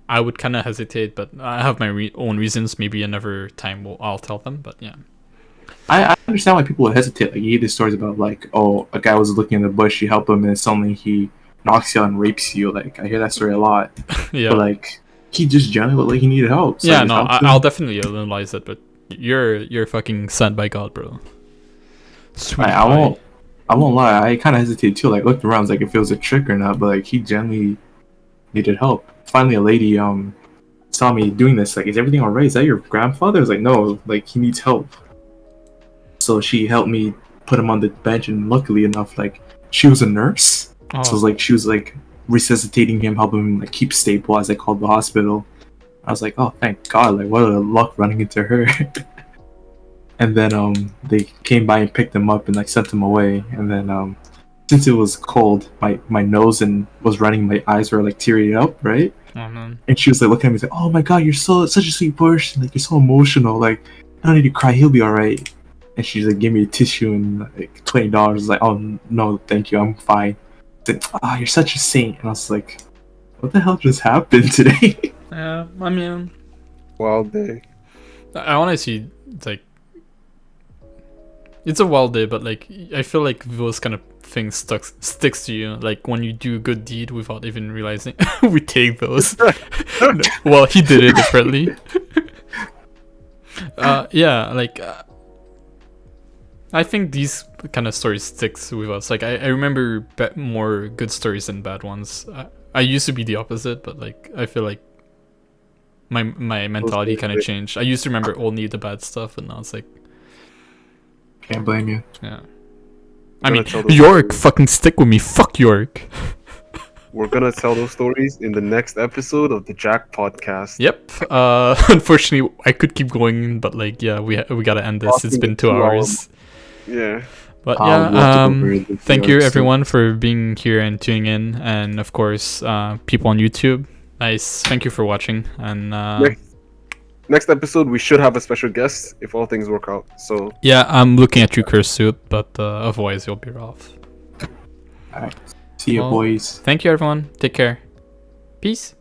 I would kind of hesitate, but I have my own reasons. Maybe another time I'll tell them, but yeah. I understand why people would hesitate. Like, you hear these stories about like, oh, a guy was looking in the bush, you help him, and suddenly he knocks you out and rapes you. Like, I hear that story a lot. Yeah. But like, he just generally looked like he needed help. So yeah, no, I'll definitely analyze it, but you're fucking sent by God, bro. Sweet. I won't lie, I kind of hesitated too. Like, looked around, like if it was a trick or not. But like, he genuinely needed help. Finally, a lady saw me doing this. Like, is everything alright? Is that your grandfather? I was like, no, like he needs help. So she helped me put him on the bench, and luckily enough, like she was a nurse, so it was like she was like resuscitating him, helping him like keep stable as I called the hospital. I was like, oh, thank God! Like, what a luck running into her. And then they came by and picked him up and like sent him away. And then since it was cold, my nose and was running, my eyes were like tearing up, right? Mm-hmm. And she was like looking at me, like, oh my God, you're such a sweet person. Like, you're so emotional. Like, I don't need to cry. He'll be all right. And she like gave me a tissue and like $20. I was like, oh no, thank you, I'm fine. Like, you're such a saint. And I was like, what the hell just happened today? Yeah, I mean, Wild day. I honestly, it's like, it's a wild day, but like, I feel like those kind of things sticks to you. Like when you do a good deed without even realizing. We take those. Well, he did it differently. Yeah, like I think these kind of stories sticks with us. Like I remember more good stories than bad ones. I used to be the opposite, but like I feel like my mentality kind of changed. I used to remember only the bad stuff, and now it's like, Can't blame you. yeah. I mean, Gonna tell those York, stories. fucking stick with me. Fuck York. We're gonna tell those stories in the next episode of the Jack podcast. Yep. Unfortunately, I could keep going, but like, yeah, we gotta end this. It's Talking been the 2 2 hour hours. Yeah. But We'll have to yeah, go over the thank you arcs soon. everyone for being here and tuning in, and of course, people on YouTube. Nice. Thank you for watching, and Next episode, we should have a special guest if all things work out. So yeah, I'm looking at you, Cursuit, but otherwise you'll be off. Alright. See you, Well, boys. Thank you, everyone. Take care. Peace.